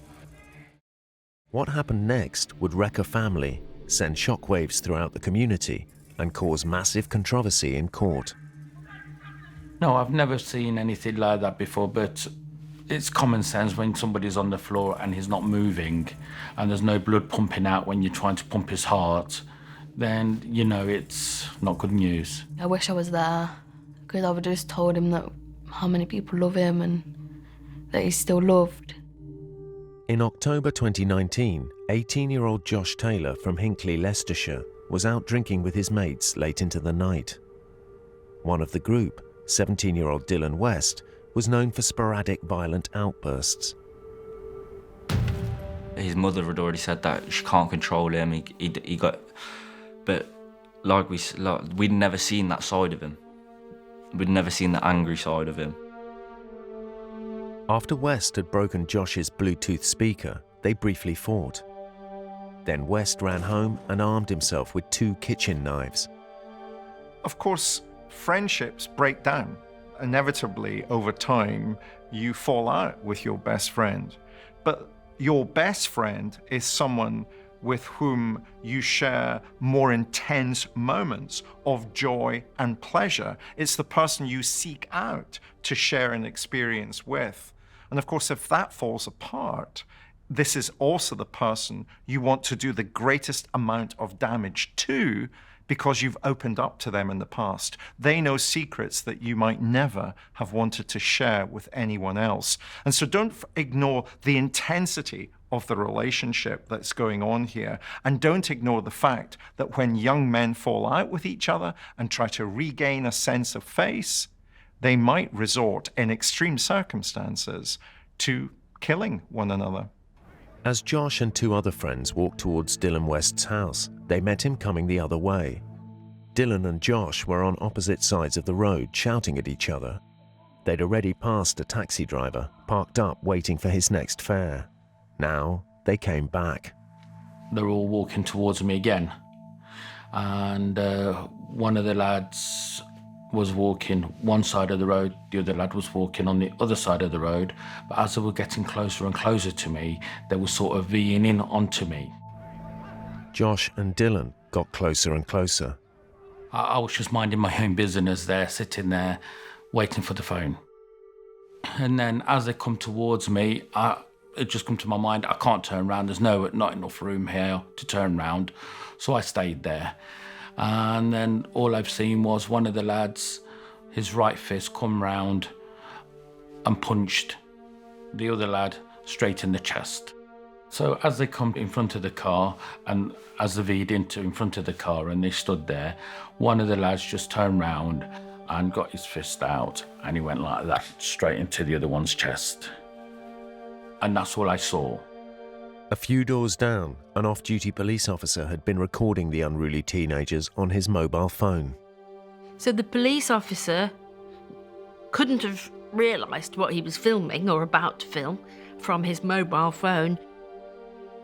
What happened next would wreck a family, send shockwaves throughout the community, and cause massive controversy in court. No, I've never seen anything like that before, but it's common sense when somebody's on the floor and he's not moving and there's no blood pumping out when you're trying to pump his heart, then, you know, it's not good news. I wish I was there, because I would have just told him that how many people love him and that he's still loved. In October 2019, 18-year-old Josh Taylor from Hinckley, Leicestershire, was out drinking with his mates late into the night. One of the group, 17-year-old Dylan West, was known for sporadic violent outbursts. His mother had already said that she can't control him. He got, but we'd never seen that side of him. We'd never seen the angry side of him. After West had broken Josh's Bluetooth speaker, they briefly fought. Then West ran home and armed himself with 2 kitchen knives. Of course, friendships break down. Inevitably, over time, you fall out with your best friend. But your best friend is someone with whom you share more intense moments of joy and pleasure. It's the person you seek out to share an experience with. And of course, if that falls apart, this is also the person you want to do the greatest amount of damage to, because you've opened up to them in the past. They know secrets that you might never have wanted to share with anyone else. And so don't ignore the intensity of the relationship that's going on here. And don't ignore the fact that when young men fall out with each other and try to regain a sense of face, they might resort, in extreme circumstances, to killing one another. As Josh and 2 other friends walked towards Dylan West's house, they met him coming the other way. Dylan and Josh were on opposite sides of the road, shouting at each other. They'd already passed a taxi driver, parked up waiting for his next fare. Now they came back. They're all walking towards me again. And one of the lads was walking one side of the road, the other lad was walking on the other side of the road. But as they were getting closer and closer to me, they were sort of veering in onto me. Josh and Dylan got closer and closer. I was just minding my own business there, sitting there, waiting for the phone. And then as they come towards me, it just come to my mind, I can't turn around. There's not enough room here to turn around. So I stayed there. And then all I've seen was one of the lads, his right fist come round and punched the other lad straight in the chest. So as they come in front of the car, and as they veered in front of the car and they stood there, one of the lads just turned round and got his fist out, and he went like that, straight into the other one's chest. And that's all I saw. A few doors down, an off-duty police officer had been recording the unruly teenagers on his mobile phone. So the police officer couldn't have realised what he was filming or about to film from his mobile phone.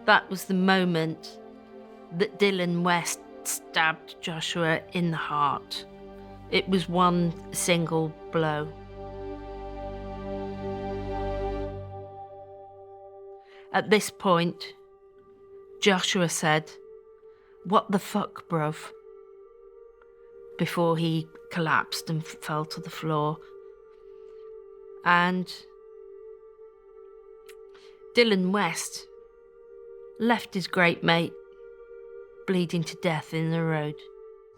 That was the moment that Dylan West stabbed Joshua in the heart. It was one single blow. At this point, Joshua said, "What the fuck, bruv?" before he collapsed and fell to the floor. And Dylan West left his great mate bleeding to death in the road.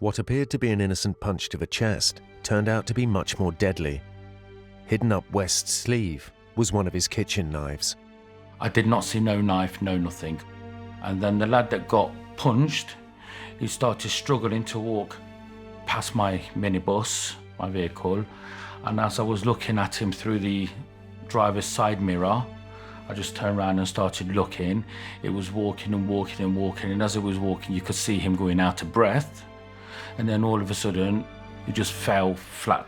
What appeared to be an innocent punch to the chest turned out to be much more deadly. Hidden up West's sleeve was one of his kitchen knives. I did not see no knife, no nothing. And then the lad that got punched, he started struggling to walk past my minibus, my vehicle. And as I was looking at him through the driver's side mirror, I just turned around and started looking. It was walking and walking and walking, and as it was walking, you could see him going out of breath. And then all of a sudden, he just fell flat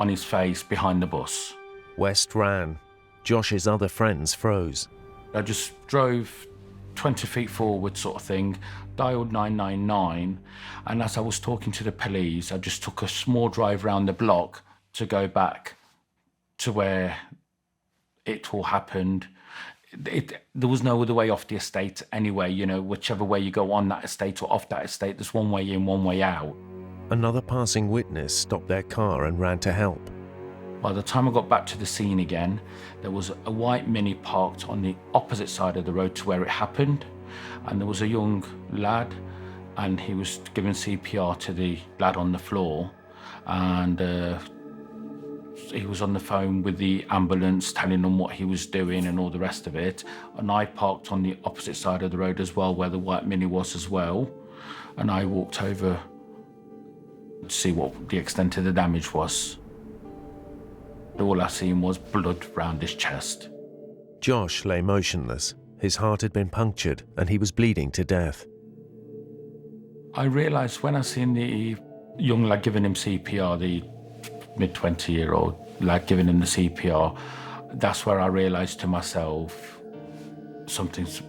on his face behind the bus. West ran. Josh's other friends froze. I just drove 20 feet forward sort of thing, dialed 999, and as I was talking to the police, I just took a small drive round the block to go back to where it all happened. There was no other way off the estate anyway, you know, whichever way you go on that estate or off that estate, there's one way in, one way out. Another passing witness stopped their car and ran to help. By the time I got back to the scene again, there was a white Mini parked on the opposite side of the road to where it happened, and there was a young lad, and he was giving CPR to the lad on the floor, and he was on the phone with the ambulance telling them what he was doing and all the rest of it. And I parked on the opposite side of the road as well, where the white Mini was as well, and I walked over to see what the extent of the damage was. All I seen was blood round his chest. Josh lay motionless. His heart had been punctured and he was bleeding to death. I realised when I seen the young lad giving him CPR, the mid-20-year-old lad giving him the CPR, that's where I realised to myself something's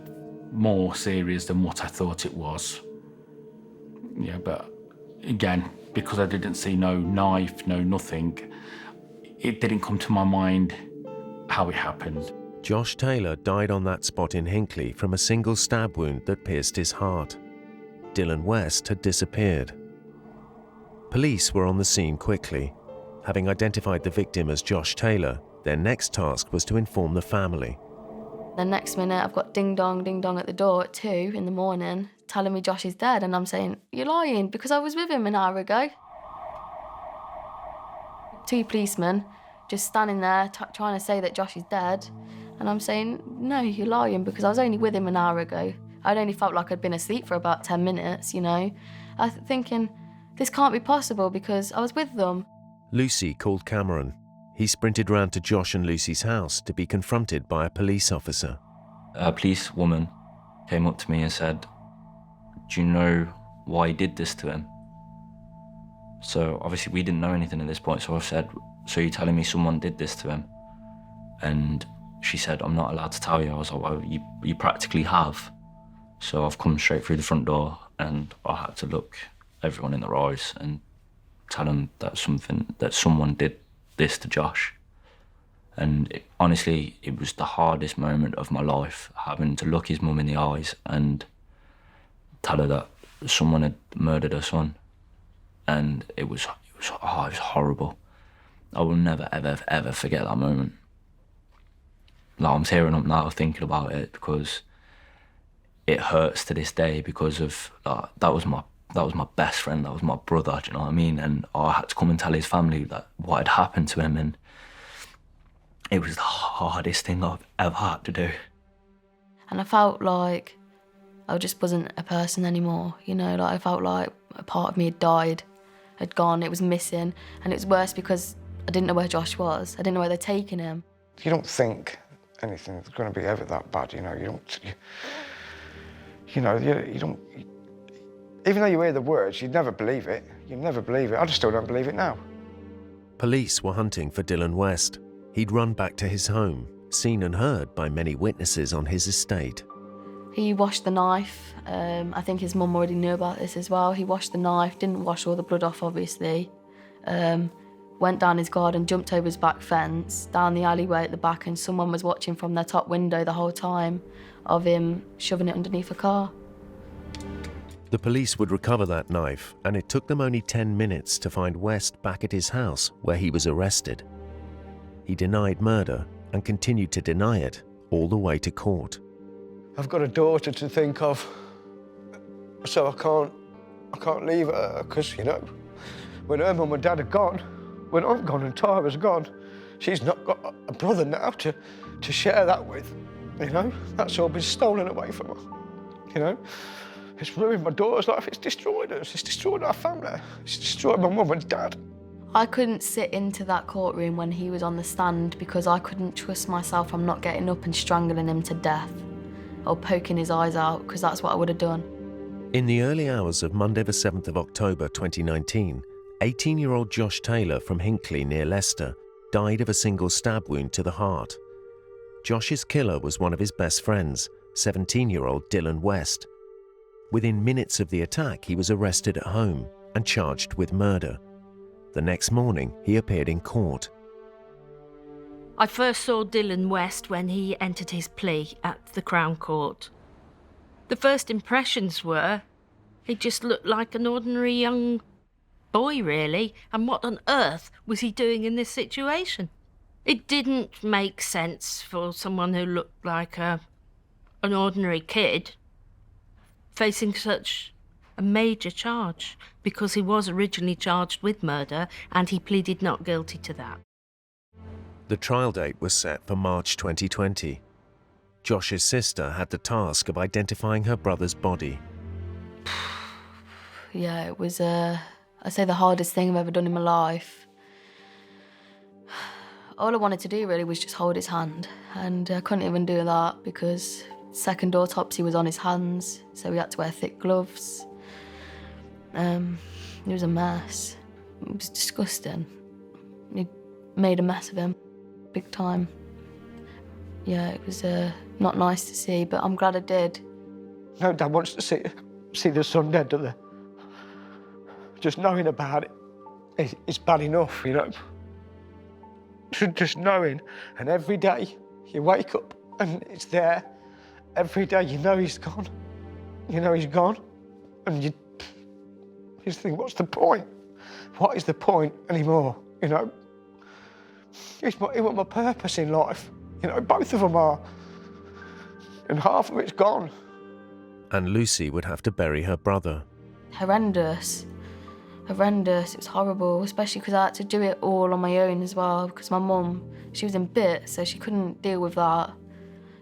more serious than what I thought it was. Yeah, but again, because I didn't see no knife, no nothing, it didn't come to my mind how it happened. Josh Taylor died on that spot in Hinckley from a single stab wound that pierced his heart. Dylan West had disappeared. Police were on the scene quickly. Having identified the victim as Josh Taylor, their next task was to inform the family. The next minute, I've got ding dong at the door at 2 in the morning, telling me Josh is dead, and I'm saying, "You're lying, because I was with him an hour ago." 2 policemen just standing there trying to say that Josh is dead, and I'm saying, "No, you're lying, because I was only with him an hour ago. I'd only felt like I'd been asleep for about 10 minutes, you know." I was thinking, this can't be possible because I was with them. Lucy called Cameron. He sprinted round to Josh and Lucy's house to be confronted by a police officer. A police woman came up to me and said, "Do you know why he did this to him?" So obviously we didn't know anything at this point, so I said, so you're telling me someone did this to him? And she said, I'm not allowed to tell you. I was like, well, you practically have. So I've come straight through the front door and I had to look everyone in their eyes and tell them that someone did this to Josh. And honestly, it was the hardest moment of my life, having to look his mum in the eyes and tell her that someone had murdered her son. And it was horrible. I will never, ever, ever forget that moment. Like, I'm tearing up now thinking about it because it hurts to this day because of that was my best friend, that was my brother, do you know what I mean? And I had to come and tell his family that what had happened to him, and it was the hardest thing I've ever had to do. And I felt like I just wasn't a person anymore, you know, like I felt like a part of me had died, had gone, it was missing. And it was worse because I didn't know where Josh was. I didn't know where they'd taken him. You don't think anything's going to be ever that bad, you know. You don't. Even though you hear the words, you'd never believe it. You'd never believe it. I just still don't believe it now. Police were hunting for Dylan West. He'd run back to his home, seen and heard by many witnesses on his estate. He washed the knife. I think his mum already knew about this as well. He washed the knife, didn't wash all the blood off, obviously. Went down his garden, jumped over his back fence, down the alleyway at the back, and someone was watching from their top window the whole time of him shoving it underneath a car. The police would recover that knife, and it took them only 10 minutes to find West back at his house where he was arrested. He denied murder and continued to deny it all the way to court. I've got a daughter to think of, so I can't leave her, because, you know, when her mum and dad are gone, when I'm gone and Tara's gone, she's not got a brother now to share that with, you know? That's all been stolen away from her, you know? It's ruined my daughter's life, it's destroyed us, it's destroyed our family, it's destroyed my mum and dad. I couldn't sit into that courtroom when he was on the stand because I couldn't trust myself. I'm not getting up and strangling him to death or poking his eyes out, because that's what I would have done. In the early hours of Monday the 7th of October 2019, 18-year-old Josh Taylor from Hinckley near Leicester died of a single stab wound to the heart. Josh's killer was one of his best friends, 17-year-old Dylan West. Within minutes of the attack, he was arrested at home and charged with murder. The next morning, he appeared in court. I first saw Dylan West when he entered his plea at the Crown Court. The first impressions were he just looked like an ordinary young boy, really, and what on earth was he doing in this situation? It didn't make sense for someone who looked like an ordinary kid facing such a major charge, because he was originally charged with murder and he pleaded not guilty to that. The trial date was set for March 2020. Josh's sister had the task of identifying her brother's body. Yeah, it was, I'd say, the hardest thing I've ever done in my life. All I wanted to do really was just hold his hand, and I couldn't even do that because second autopsy was on his hands, so we had to wear thick gloves. It was a mess. It was disgusting. He made a mess of him, big time. Yeah, it was not nice to see, but I'm glad I did. No dad wants to see the son dead, do they? Just knowing about it, it's bad enough, you know. Just knowing, and every day you wake up and it's there. Every day you know he's gone. You know he's gone, and you just think, what's the point? What is the point anymore, you know? It was my purpose in life, you know, both of them are. And half of it's gone. And Lucy would have to bury her brother. Horrendous. Horrendous, it was horrible, especially because I had to do it all on my own as well, because my mum, she was in bits, so she couldn't deal with that.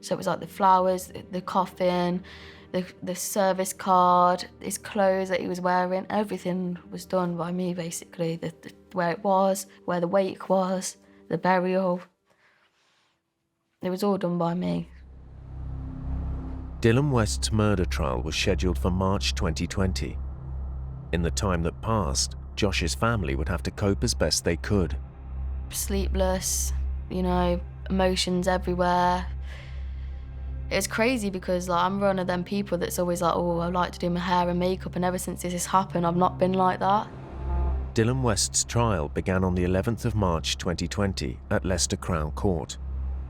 So it was like the flowers, the coffin, the service card, his clothes that he was wearing, everything was done by me, basically. Where it was, where the wake was, the burial. It was all done by me. Dylan West's murder trial was scheduled for March 2020. In the time that passed, Josh's family would have to cope as best they could. sleepless, you know, emotions everywhere. It's crazy because like, I'm one of them people that's always like, oh, I like to do my hair and makeup, and ever since this has happened, I've not been like that. Dylan West's trial began on the 11th of March 2020 at Leicester Crown Court.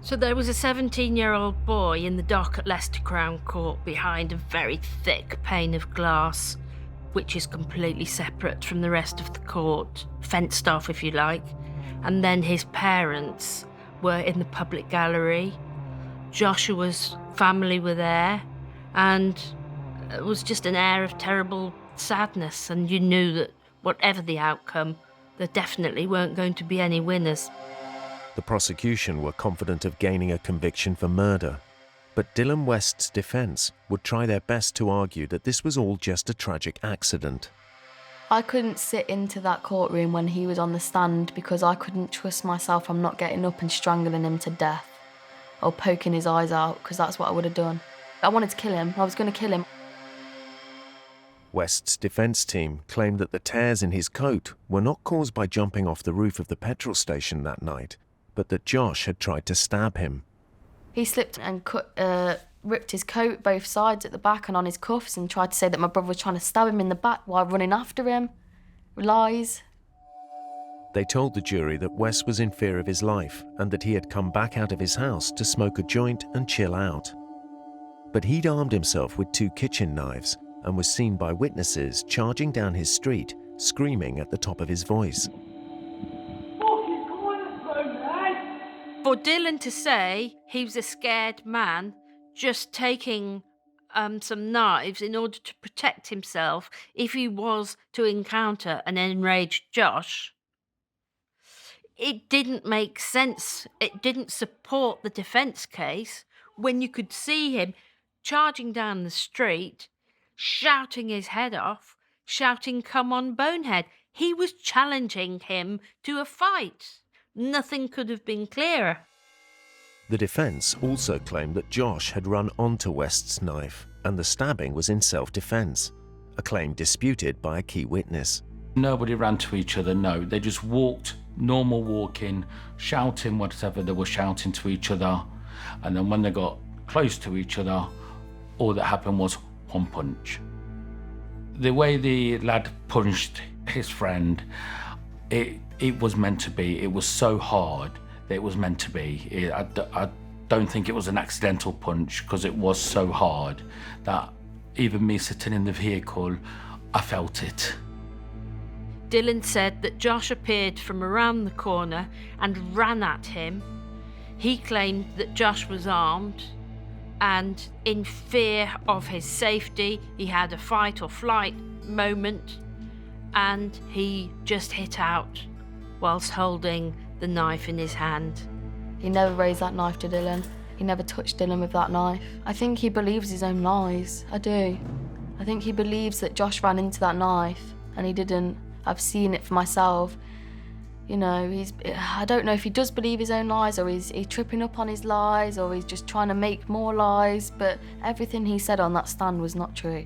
So there was a 17-year-old boy in the dock at Leicester Crown Court behind a very thick pane of glass, which is completely separate from the rest of the court, fenced off if you like. And then his parents were in the public gallery. Joshua's family were there, and it was just an air of terrible sadness, and you knew that whatever the outcome, there definitely weren't going to be any winners. The prosecution were confident of gaining a conviction for murder, but Dylan West's defence would try their best to argue that this was all just a tragic accident. I couldn't sit into that courtroom when he was on the stand because I couldn't trust myself. I'm not getting up and strangling him to death or poking his eyes out, because that's what I would have done. I wanted to kill him. I was going to kill him. West's defence team claimed that the tears in his coat were not caused by jumping off the roof of the petrol station that night, but that Josh had tried to stab him. He slipped and ripped his coat both sides at the back and on his cuffs and tried to say that my brother was trying to stab him in the back while running after him. Lies. They told the jury that West was in fear of his life and that he had come back out of his house to smoke a joint and chill out. But he'd armed himself with 2 kitchen knives and was seen by witnesses charging down his street, screaming at the top of his voice. For Dylan to say he was a scared man, just taking some knives in order to protect himself if he was to encounter an enraged Josh, it didn't make sense. It didn't support the defence case when you could see him charging down the street, shouting his head off, shouting, "Come on, bonehead." He was challenging him to a fight. Nothing could have been clearer. The defence also claimed that Josh had run onto West's knife and the stabbing was in self-defence, a claim disputed by a key witness. Nobody ran to each other, no. They just walked, normal walking, shouting whatever they were shouting to each other. And then when they got close to each other, all that happened was one punch. The way the lad punched his friend, it was meant to be. It was so hard that it was meant to be. I don't think it was an accidental punch, because it was so hard that even me sitting in the vehicle, I felt it. Dylan said that Josh appeared from around the corner and ran at him. He claimed that Josh was armed, and in fear of his safety, he had a fight or flight moment, and he just hit out whilst holding the knife in his hand. He never raised that knife to Dylan. He never touched Dylan with that knife. I think he believes his own lies. I do. I think he believes that Josh ran into that knife and he didn't. I've seen it for myself. You know, I don't know if he does believe his own lies, or he's tripping up on his lies, or he's just trying to make more lies, but everything he said on that stand was not true.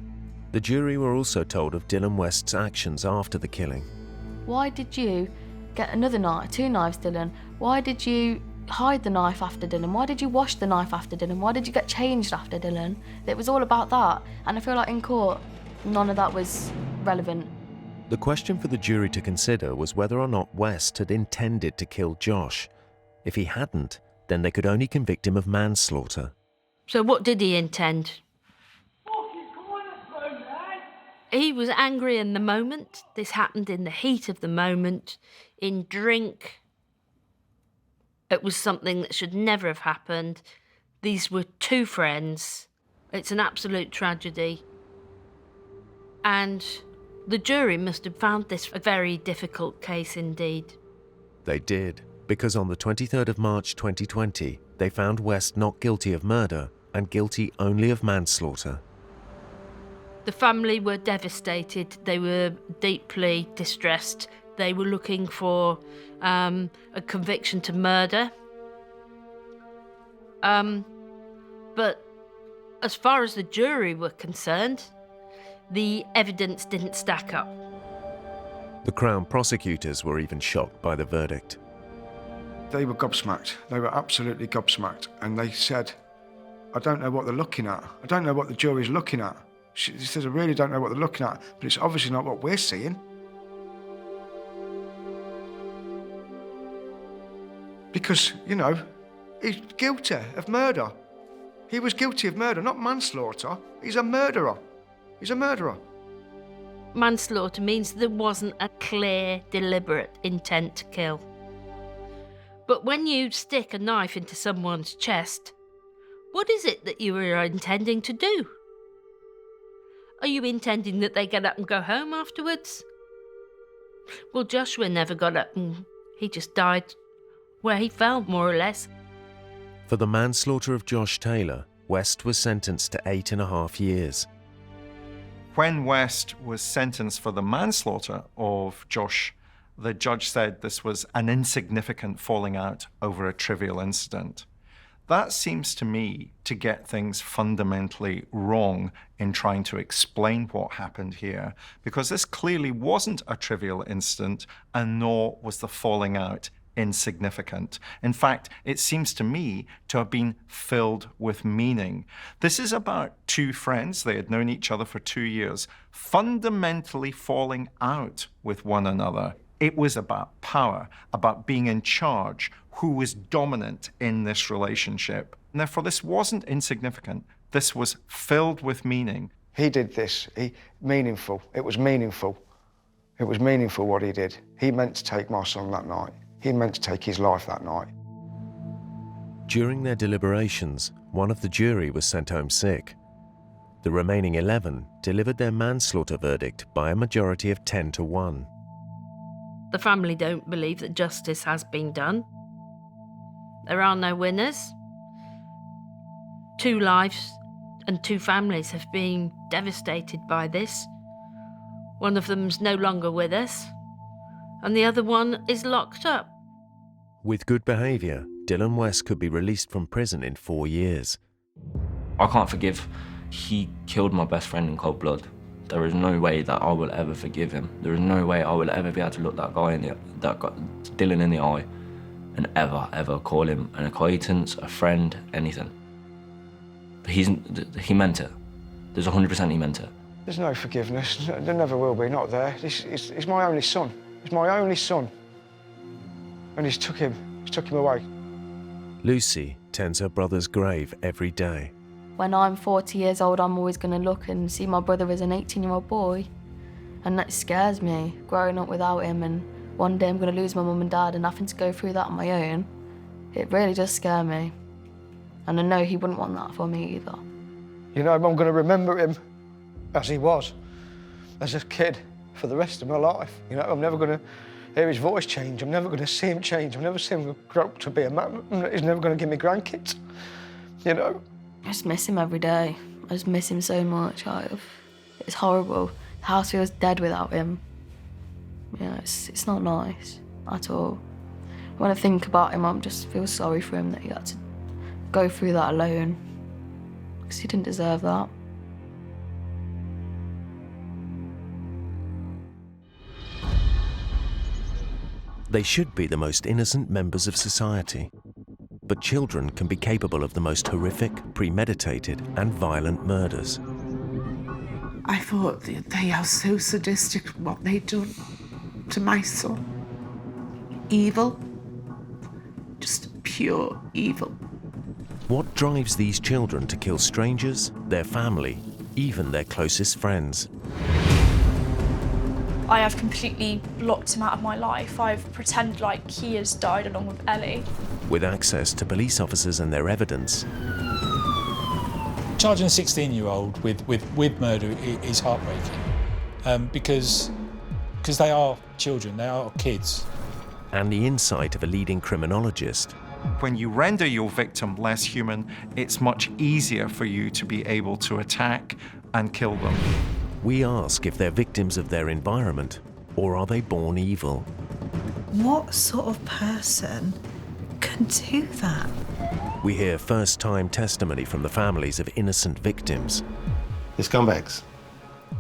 The jury were also told of Dylan West's actions after the killing. Why did you get another knife, 2 knives, Dylan? Why did you hide the knife after Dylan? Why did you wash the knife after Dylan? Why did you get changed after Dylan? It was all about that. And I feel like in court, none of that was relevant. The question for the jury to consider was whether or not West had intended to kill Josh. If he hadn't, then they could only convict him of manslaughter. So what did he intend? He was angry in the moment. This happened in the heat of the moment, in drink. It was something that should never have happened. These were 2 friends. It's an absolute tragedy. And the jury must have found this a very difficult case indeed. They did, because on the 23rd of March 2020, they found West not guilty of murder and guilty only of manslaughter. The family were devastated. They were deeply distressed. They were looking for a conviction to murder. But as far as the jury were concerned, the evidence didn't stack up. The Crown prosecutors were even shocked by the verdict. They were gobsmacked. They were absolutely gobsmacked. And they said, I don't know what they're looking at. I don't know what the jury's looking at. She says, I really don't know what they're looking at, but it's obviously not what we're seeing. Because, you know, he's guilty of murder. He was guilty of murder, not manslaughter. He's a murderer. He's a murderer. Manslaughter means there wasn't a clear, deliberate intent to kill. But when you stick a knife into someone's chest, what is it that you are intending to do? Are you intending that they get up and go home afterwards? Well, Joshua never got up and he just died where he fell, more or less. For the manslaughter of Josh Taylor, West was sentenced to 8.5 years. When West was sentenced for the manslaughter of Josh, the judge said this was an insignificant falling out over a trivial incident. That seems to me to get things fundamentally wrong in trying to explain what happened here, because this clearly wasn't a trivial incident, and nor was the falling out insignificant. In fact, it seems to me to have been filled with meaning. This is about two friends, they had known each other for 2 years, fundamentally falling out with one another. It was about power, about being in charge, who was dominant in this relationship. And therefore, this wasn't insignificant. This was filled with meaning. He did this. Meaningful. It was meaningful. It was meaningful what he did. He meant to take my son that night. He meant to take his life that night. During their deliberations, one of the jury was sent home sick. The remaining 11 delivered their manslaughter verdict by a majority of 10-1. The family don't believe that justice has been done. There are no winners. 2 lives and 2 families have been devastated by this. One of them's no longer with us, and the other one is locked up. With good behaviour, Dylan West could be released from prison in 4 years. I can't forgive. He killed my best friend in cold blood. There is no way that I will ever forgive him. There is no way I will ever be able to look Dylan in the eye and ever call him an acquaintance, a friend, anything. But he meant it. There's 100% he meant it. There's no forgiveness. There never will be, not there. He's my only son. He's my only son. And he's took him away. Lucy tends her brother's grave every day. When I'm 40 years old, I'm always going to look and see my brother as an 18-year-old boy. And that scares me, growing up without him, and one day I'm going to lose my mum and dad and having to go through that on my own. It really does scare me. And I know he wouldn't want that for me either. You know, I'm going to remember him as he was, as a kid, for the rest of my life. You know, I'm never going to hear his voice change. I'm never going to see him change. I'm never see him grow up to be a man. He's never going to give me grandkids, you know. I just miss him every day. I just miss him so much. It's horrible. The house feels dead without him. Yeah, it's not nice at all. When I think about him, I just feel sorry for him that he had to go through that alone, because he didn't deserve that. They should be the most innocent members of society. But children can be capable of the most horrific, premeditated, and violent murders. I thought they are so sadistic, what they've done to my son. Evil. Just pure evil. What drives these children to kill strangers, their family, even their closest friends? I have completely blocked him out of my life. I've pretended like he has died along with Ellie. With access to police officers and their evidence. Charging a 16-year-old with murder is heartbreaking because they are children, they are kids. And the insight of a leading criminologist. When you render your victim less human, it's much easier for you to be able to attack and kill them. We ask if they're victims of their environment, or are they born evil? What sort of person can do that? We hear first-time testimony from the families of innocent victims. They're scumbags,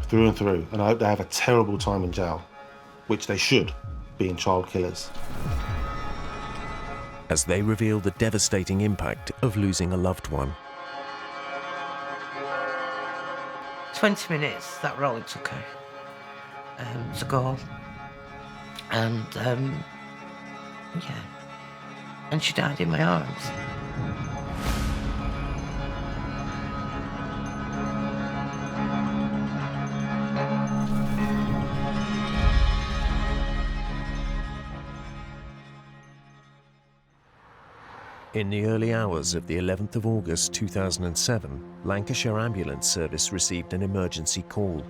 through and through, and I hope they have a terrible time in jail, which they should, being child killers. as they reveal the devastating impact of losing a loved one. 20 minutes, that role it took her to go. And, yeah. And she died in my arms. In the early hours of the 11th of August 2007, Lancashire Ambulance Service received an emergency call.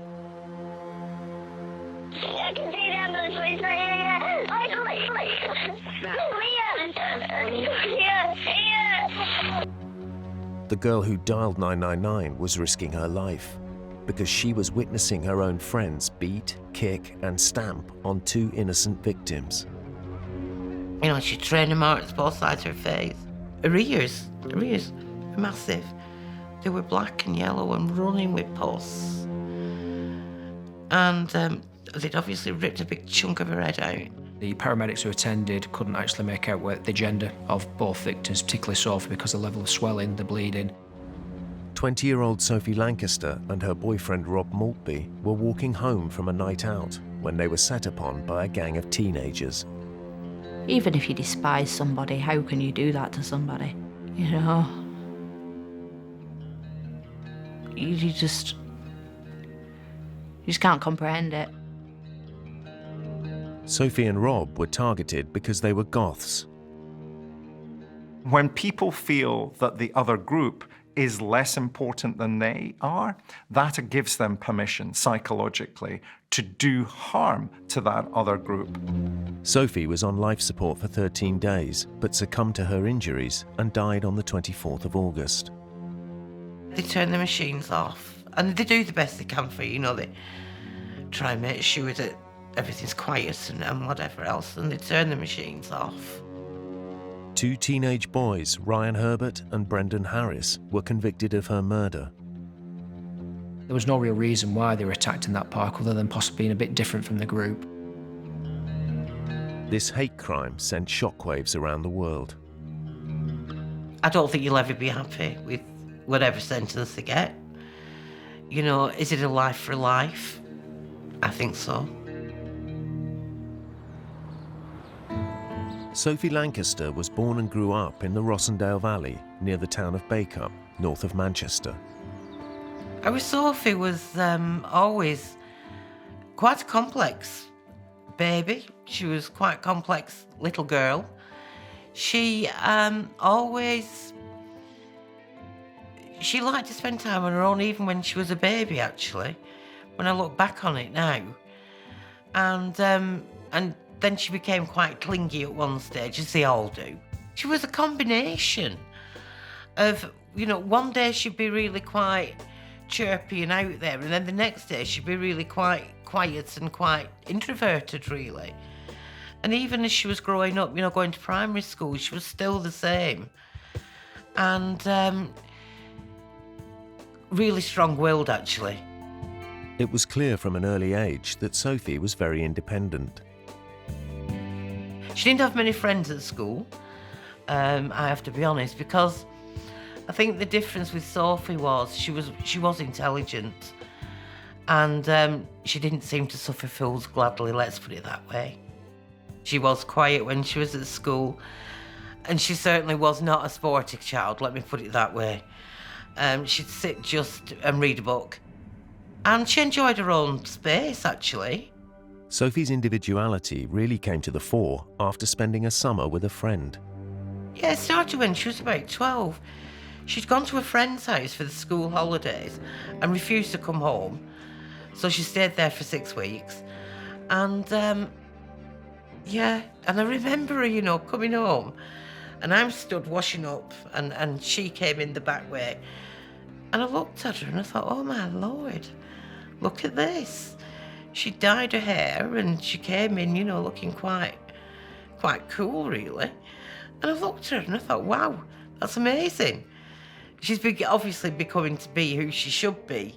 I can see the ambulance, please. Here. The girl who dialed 999 was risking her life because she was witnessing her own friends beat, kick, and stamp on two innocent victims. You know, she trained marks both sides of her face. Her ears were massive. They were black and yellow and running with pus. And they'd obviously ripped a big chunk of her head out. The paramedics who attended couldn't actually make out the gender of both victims, particularly Sophie, because of the level of swelling, the bleeding. 20-year-old Sophie Lancaster and her boyfriend Rob Maltby were walking home from a night out when they were set upon by a gang of teenagers. Even if you despise somebody, how can you do that to somebody? You know? You just can't comprehend it. Sophie and Rob were targeted because they were goths. When people feel that the other group is less important than they are, that gives them permission psychologically to do harm to that other group. Sophie was on life support for 13 days, but succumbed to her injuries and died on the 24th of August. They turn the machines off, and they do the best they can for you, you know, they try and make sure that everything's quiet and whatever else, and they turn the machines off. Two teenage boys, Ryan Herbert and Brendan Harris, were convicted of her murder. There was no real reason why they were attacked in that park other than possibly being a bit different from the group. This hate crime sent shockwaves around the world. I don't think you'll ever be happy with whatever sentence they get. You know, is it a life for life? I think so. Sophie Lancaster was born and grew up in the Rossendale Valley near the town of Bacup, north of Manchester. Sophie was always quite a complex baby. She was quite a complex little girl. She liked to spend time on her own, even when she was a baby, actually, when I look back on it now. And then she became quite clingy at one stage, as they all do. She was a combination of, you know, one day she'd be really quite chirpy and out there, and then the next day she'd be really quite quiet and quite introverted, really. And even as she was growing up, you know, going to primary school, she was still the same. And really strong-willed, actually. It was clear from an early age that Sophie was very independent. She didn't have many friends at school, I have to be honest, because I think the difference with Sophie was she was intelligent, and she didn't seem to suffer fools gladly, let's put it that way. She was quiet when she was at school, and she certainly was not a sporty child, let me put it that way. She'd sit just and read a book, and she enjoyed her own space, actually. Sophie's individuality really came to the fore after spending a summer with a friend. Yeah, it started when she was about 12. She'd gone to a friend's house for the school holidays and refused to come home. So she stayed there for 6 weeks. And, yeah, and I remember her, you know, coming home. And I'm stood washing up, and she came in the back way. And I looked at her and I thought, oh my Lord, look at this. She dyed her hair and she came in, you know, looking quite cool, really. And I looked at her and I thought, wow, that's amazing. She's obviously becoming to be who she should be.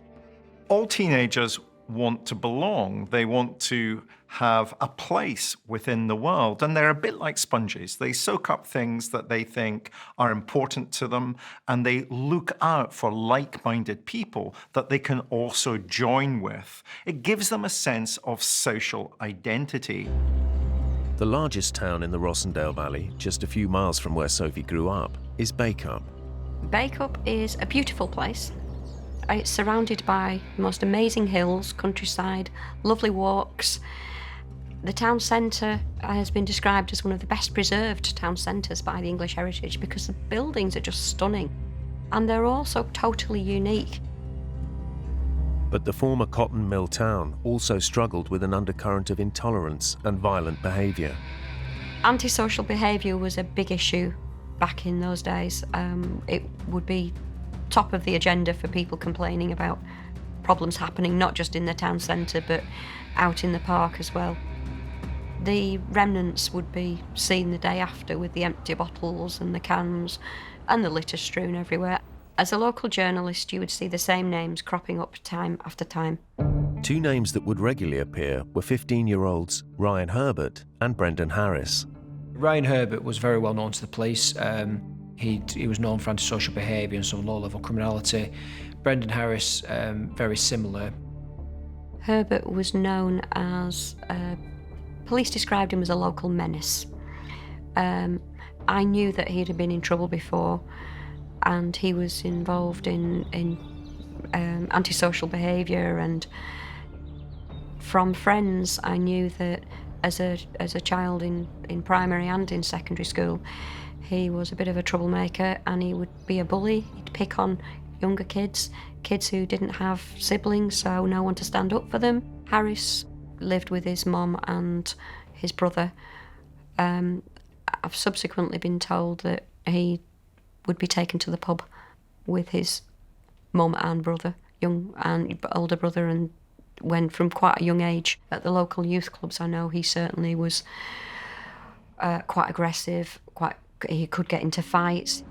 All teenagers want to belong. They want to have a place within the world. And they're a bit like sponges. They soak up things that they think are important to them, and they look out for like-minded people that they can also join with. It gives them a sense of social identity. The largest town in the Rossendale Valley, just a few miles from where Sophie grew up, is Bacup. Bacup is a beautiful place. It's surrounded by the most amazing hills, countryside, lovely walks. The town centre has been described as one of the best preserved town centres by the English Heritage because the buildings are just stunning, and they're also totally unique. But the former cotton mill town also struggled with an undercurrent of intolerance and violent behaviour. Antisocial behaviour was a big issue back in those days. It would be top of the agenda for people complaining about problems happening not just in the town centre but out in the park as well. The remnants would be seen the day after with the empty bottles and the cans and the litter strewn everywhere. As a local journalist, you would see the same names cropping up time after time. Two names that would regularly appear were 15-year-olds Ryan Herbert and Brendan Harris. Ryan Herbert was very well known to the police. He was known for antisocial behaviour and some low-level criminality. Brendan Harris, very similar. Herbert was known as, police described him as a local menace. I knew that he had been in trouble before, and he was involved in antisocial behaviour, and from friends I knew that as a child in primary and in secondary school, he was a bit of a troublemaker, and he would be a bully. He'd pick on younger kids who didn't have siblings, so no one to stand up for them. Harris lived with his mum and his brother. I've subsequently been told that he would be taken to the pub with his mum and brother, young and older brother, and when from quite a young age at the local youth clubs. I know he certainly was quite aggressive, he could get into fights.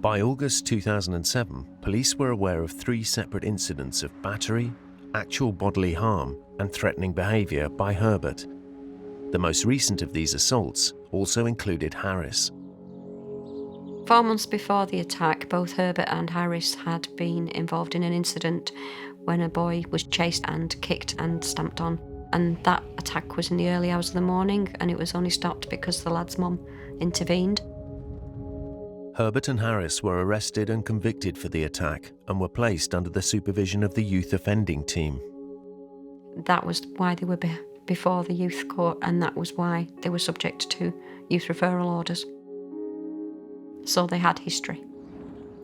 By August 2007, police were aware of 3 separate incidents of battery, actual bodily harm, and threatening behaviour by Herbert. The most recent of these assaults also included Harris. 4 months before the attack, both Herbert and Harris had been involved in an incident when a boy was chased and kicked and stamped on. And that attack was in the early hours of the morning, and it was only stopped because the lad's mum intervened. Herbert and Harris were arrested and convicted for the attack and were placed under the supervision of the youth offending team. That was why they were before the youth court, and that was why they were subject to youth referral orders. So they had history.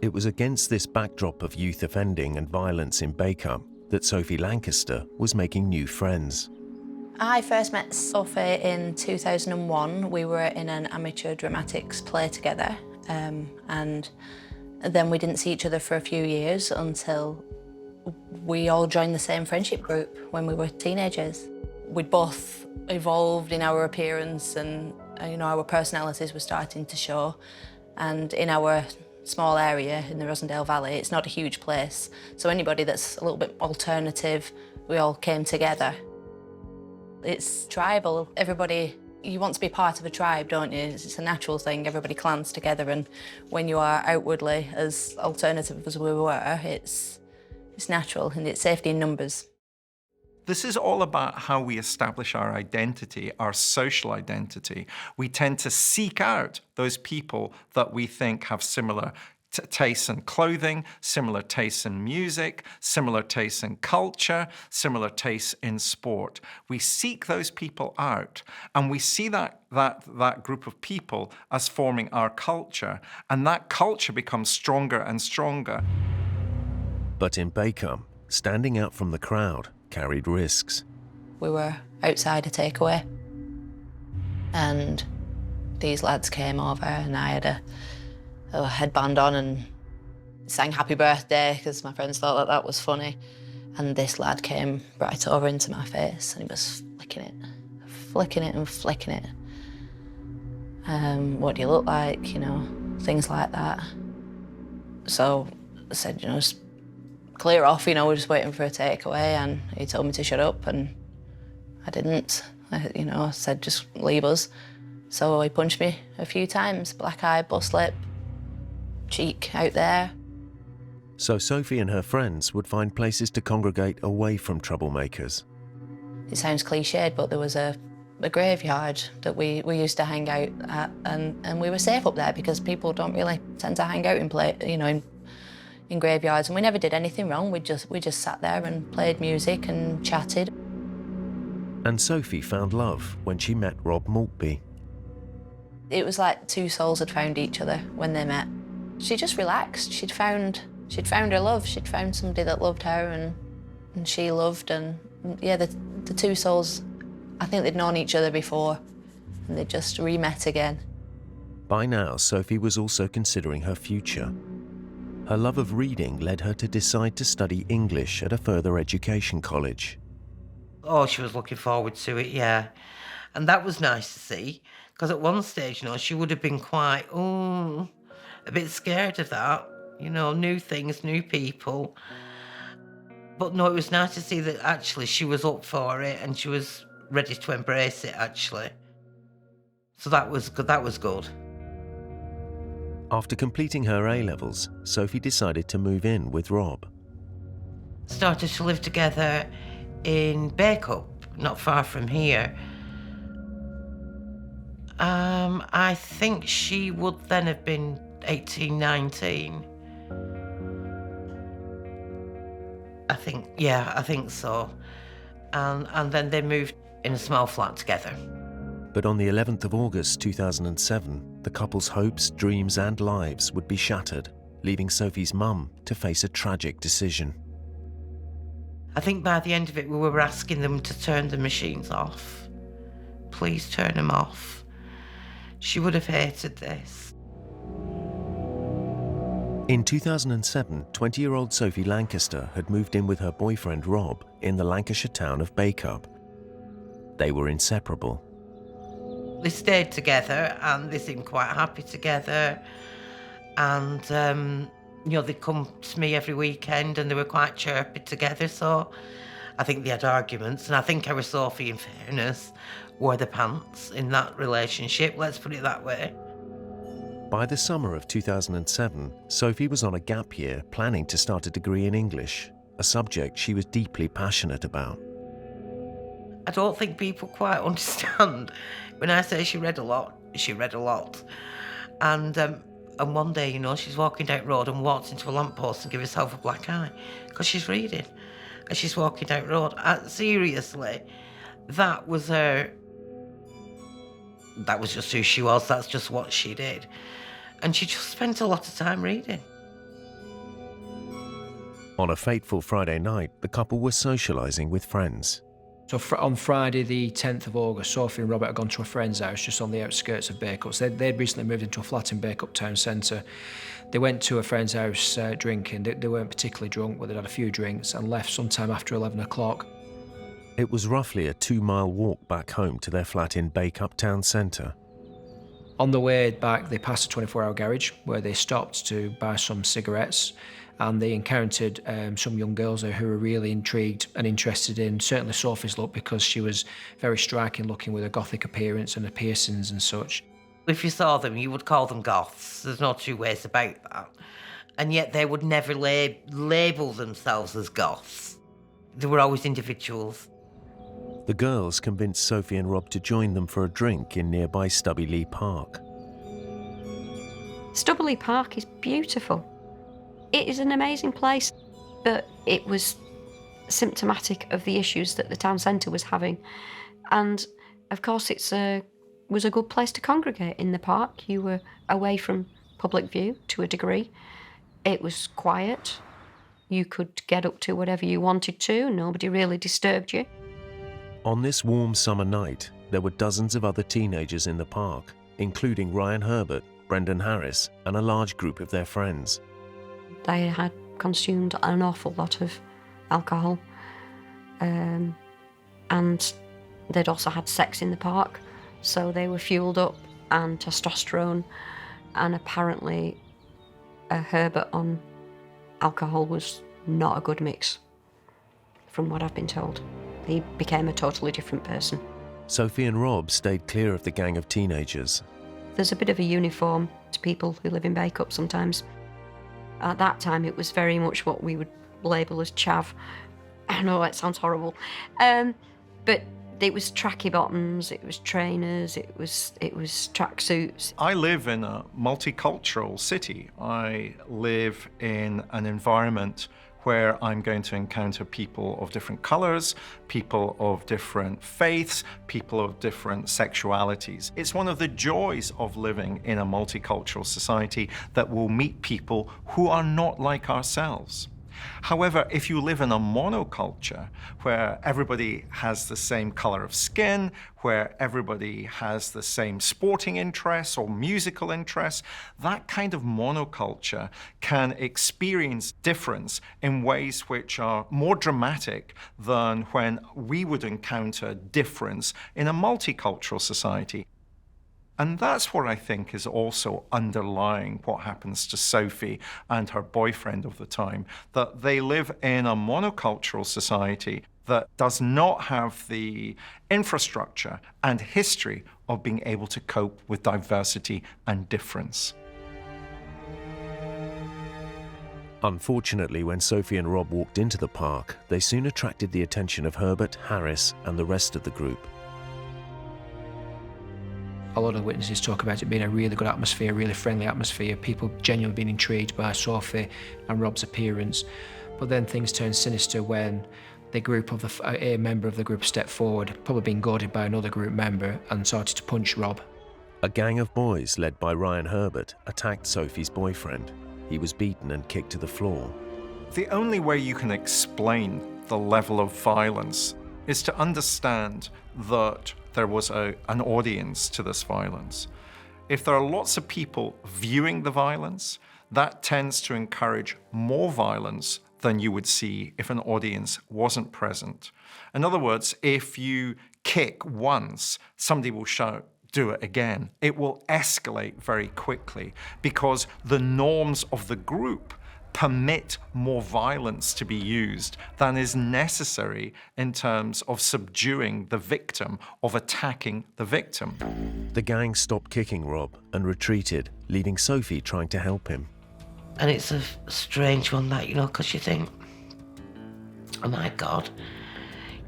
It was against this backdrop of youth offending and violence in Bacup that Sophie Lancaster was making new friends. I first met Sophie in 2001. We were in an amateur dramatics play together, and then we didn't see each other for a few years until we all joined the same friendship group when we were teenagers. We'd both evolved in our appearance, and our personalities were starting to show. And in our small area in the Rossendale Valley, it's not a huge place, so anybody that's a little bit alternative, we all came together. It's tribal. Everybody, you want to be part of a tribe, don't you? It's a natural thing. Everybody clans together, and when you are outwardly as alternative as we were, it's natural, and it's safety in numbers. This is all about how we establish our identity, our social identity. We tend to seek out those people that we think have similar tastes in clothing, similar tastes in music, similar tastes in culture, similar tastes in sport. We seek those people out, and we see that group of people as forming our culture, and that culture becomes stronger and stronger. But in Bacup, standing out from the crowd carried risks. We were outside a takeaway, and these lads came over, and I had a headband on and sang happy birthday because my friends thought that was funny. And this lad came right over into my face, and he was flicking it and flicking it. What do you look like? Things like that. So I said, just clear off, you know, we're just waiting for a takeaway, and he told me to shut up, and I didn't. I said, just leave us. So he punched me a few times, black eye, bust lip, cheek out there. So Sophie and her friends would find places to congregate away from troublemakers. It sounds cliched, but there was a graveyard that we used to hang out at, and we were safe up there because people don't really tend to hang out in graveyards, and we never did anything wrong. We just sat there and played music and chatted. And Sophie found love when she met Rob Maltby. It was like two souls had found each other when they met. She just relaxed. She'd found her love. She'd found somebody that loved her and she loved, and yeah, the two souls, I think they'd known each other before and they just re-met again. By now, Sophie was also considering her future. Her love of reading led her to decide to study English at a further education college. Oh, she was looking forward to it, yeah. And that was nice to see, because at one stage, she would have been quite, a bit scared of that. New things, new people. But no, it was nice to see that actually she was up for it and she was ready to embrace it, actually. So that was good. After completing her A-levels, Sophie decided to move in with Rob. Started to live together in Bacup, not far from here. I think she would then have been 18, 19. I think so. And then they moved in a small flat together. But on the 11th of August 2007, the couple's hopes, dreams and lives would be shattered, leaving Sophie's mum to face a tragic decision. I think by the end of it, we were asking them to turn the machines off. Please turn them off. She would have hated this. In 2007, 20-year-old Sophie Lancaster had moved in with her boyfriend Rob in the Lancashire town of Bacup. They were inseparable. They stayed together and they seemed quite happy together. And, they'd come to me every weekend and they were quite chirpy together. So I think they had arguments. And I think our Sophie, in fairness, wore the pants in that relationship. Let's put it that way. By the summer of 2007, Sophie was on a gap year planning to start a degree in English, a subject she was deeply passionate about. I don't think people quite understand. When I say she read a lot, she read a lot. And one day, she's walking down the road and walks into a lamppost and gives herself a black eye because she's reading. And she's walking down the road. Seriously, that was her. That was just who she was. That's just what she did. And she just spent a lot of time reading. On a fateful Friday night, the couple were socialising with friends. So on Friday, the 10th of August, Sophie and Robert had gone to a friend's house just on the outskirts of Bacup. So they'd recently moved into a flat in Bacup town centre. They went to a friend's house drinking. They weren't particularly drunk, but they'd had a few drinks and left sometime after 11 o'clock. It was roughly a 2-mile walk back home to their flat in Bacup town centre. On the way back, they passed a 24-hour garage where they stopped to buy some cigarettes, and they encountered some young girls there who were really intrigued and interested in certainly Sophie's look, because she was very striking looking with a gothic appearance and her piercings and such. If you saw them, you would call them goths. There's no two ways about that. And yet they would never label themselves as goths. They were always individuals. The girls convinced Sophie and Rob to join them for a drink in nearby Stubby Park. Stubby Park is beautiful. It is an amazing place, but it was symptomatic of the issues that the town centre was having. And of course it was a good place to congregate in the park. You were away from public view to a degree. It was quiet. You could get up to whatever you wanted to. Nobody really disturbed you. On this warm summer night, there were dozens of other teenagers in the park, including Ryan Herbert, Brendan Harris, and a large group of their friends. They had consumed an awful lot of alcohol, and they'd also had sex in the park, so they were fueled up, and testosterone, and apparently Herbert on alcohol was not a good mix, from what I've been told. He became a totally different person. Sophie and Rob stayed clear of the gang of teenagers. There's a bit of a uniform to people who live in Bacup sometimes. At that time, it was very much what we would label as chav. I know that sounds horrible. But it was tracky bottoms, it was trainers, it was tracksuits. I live in a multicultural city. I live in an environment where I'm going to encounter people of different colors, people of different faiths, people of different sexualities. It's one of the joys of living in a multicultural society that we'll meet people who are not like ourselves. However, if you live in a monoculture where everybody has the same color of skin, where everybody has the same sporting interests or musical interests, that kind of monoculture can experience difference in ways which are more dramatic than when we would encounter difference in a multicultural society. And that's what I think is also underlying what happens to Sophie and her boyfriend of the time, that they live in a monocultural society that does not have the infrastructure and history of being able to cope with diversity and difference. Unfortunately, when Sophie and Rob walked into the park, they soon attracted the attention of Herbert, Harris, and the rest of the group. A lot of the witnesses talk about it being a really good atmosphere, really friendly atmosphere, people genuinely being intrigued by Sophie and Rob's appearance. But then things turned sinister when a member of the group stepped forward, probably being goaded by another group member, and started to punch Rob. A gang of boys led by Ryan Herbert attacked Sophie's boyfriend. He was beaten and kicked to the floor. The only way you can explain the level of violence is to understand that there was an audience to this violence. If there are lots of people viewing the violence, that tends to encourage more violence than you would see if an audience wasn't present. In other words, if you kick once, somebody will shout, "Do it again." It will escalate very quickly because the norms of the group permit more violence to be used than is necessary in terms of subduing the victim, of attacking the victim. The gang stopped kicking Rob and retreated, leaving Sophie trying to help him. And it's a strange one, that, because you think, oh my God,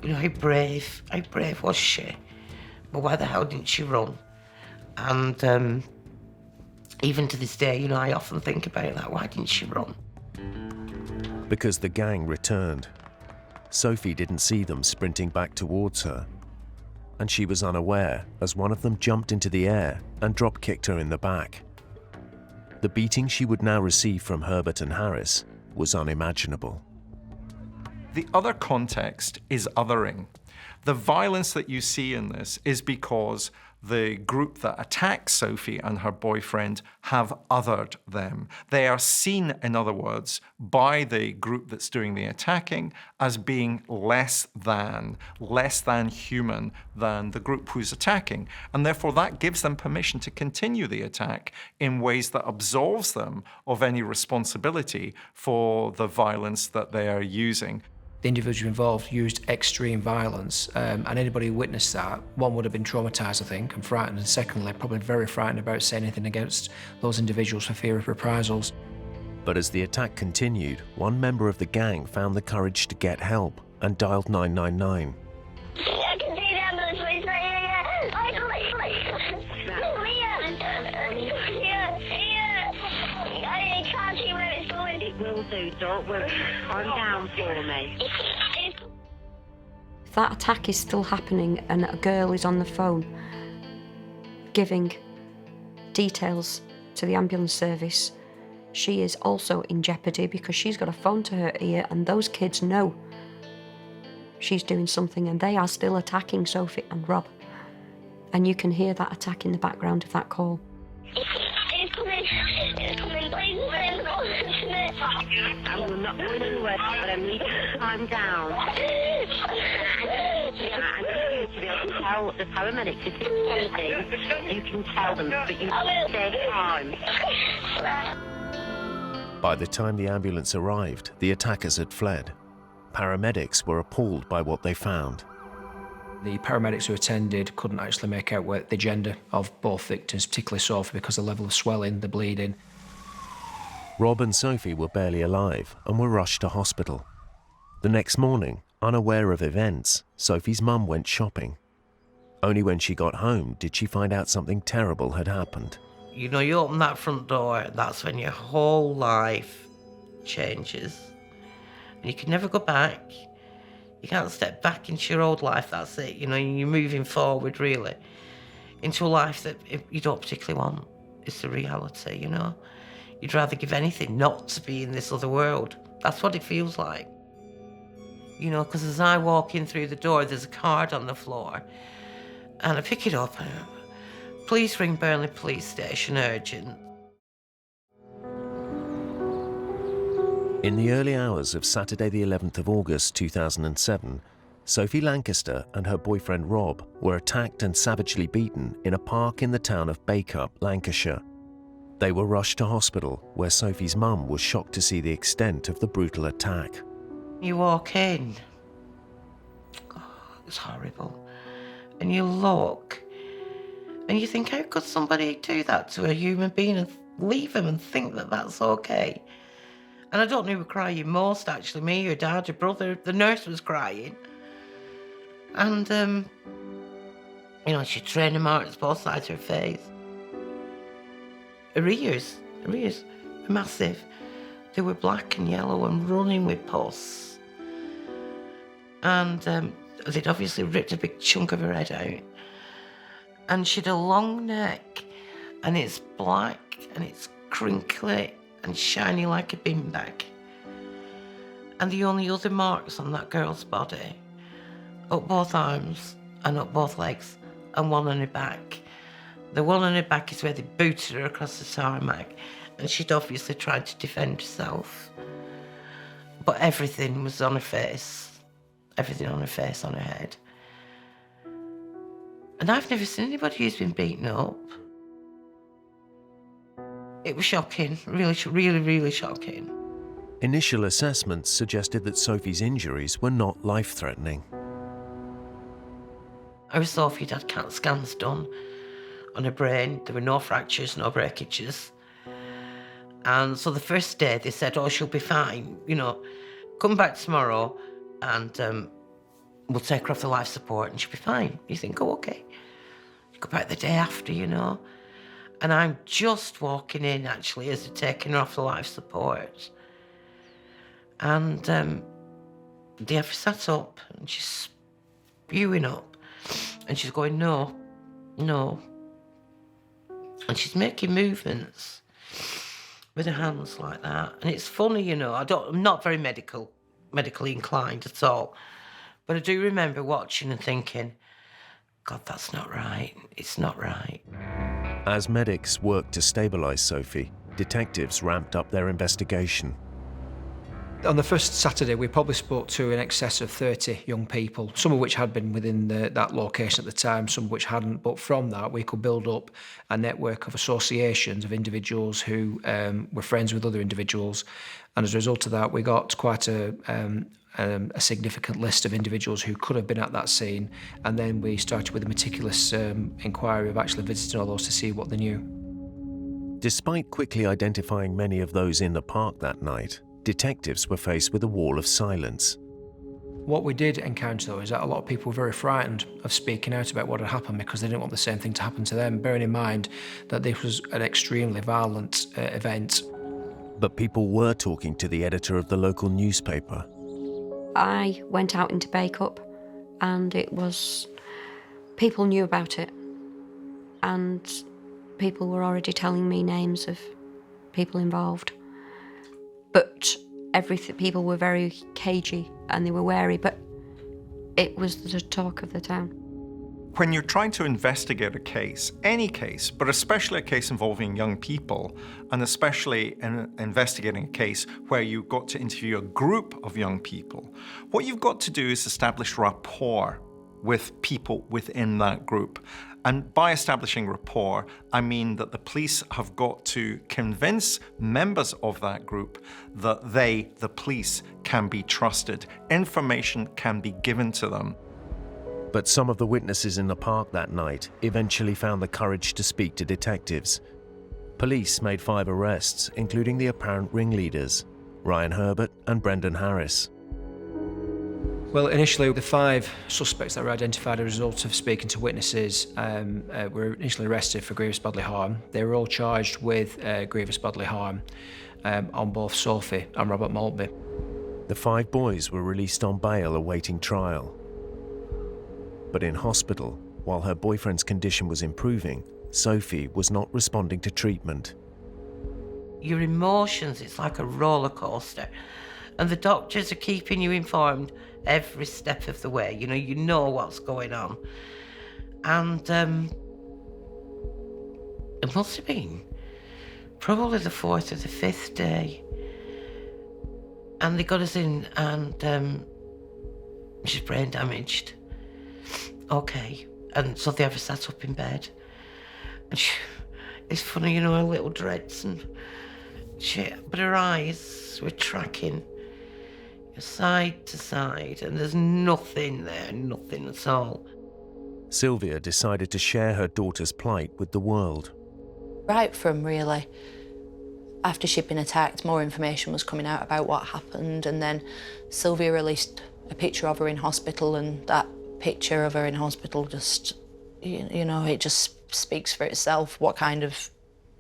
how brave was she? But why the hell didn't she run? And even to this day, I often think about that. Why didn't she run? Because the gang returned. Sophie didn't see them sprinting back towards her, and she was unaware as one of them jumped into the air and drop-kicked her in the back. The beating she would now receive from Herbert and Harris was unimaginable. The other context is othering. The violence that you see in this is because the group that attacked Sophie and her boyfriend have othered them. They are seen, in other words, by the group that's doing the attacking as being less than human than the group who's attacking. And therefore that gives them permission to continue the attack in ways that absolves them of any responsibility for the violence that they are using. The individual involved used extreme violence, and anybody who witnessed that, one, would have been traumatised, I think, and frightened, and secondly, probably very frightened about saying anything against those individuals for fear of reprisals. But as the attack continued, one member of the gang found the courage to get help and dialed 999. I can see the ambulance, please. I can't see where it's going. It will do, don't worry. Calm down for me. If that attack is still happening and a girl is on the phone giving details to the ambulance service, she is also in jeopardy because she's got a phone to her ear and those kids know she's doing something and they are still attacking Sophie and Rob. And you can hear that attack in the background of that call. It's coming, please. I'm not going anywhere, but I need to calm down. I need you to be able to tell the paramedics if there's anything, you can tell them, but you stay calm. By the time the ambulance arrived, the attackers had fled. Paramedics were appalled by what they found. The paramedics who attended couldn't actually make out the gender of both victims, particularly Sophie, because of the level of swelling, the bleeding. Rob and Sophie were barely alive and were rushed to hospital. The next morning, unaware of events, Sophie's mum went shopping. Only when she got home did she find out something terrible had happened. You know, you open that front door, that's when your whole life changes. And you can never go back. You can't step back into your old life, that's it. You know, you're moving forward, really, into a life that you don't particularly want. It's the reality, you know. You'd rather give anything not to be in this other world. That's what it feels like. You know, because as I walk in through the door, there's a card on the floor. And I pick it up. And, please ring Burnley Police Station, urgent. In the early hours of Saturday the 11th of August 2007, Sophie Lancaster and her boyfriend Rob were attacked and savagely beaten in a park in the town of Bacup, Lancashire. They were rushed to hospital, where Sophie's mum was shocked to see the extent of the brutal attack. You walk in, it's horrible, and you look, and you think, how could somebody do that to a human being and leave him and think that that's okay? And I don't know who was crying most, actually, me, your dad, your brother. The nurse was crying. And, you know, she had trainer marks both sides of her face. Her ears were massive. They were black and yellow and running with pus. And they'd obviously ripped a big chunk of her head out. And she'd a long neck, and it's black, and it's crinkly, and shiny like a bin bag. And the only other marks on that girl's body, up both arms and up both legs, and one on her back. The one on her back is where they booted her across the tarmac, and she'd obviously tried to defend herself. But everything was on her face. Everything on her face, on her head. And I've never seen anybody who's been beaten up. It was shocking, really shocking. Initial assessments suggested that Sophie's injuries were not life-threatening. Our Sophie had CAT scans done on her brain. There were no fractures, no breakages. And so the first day they said, oh, she'll be fine. You know, come back tomorrow and we'll take her off the life support and she'll be fine. You think, oh, okay. You go back the day after, you know. And I'm just walking in, actually, as they're taking her off the life support. And they have her sat up, and she's spewing up. And she's going, no, no. And she's making movements with her hands like that. And it's funny, you know, I'm not very medically inclined at all. But I do remember watching and thinking, God, that's not right. It's not right. As medics worked to stabilise Sophie, detectives ramped up their investigation. On the first Saturday, we probably spoke to in excess of 30 young people, some of which had been within that location at the time, some of which hadn't. But from that, we could build up a network of associations of individuals who were friends with other individuals. And as a result of that, we got quite a significant list of individuals who could have been at that scene. And then we started with a meticulous inquiry of actually visiting all those to see what they knew. Despite quickly identifying many of those in the park that night, detectives were faced with a wall of silence. What we did encounter, though, is that a lot of people were very frightened of speaking out about what had happened because they didn't want the same thing to happen to them, bearing in mind that this was an extremely violent event. But people were talking to the editor of the local newspaper. I went out into Bacup and people knew about it, and people were already telling me names of people involved. But people were very cagey and they were wary, but it was the talk of the town. When you're trying to investigate a case, any case, but especially a case involving young people, and especially in investigating a case where you've got to interview a group of young people, what you've got to do is establish rapport with people within that group. And by establishing rapport, I mean that the police have got to convince members of that group that they, the police, can be trusted. Information can be given to them. But some of the witnesses in the park that night eventually found the courage to speak to detectives. Police made 5 arrests, including the apparent ringleaders, Ryan Herbert and Brendan Harris. Well, initially, the 5 suspects that were identified as a result of speaking to witnesses were initially arrested for grievous bodily harm. They were all charged with grievous bodily harm on both Sophie and Robert Maltby. The 5 boys were released on bail awaiting trial. But in hospital, while her boyfriend's condition was improving, Sophie was not responding to treatment. Your emotions, it's like a roller coaster. And the doctors are keeping you informed every step of the way. You know what's going on. And it must have been probably the 4th or the 5th day. And they got us in and she's brain damaged. Okay. And so they have her sat up in bed. And it's funny, her little dreads and shit. But her eyes were tracking side to side, and there's nothing there, nothing at all. Sylvia decided to share her daughter's plight with the world. Right from really, after she'd been attacked, more information was coming out about what happened, and then Sylvia released a picture of her in hospital, and that picture of her in hospital just, it just speaks for itself, what kind of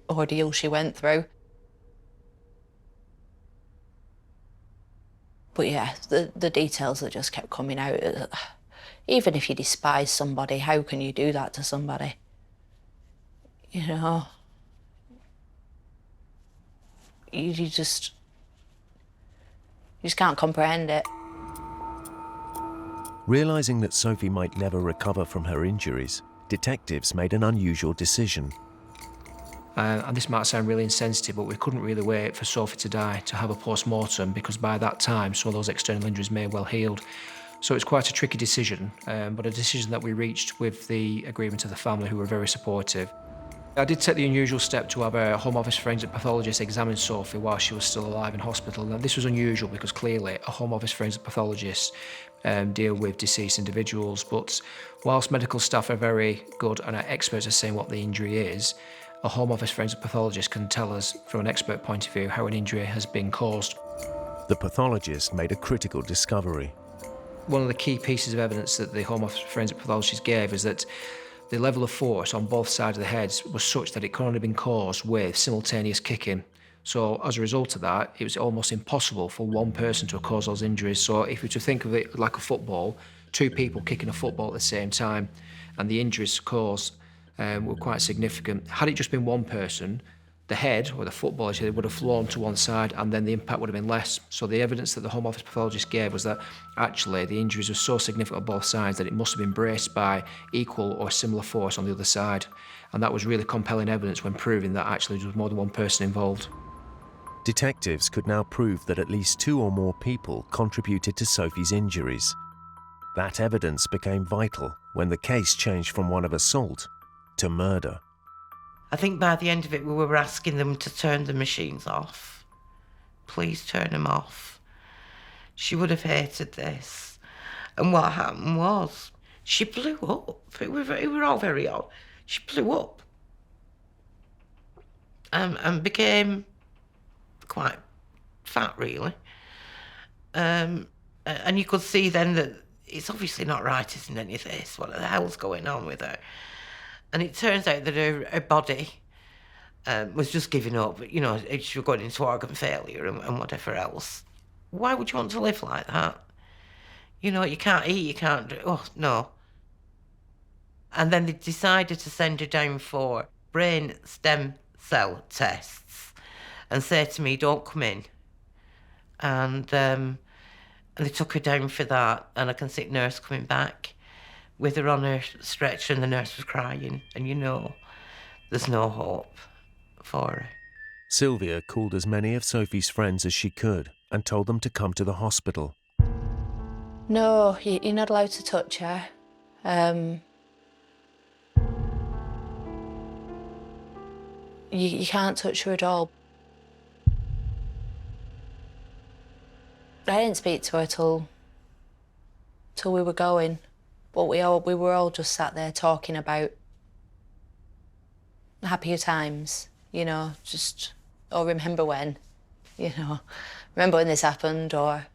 ordeal she went through. But yeah, the details that just kept coming out. Even if you despise somebody, how can you do that to somebody? You just can't comprehend it. Realising that Sophie might never recover from her injuries, detectives made an unusual decision. And this might sound really insensitive, but we couldn't really wait for Sophie to die to have a post-mortem, because by that time some of those external injuries may have well healed. So it's quite a tricky decision, but a decision that we reached with the agreement of the family, who were very supportive. I did take the unusual step to have a Home Office forensic pathologist examine Sophie while she was still alive in hospital. Now, this was unusual because clearly a Home Office forensic pathologist deal with deceased individuals, but whilst medical staff are very good and are experts at saying what the injury is, a Home Office forensic pathologist can tell us from an expert point of view how an injury has been caused. The pathologist made a critical discovery. One of the key pieces of evidence that the Home Office forensic pathologist gave is that the level of force on both sides of the heads was such that it could only have been caused with simultaneous kicking. So as a result of that, it was almost impossible for one person to have caused those injuries. So if you were to think of it like a football, 2 people kicking a football at the same time, and the injuries caused were quite significant. Had it just been one person, the head, or the football, would have flown to one side, and then the impact would have been less. So the evidence that the Home Office pathologist gave was that actually the injuries were so significant on both sides that it must have been braced by equal or similar force on the other side. And that was really compelling evidence when proving that actually there was more than one person involved. Detectives could now prove that at least 2 or more people contributed to Sophie's injuries. That evidence became vital when the case changed from one of assault to murder. I think by the end of it, we were asking them to turn the machines off. Please turn them off. She would have hated this. And what happened was, she blew up. It were all very odd. She blew up. And became quite fat, really. And you could see then that it's obviously not right, isn't any of this? What the hell's going on with her? And it turns out that her body was just giving up. She was going into organ failure and whatever else. Why would you want to live like that? You can't eat, you can't drink. Oh, no. And then they decided to send her down for brain stem cell tests and say to me, don't come in. And they took her down for that, and I can see the nurse coming back with her on her stretcher, and the nurse was crying, and there's no hope for her. Sylvia called as many of Sophie's friends as she could and told them to come to the hospital. No, you're not allowed to touch her. You can't touch her at all. I didn't speak to her till we were going, but we were all just sat there talking about happier times, you know, just, or remember when, you know, remember when this happened, or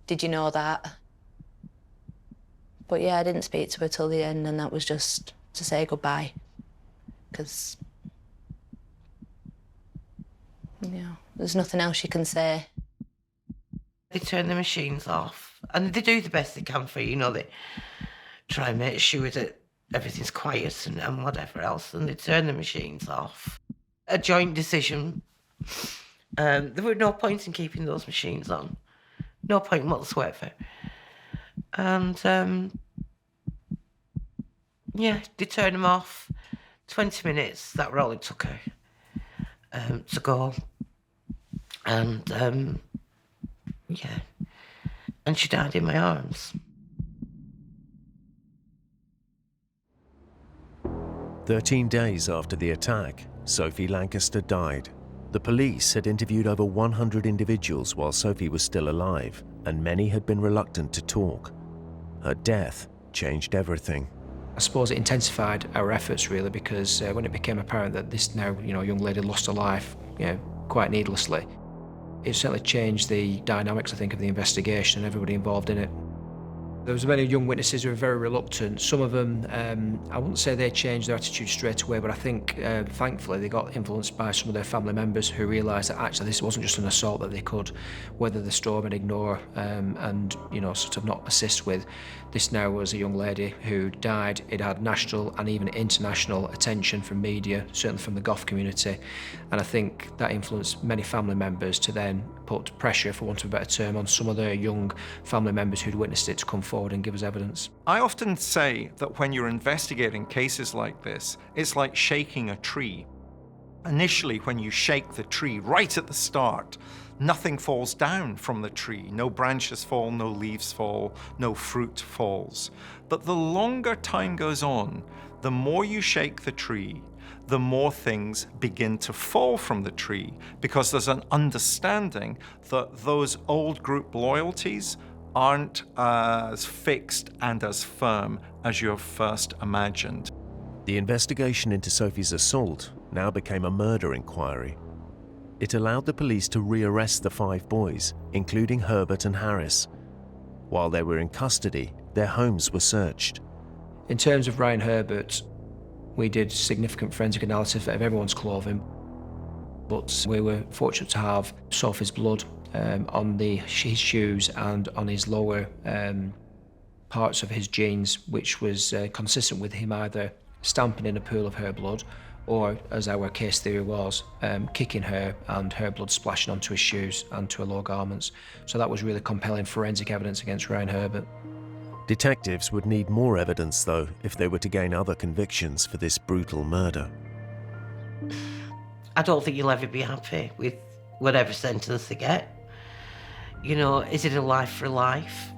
did you know that? But yeah, I didn't speak to her till the end, and that was just to say goodbye, because, you know, there's nothing else you can say. They turn the machines off, and they do the best they can for you, you know, they try and make sure that everything's quiet and whatever else, and they turn the machines off. A joint decision. There were no point in keeping those machines on. No point whatsoever. And, yeah, they turned them off. 20 minutes, that were all it took her to go. And, yeah, and she died in my arms. 13 days after the attack, Sophie Lancaster died. The police had interviewed over 100 individuals while Sophie was still alive, and many had been reluctant to talk. Her death changed everything. I suppose it intensified our efforts really, because when it became apparent that this now, you know, young lady lost her life, you know, quite needlessly, it certainly changed the dynamics, I think, of the investigation and everybody involved in it. There was many young witnesses who were very reluctant. Some of them, I wouldn't say they changed their attitude straight away, but I think, thankfully, they got influenced by some of their family members who realised that actually this wasn't just an assault that they could weather the storm and ignore and, you know, sort of not assist with. This now was a young lady who died. It had national and even international attention from media, certainly from the goth community. And I think that influenced many family members to then put pressure, for want of a better term, on some of their young family members who'd witnessed it to come forward and give us evidence. I often say that when you're investigating cases like this, it's like shaking a tree. Initially, when you shake the tree right at the start, nothing falls down from the tree. No branches fall, no leaves fall, no fruit falls. But the longer time goes on, the more you shake the tree, the more things begin to fall from the tree, because there's an understanding that those old group loyalties aren't as fixed and as firm as you have first imagined. The investigation into Sophie's assault now became a murder inquiry. It allowed the police to rearrest the 5 boys, including Herbert and Harris. While they were in custody, their homes were searched. In terms of Ryan Herbert, we did significant forensic analysis of everyone's clothing, but we were fortunate to have Sophie's blood on his shoes and on his lower parts of his jeans, which was consistent with him either stamping in a pool of her blood or, as our case theory was, kicking her and her blood splashing onto his shoes and to her lower garments. So that was really compelling forensic evidence against Ryan Herbert. Detectives would need more evidence, though, if they were to gain other convictions for this brutal murder. I don't think you'll ever be happy with whatever sentence they get. You know, is it a life for life?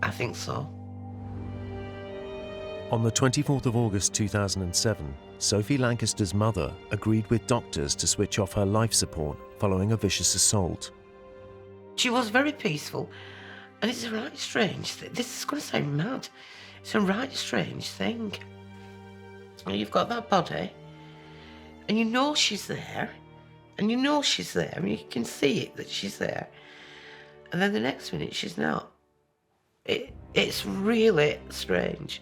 I think so. On the 24th of August 2007, Sophie Lancaster's mother agreed with doctors to switch off her life support following a vicious assault. She was very peaceful, and it's a right strange thing. This is going to sound mad. It's a right strange thing. You've got that body, and you know she's there, and you know she's there, and you can see it that she's there, and then the next minute she's not. It's really strange.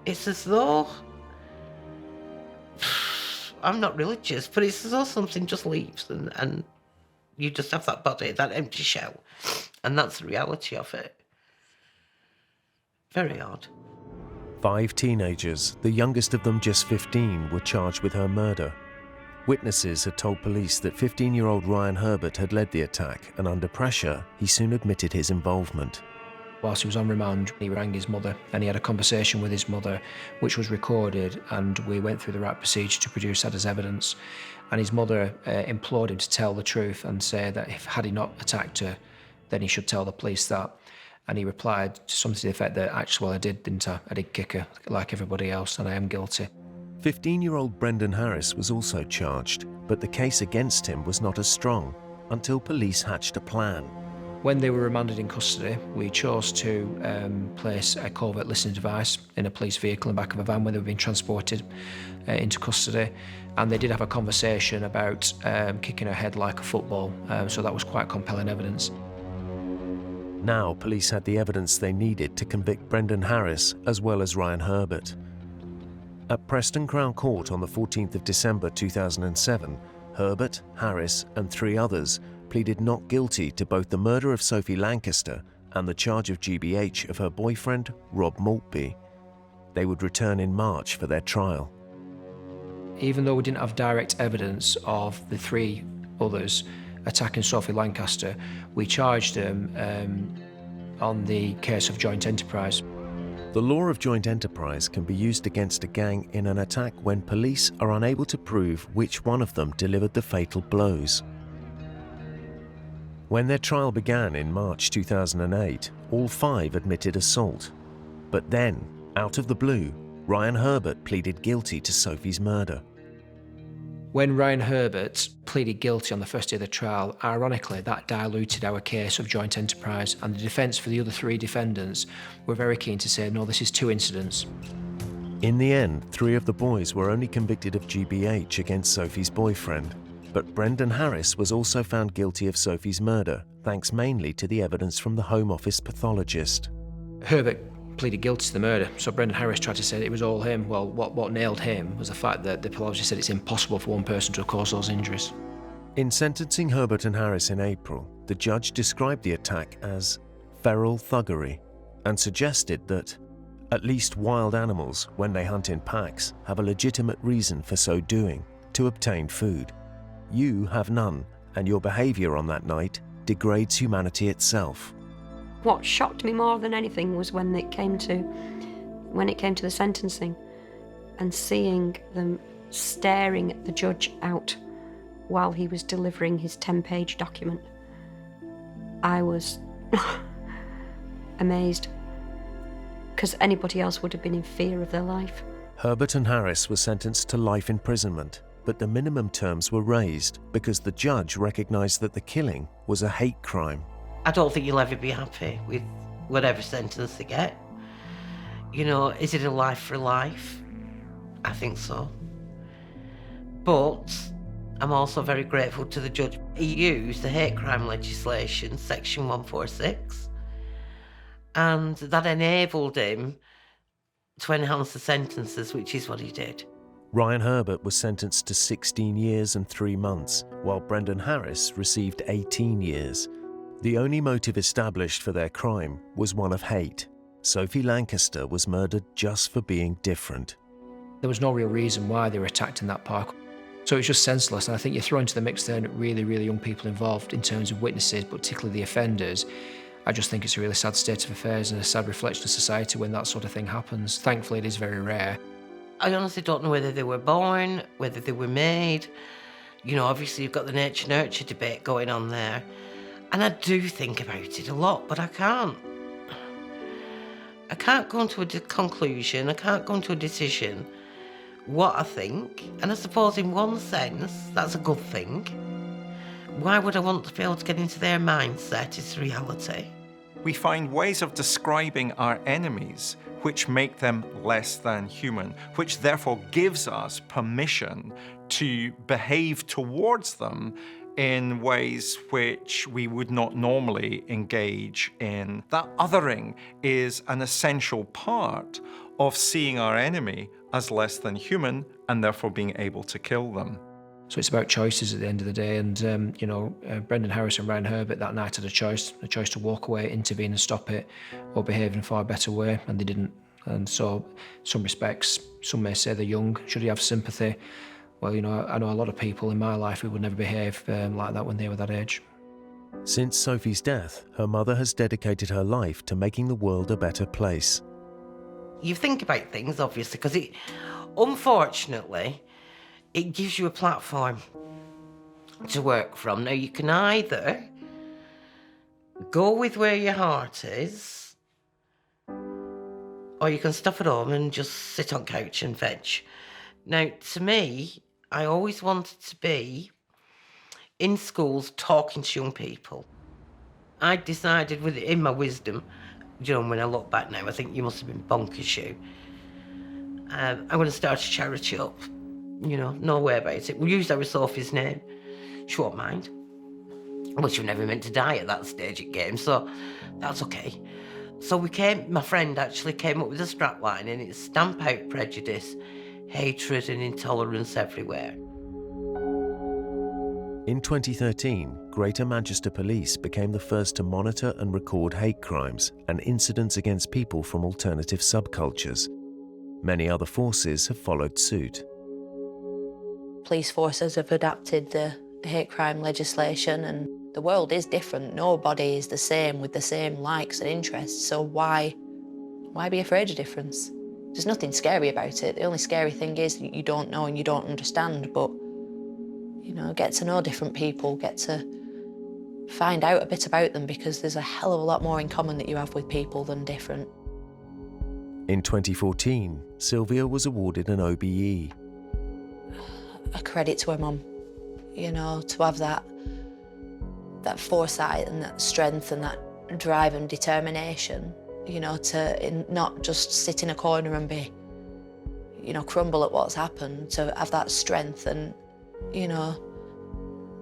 It's as though, I'm not religious, but it's as though something just leaves and you just have that body, that empty shell, and that's the reality of it. Very odd. 5 teenagers, the youngest of them just 15, were charged with her murder. Witnesses had told police that 15-year-old Ryan Herbert had led the attack, and under pressure, he soon admitted his involvement. Whilst he was on remand, he rang his mother and he had a conversation with his mother, which was recorded, and we went through the right procedure to produce that as evidence. And his mother implored him to tell the truth and say that had he not attacked her, then he should tell the police that. And he replied to something to the effect that, actually, well, I did, didn't I? I did kick her like everybody else, and I am guilty. 15-year-old Brendan Harris was also charged, but the case against him was not as strong until police hatched a plan. When they were remanded in custody, we chose to place a covert listening device in a police vehicle in the back of a van when they were being transported into custody. And they did have a conversation about kicking her head like a football, so that was quite compelling evidence. Now police had the evidence they needed to convict Brendan Harris as well as Ryan Herbert. At Preston Crown Court on the 14th of December 2007, Herbert, Harris and 3 others pleaded not guilty to both the murder of Sophie Lancaster and the charge of GBH of her boyfriend, Rob Maltby. They would return in March for their trial. Even though we didn't have direct evidence of the 3 others attacking Sophie Lancaster, we charged them on the case of joint enterprise. The law of joint enterprise can be used against a gang in an attack when police are unable to prove which one of them delivered the fatal blows. When their trial began in March 2008, all 5 admitted assault. But then, out of the blue, Ryan Herbert pleaded guilty to Sophie's murder. When Ryan Herbert pleaded guilty on the first day of the trial, ironically, that diluted our case of joint enterprise, and the defence for the other 3 defendants were very keen to say, no, this is 2 incidents. In the end, 3 of the boys were only convicted of GBH against Sophie's boyfriend, but Brendan Harris was also found guilty of Sophie's murder, thanks mainly to the evidence from the Home Office pathologist. Herbert pleaded guilty to the murder, so Brendan Harris tried to say that it was all him. Well, what nailed him was the fact that the pathologist said it's impossible for one person to have caused those injuries. In sentencing Herbert and Harris in April, the judge described the attack as feral thuggery and suggested that at least wild animals, when they hunt in packs, have a legitimate reason for so doing, to obtain food. You have none, and your behaviour on that night degrades humanity itself. What shocked me more than anything was when it came to the sentencing and seeing them staring at the judge out while he was delivering his 10-page document. I was amazed, because anybody else would have been in fear of their life. Herbert and Harris were sentenced to life imprisonment, but the minimum terms were raised because the judge recognised that the killing was a hate crime. I don't think you'll ever be happy with whatever sentence they get. You know, is it a life for life? I think so. But I'm also very grateful to the judge. He used the hate crime legislation, section 146, and that enabled him to enhance the sentences, which is what he did. Ryan Herbert was sentenced to 16 years and 3 months, while Brendan Harris received 18 years. The only motive established for their crime was one of hate. Sophie Lancaster was murdered just for being different. There was no real reason why they were attacked in that park. So it's just senseless, and I think you throw into the mix then really, really young people involved in terms of witnesses, but particularly the offenders. I just think it's a really sad state of affairs and a sad reflection of society when that sort of thing happens. Thankfully, it is very rare. I honestly don't know whether they were born, whether they were made. You know, obviously you've got the nature-nurture debate going on there. And I do think about it a lot, but I can't. I can't go into a conclusion, I can't go into a decision what I think. And I suppose in one sense, that's a good thing. Why would I want to be able to get into their mindset? It's reality. We find ways of describing our enemies which make them less than human, which therefore gives us permission to behave towards them in ways which we would not normally engage in. That othering is an essential part of seeing our enemy as less than human and therefore being able to kill them. So it's about choices at the end of the day, and Brendan Harris and Ryan Herbert that night had a choice to walk away, intervene and stop it, or behave in a far better way, and they didn't. And so, some respects, some may say they're young, should he have sympathy? Well, I know a lot of people in my life who would never behave like that when they were that age. Since Sophie's death, her mother has dedicated her life to making the world a better place. You think about things, obviously, because unfortunately, it gives you a platform to work from. Now, you can either go with where your heart is, or you can stop at home and just sit on couch and veg. Now, to me, I always wanted to be in schools talking to young people. I decided in my wisdom, when I look back now, I think you must have been bonkers, you. I'm going to start a charity up, no way about it. We'll use our Sophie's name. She won't mind. Well, she was never meant to die at that stage of game, so that's okay. So my friend actually came up with a strapline, and it's stamp out prejudice, hatred and intolerance everywhere. In 2013, Greater Manchester Police became the first to monitor and record hate crimes and incidents against people from alternative subcultures. Many other forces have followed suit. Police forces have adapted the hate crime legislation, and the world is different. Nobody is the same with the same likes and interests, so why be afraid of difference? There's nothing scary about it. The only scary thing is that you don't know and you don't understand, but get to know different people, get to find out a bit about them, because there's a hell of a lot more in common that you have with people than different. In 2014, Sylvia was awarded an OBE. A credit to her mum, to have that foresight and that strength and that drive and determination, to not just sit in a corner and be, crumble at what's happened, to have that strength and,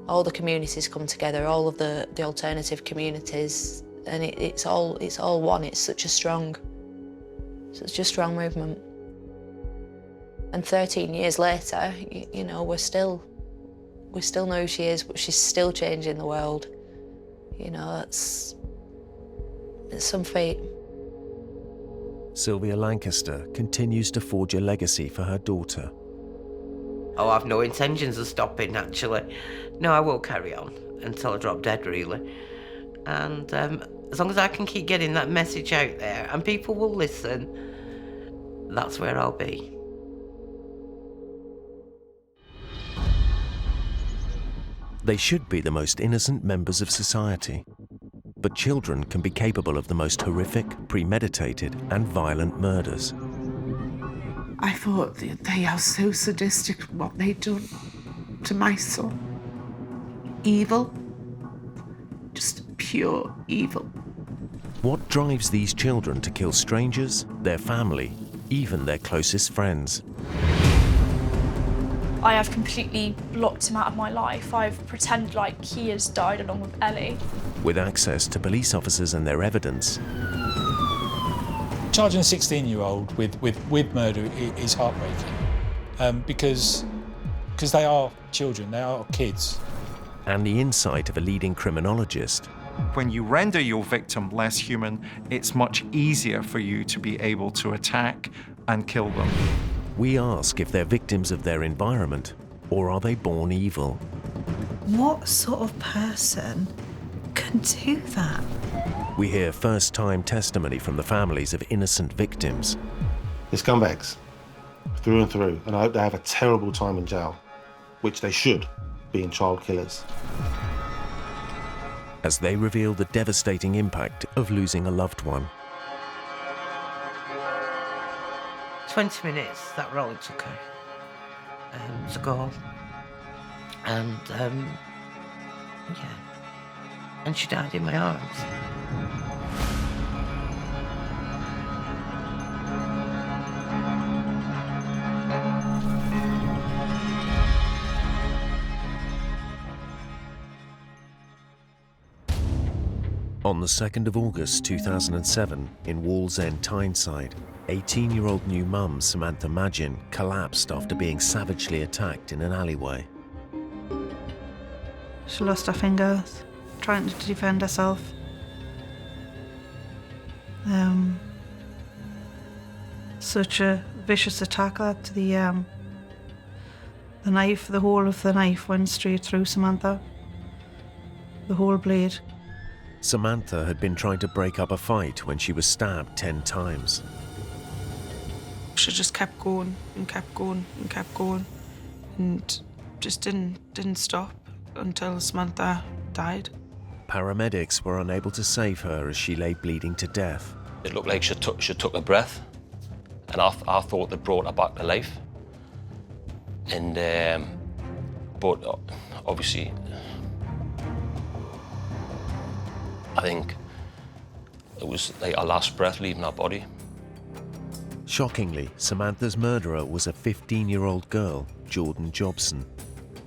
all the communities come together, all of the alternative communities, and it's all one. It's such a strong movement. And 13 years later, we still know who she is, but she's still changing the world. It's some feat. Sylvia Lancaster continues to forge a legacy for her daughter. Oh, I've no intentions of stopping, actually. No, I will carry on until I drop dead, really. And as long as I can keep getting that message out there and people will listen, that's where I'll be. They should be the most innocent members of society. But children can be capable of the most horrific, premeditated, and violent murders. I thought they are so sadistic, what they've done to my son. Evil. Just pure evil. What drives these children to kill strangers, their family, even their closest friends? I have completely blocked him out of my life. I've pretended like he has died along with Ellie. With access to police officers and their evidence, charging a 16-year-old with murder is heartbreaking because they are children, they are kids. And the insight of a leading criminologist. When you render your victim less human, it's much easier for you to be able to attack and kill them. We ask if they're victims of their environment, or are they born evil? What sort of person can do that? We hear first-time testimony from the families of innocent victims. They're scumbags, through and through, and I hope they have a terrible time in jail, which they should, being child killers. As they reveal the devastating impact of losing a loved one. 20 minutes, that were all it took her to go home. And, yeah. And she died in my arms. On the 2nd of August 2007, in Wallsend, Tyneside, 18-year-old new mum Samantha Madgin collapsed after being savagely attacked in an alleyway. She lost her fingers, trying to defend herself. Such a vicious attack that the knife, the whole of the knife went straight through Samantha. The whole blade. Samantha had been trying to break up a fight when she was stabbed 10 times. She just kept going and kept going and kept going and just didn't stop until Samantha died. Paramedics were unable to save her as she lay bleeding to death. It looked like she took a breath, and I thought they brought her back to life. And but obviously, I think it was like her last breath leaving her body. Shockingly, Samantha's murderer was a 15-year-old girl, Jordan Jobson.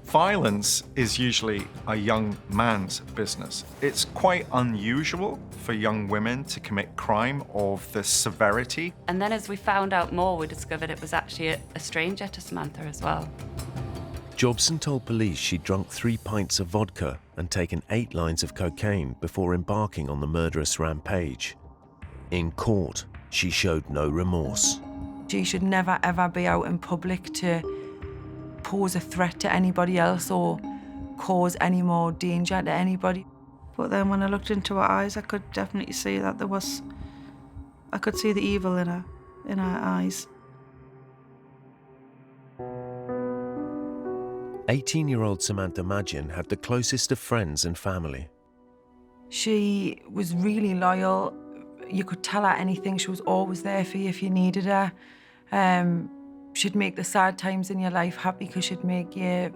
Violence is usually a young man's business. It's quite unusual for young women to commit crime of this severity. And then as we found out more, we discovered it was actually a stranger to Samantha as well. Jobson told police she'd drunk 3 pints of vodka and taken 8 lines of cocaine before embarking on the murderous rampage. In court, she showed no remorse. She should never ever be out in public to pose a threat to anybody else or cause any more danger to anybody. But then when I looked into her eyes, I could definitely see that I could see the evil in her eyes. 18-year-old Samantha Madgin had the closest of friends and family. She was really loyal. You could tell her anything. She was always there for you if you needed her. She'd make the sad times in your life happy because she'd make you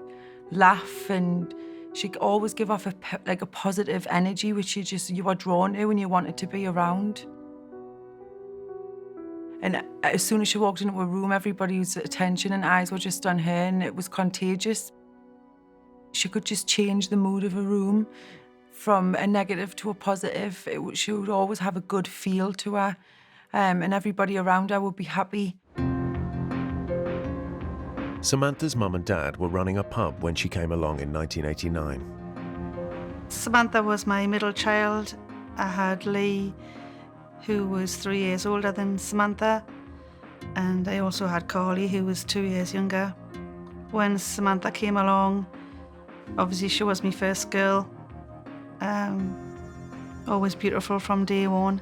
laugh, and she'd always give off a positive energy which you were drawn to and you wanted to be around. And as soon as she walked into a room, everybody's attention and eyes were just on her, and it was contagious. She could just change the mood of a room from a negative to a positive. She would always have a good feel to her, and everybody around her would be happy. Samantha's mum and dad were running a pub when she came along in 1989. Samantha was my middle child. I had Lee, who was 3 years older than Samantha, and I also had Carly, who was 2 years younger. When Samantha came along, obviously she was my first girl. Always beautiful from day one.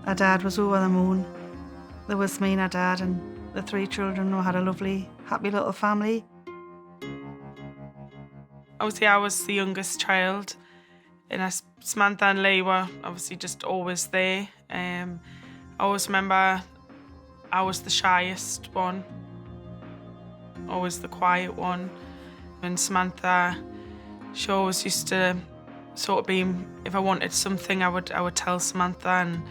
Her dad was over the moon. There was me and her dad and the 3 children. We had a lovely, happy little family. Obviously, I was the youngest child, and Samantha and Lee were obviously just always there. I always remember I was the shyest one, always the quiet one. And Samantha, she always used to sort of be, if I wanted something, I would tell Samantha, and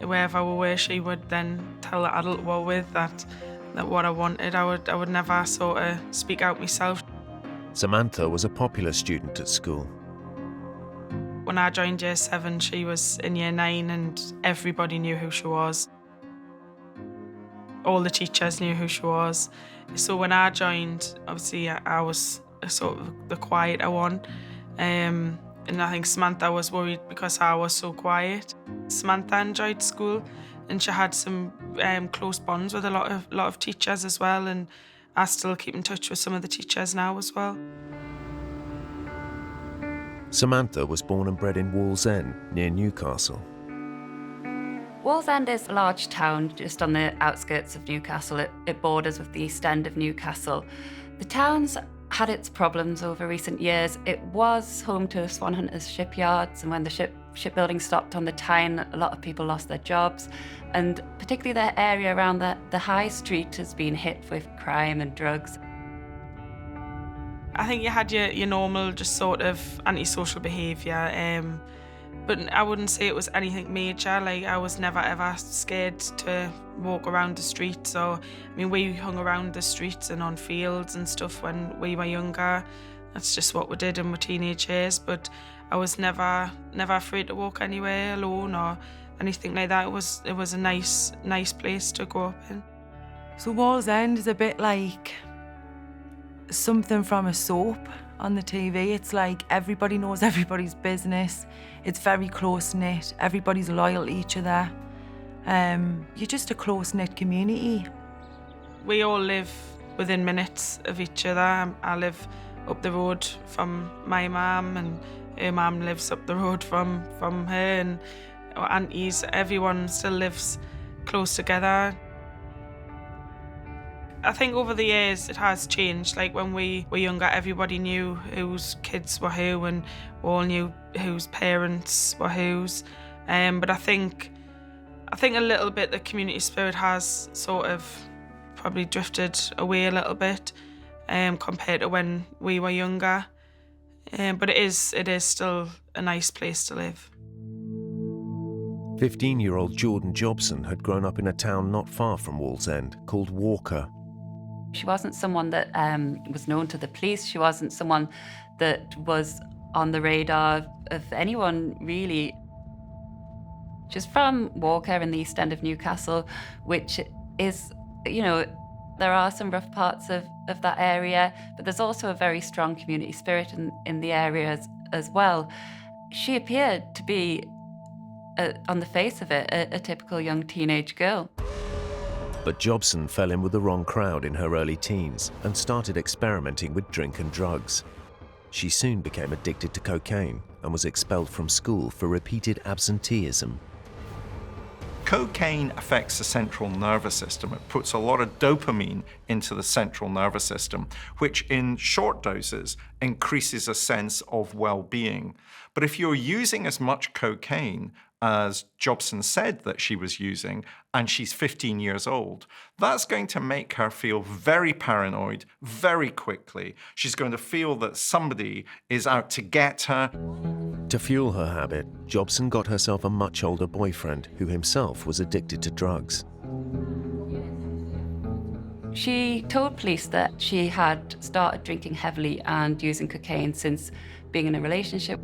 wherever we were, she would then tell the adult we were with that what I wanted. I would never sort of speak out myself. Samantha was a popular student at school. When I joined Year 7, she was in Year 9, and everybody knew who she was. All the teachers knew who she was. So when I joined, obviously I was sort of the quieter one. And I think Samantha was worried because I was so quiet. Samantha enjoyed school, and she had some close bonds with a lot of teachers as well, and I still keep in touch with some of the teachers now as well. Samantha was born and bred in Wallsend, near Newcastle. Wallsend is a large town just on the outskirts of Newcastle. It borders with the east end of Newcastle. The town's had its problems over recent years. It was home to Swan Hunters shipyards, and when the shipbuilding stopped on the Tyne, a lot of people lost their jobs, and particularly the area around the high street has been hit with crime and drugs. I think you had your normal just sort of antisocial behaviour, but I wouldn't say it was anything major. Like, I was never ever scared to walk around the streets. So, I mean, we hung around the streets and on fields and stuff when we were younger. That's just what we did in my teenage years. But I was never afraid to walk anywhere alone or anything like that. It was a nice place to grow up in. So Wallsend is a bit like something from a soap on the TV. It's like everybody knows everybody's business. It's very close-knit. Everybody's loyal to each other. You're just a close-knit community. We all live within minutes of each other. I live up the road from my mum, and her mum lives up the road from her, and our aunties. Everyone still lives close together. I think over the years it has changed. Like when we were younger, everybody knew whose kids were who, and we all knew whose parents were whose. But I think a little bit the community spirit has sort of probably drifted away a little bit compared to when we were younger. But it is still a nice place to live. 15-year-old Jordan Jobson had grown up in a town not far from Wallsend called Walker. She wasn't someone that was known to the police. She wasn't someone that was on the radar of anyone, really. She's from Walker in the East End of Newcastle, which is, you know, there are some rough parts of that area, but there's also a very strong community spirit in the area as well. She appeared to be, on the face of it, a typical young teenage girl. But Jobson fell in with the wrong crowd in her early teens and started experimenting with drink and drugs. She soon became addicted to cocaine and was expelled from school for repeated absenteeism. Cocaine affects the central nervous system. It puts a lot of dopamine into the central nervous system, which in short doses increases a sense of well-being. But if you're using as much cocaine as Jobson said that she was using, and she's 15 years old, that's going to make her feel very paranoid very quickly. She's going to feel that somebody is out to get her. To fuel her habit, Jobson got herself a much older boyfriend who himself was addicted to drugs. She told police that she had started drinking heavily and using cocaine since being in a relationship.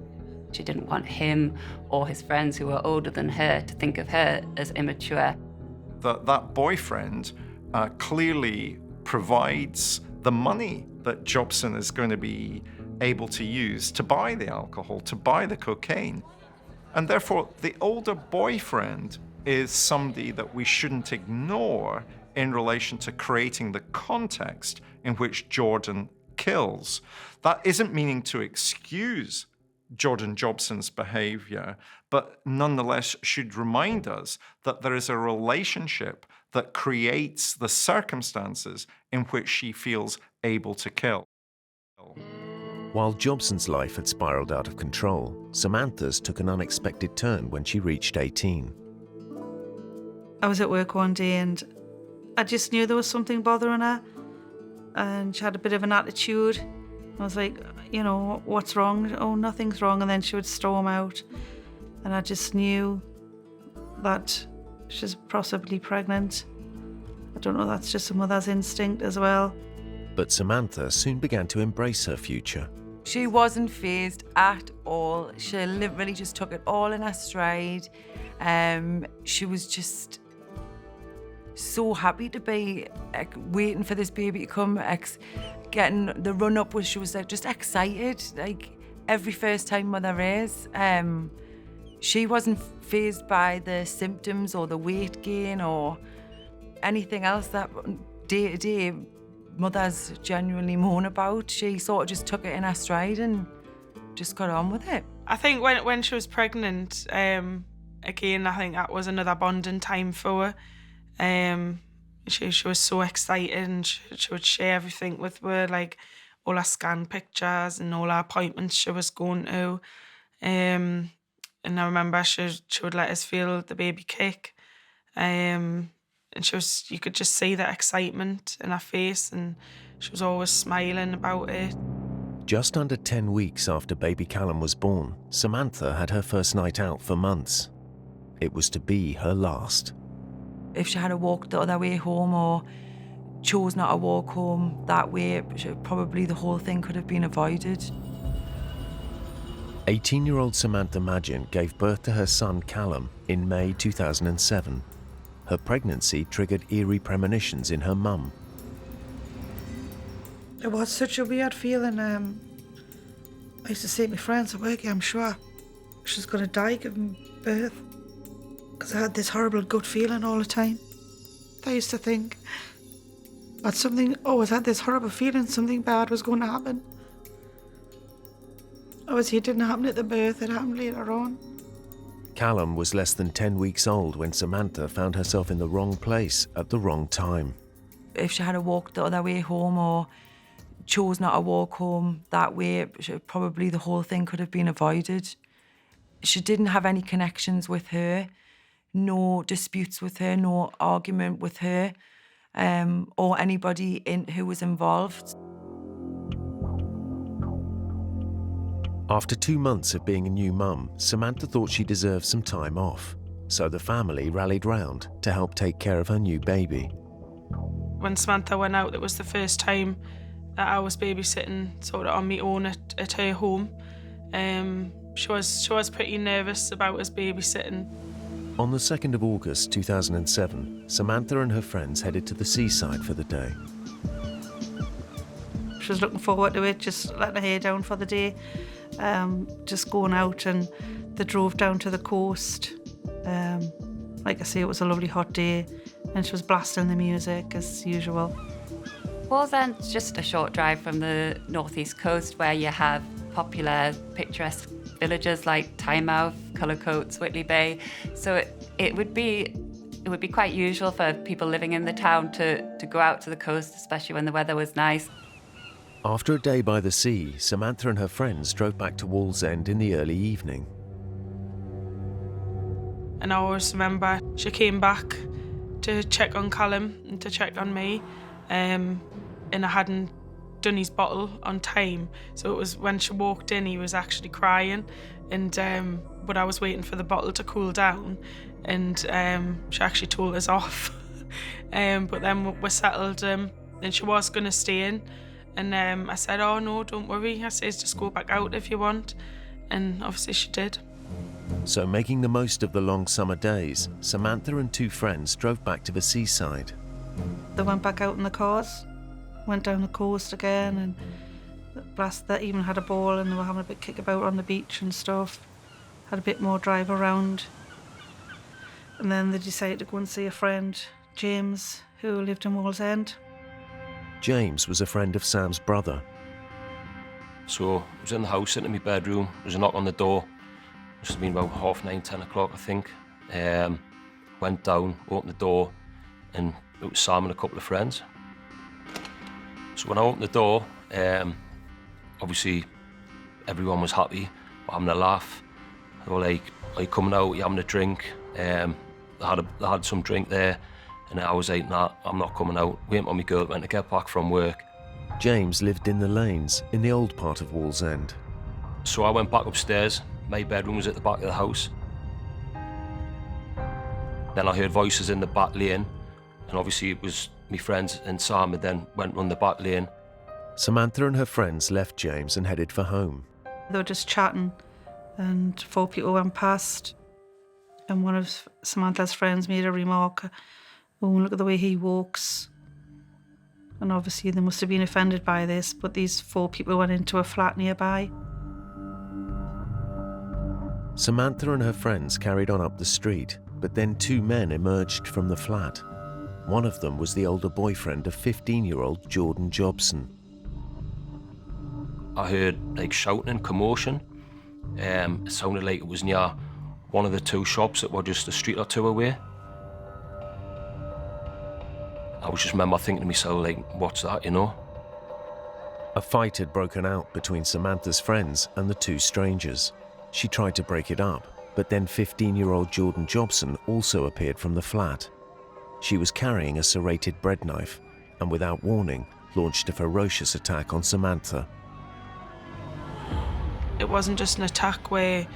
She didn't want him or his friends who were older than her to think of her as immature. That boyfriend clearly provides the money that Jobson is going to be able to use to buy the alcohol, to buy the cocaine. And therefore, the older boyfriend is somebody that we shouldn't ignore in relation to creating the context in which Jordan kills. That isn't meaning to excuse Jordan Jobson's behaviour, but nonetheless should remind us that there is a relationship that creates the circumstances in which she feels able to kill. While Jobson's life had spiralled out of control, Samantha's took an unexpected turn when she reached 18. I was at work one day and I just knew there was something bothering her, and she had a bit of an attitude. I was like, you know, what's wrong? Oh, nothing's wrong. And then she would storm out. And I just knew that she's possibly pregnant. I don't know, that's just a mother's instinct as well. But Samantha soon began to embrace her future. She wasn't fazed at all. She literally just took it all in her stride. She was just so happy to be waiting for this baby to come, getting the run up. She was like just excited, like every first time mother is. She wasn't fazed by the symptoms or the weight gain or anything else that day to day mothers genuinely moan about. She sort of just took it in her stride and just got on with it. I think when she was pregnant, again, I think that was another bonding time for her. She was so excited, and she would share everything with her, like all her scan pictures and all her appointments she was going to. And I remember she would let us feel the baby kick. And you could just see the excitement in her face, and she was always smiling about it. Just under 10 weeks after baby Callum was born, Samantha had her first night out for months. It was to be her last. If she had to walk the other way home or chose not to walk home that way, probably the whole thing could have been avoided. 18-year-old Samantha Madgin gave birth to her son Callum in May 2007. Her pregnancy triggered eerie premonitions in her mum. It was such a weird feeling. I used to say to my friends at work, I'm sure she's going to die giving birth, because I had this horrible gut feeling all the time. I used to think that always had this horrible feeling something bad was going to happen. Obviously, it didn't happen at the birth, it happened later on. Callum was less than 10 weeks old when Samantha found herself in the wrong place at the wrong time. If she had to walk the other way home or chose not to walk home that way, probably the whole thing could have been avoided. She didn't have any connections with her, no disputes with her, no argument with her, or anybody who was involved. After 2 months of being a new mum, Samantha thought she deserved some time off. So the family rallied round to help take care of her new baby. When Samantha went out, it was the first time that I was babysitting sort of on my own at her home. She was pretty nervous about us babysitting. On the 2nd of August 2007, Samantha and her friends headed to the seaside for the day. She was looking forward to it, just letting her hair down for the day, just going out, and they drove down to the coast. Like I say, it was a lovely hot day and she was blasting the music as usual. Wallsend's just a short drive from the northeast coast where you have popular picturesque villages like Tynemouth, Cullercoats, Whitley Bay. So it would be quite usual for people living in the town to go out to the coast, especially when the weather was nice. After a day by the sea, Samantha and her friends drove back to Wallsend in the early evening. And I always remember she came back to check on Callum and to check on me, and I hadn't done his bottle on time, so it was when she walked in he was actually crying, and but I was waiting for the bottle to cool down, and she actually told us off. But then we settled, and she was going to stay in, and I said, oh no, don't worry, I says just go back out if you want, and obviously she did. So making the most of the long summer days, Samantha and 2 friends drove back to the seaside. They went back out in the cars, went down the coast again, and they even had a ball, and they were having a bit kickabout on the beach and stuff. Had a bit more drive around. And then they decided to go and see a friend, James, who lived in Wallsend. James was a friend of Sam's brother. So I was in the house, sitting in my bedroom. There was a knock on the door. It must have been about 9:30, 10 o'clock, I think. Went down, opened the door, and it was Sam and a couple of friends. So when I opened the door, obviously everyone was happy, having a laugh. They were like, are you coming out, are you having a drink? They had some drink there, and I was like, nah, I'm not coming out. Waiting on my girlfriend to get back from work. James lived in the lanes, in the old part of Wallsend. So I went back upstairs. My bedroom was at the back of the house. Then I heard voices in the back lane, and obviously it was my friends and Sam, and then went on the back lane. Samantha and her friends left James and headed for home. They were just chatting, and 4 people went past, and one of Samantha's friends made a remark, oh, look at the way he walks. And obviously they must have been offended by this, but these 4 people went into a flat nearby. Samantha and her friends carried on up the street, but then 2 men emerged from the flat. One of them was the older boyfriend of 15-year-old Jordan Jobson. I heard like shouting and commotion. It sounded like it was near one of the 2 shops that were just a street or 2 away. I just remember thinking to myself, like, what's that, you know? A fight had broken out between Samantha's friends and the 2 strangers. She tried to break it up, but then 15-year-old Jordan Jobson also appeared from the flat. She was carrying a serrated bread knife and, without warning, launched a ferocious attack on Samantha. It wasn't just an attack where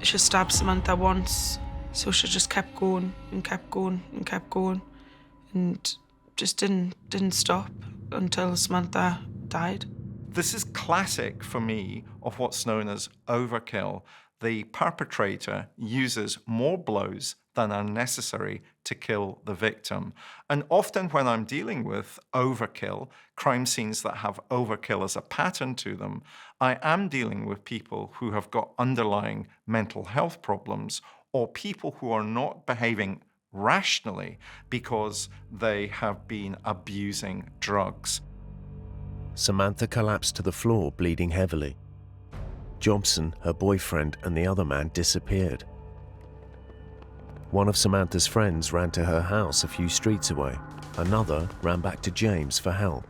she stabbed Samantha once, so she just kept going and kept going and kept going, and just didn't stop until Samantha died. This is classic for me of what's known as overkill. The perpetrator uses more blows than are necessary to kill the victim. And often when I'm dealing with overkill, crime scenes that have overkill as a pattern to them, I am dealing with people who have got underlying mental health problems, or people who are not behaving rationally because they have been abusing drugs. Samantha collapsed to the floor, bleeding heavily. Jobson, her boyfriend, and the other man disappeared. One of Samantha's friends ran to her house a few streets away. Another ran back to James for help.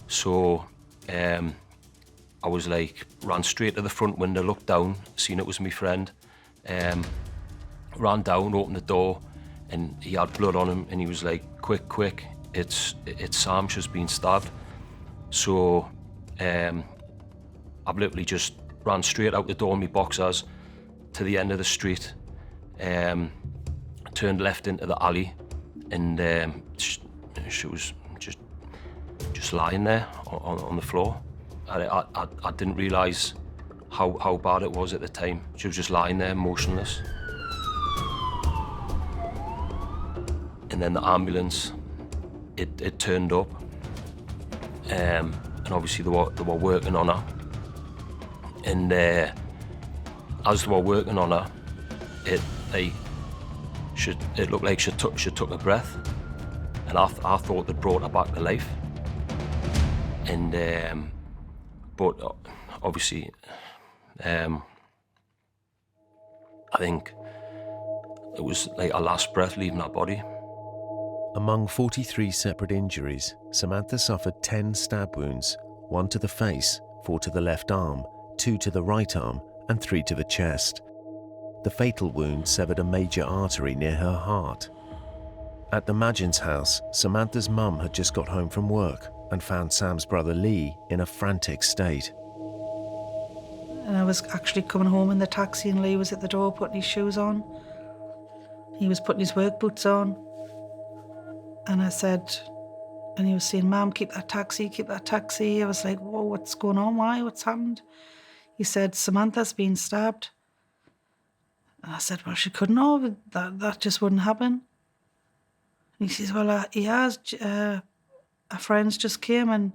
So I was like, ran straight to the front window, looked down, seen it was my friend. Ran down, opened the door, and he had blood on him, and he was like, quick, quick, it's Sam, she's been stabbed. So I've literally just ran straight out the door in my boxers to the end of the street, turned left into the alley, and she was just lying there on the floor. I didn't realise how bad it was at the time. She was just lying there, motionless. And then the ambulance, it turned up, and obviously they were working on her. And as they were working on her, it looked like she took a breath, and I thought they'd brought her back to life. And but obviously, I think it was like her last breath leaving her body. Among 43 separate injuries, Samantha suffered 10 stab wounds, 1 to the face, 4 to the left arm, 2 to the right arm, and 3 to the chest. The fatal wound severed a major artery near her heart. At the Madgin's house, Samantha's mum had just got home from work and found Sam's brother Lee in a frantic state. And I was actually coming home in the taxi and Lee was at the door putting his shoes on. He was putting his work boots on. And I said, and he was saying, Mum, keep that taxi, keep that taxi. I was like, whoa, what's going on? Why? What's happened? He said, Samantha's been stabbed. And I said, well, she couldn't have. That just wouldn't happen. And he says, well, he has. Our friends just came and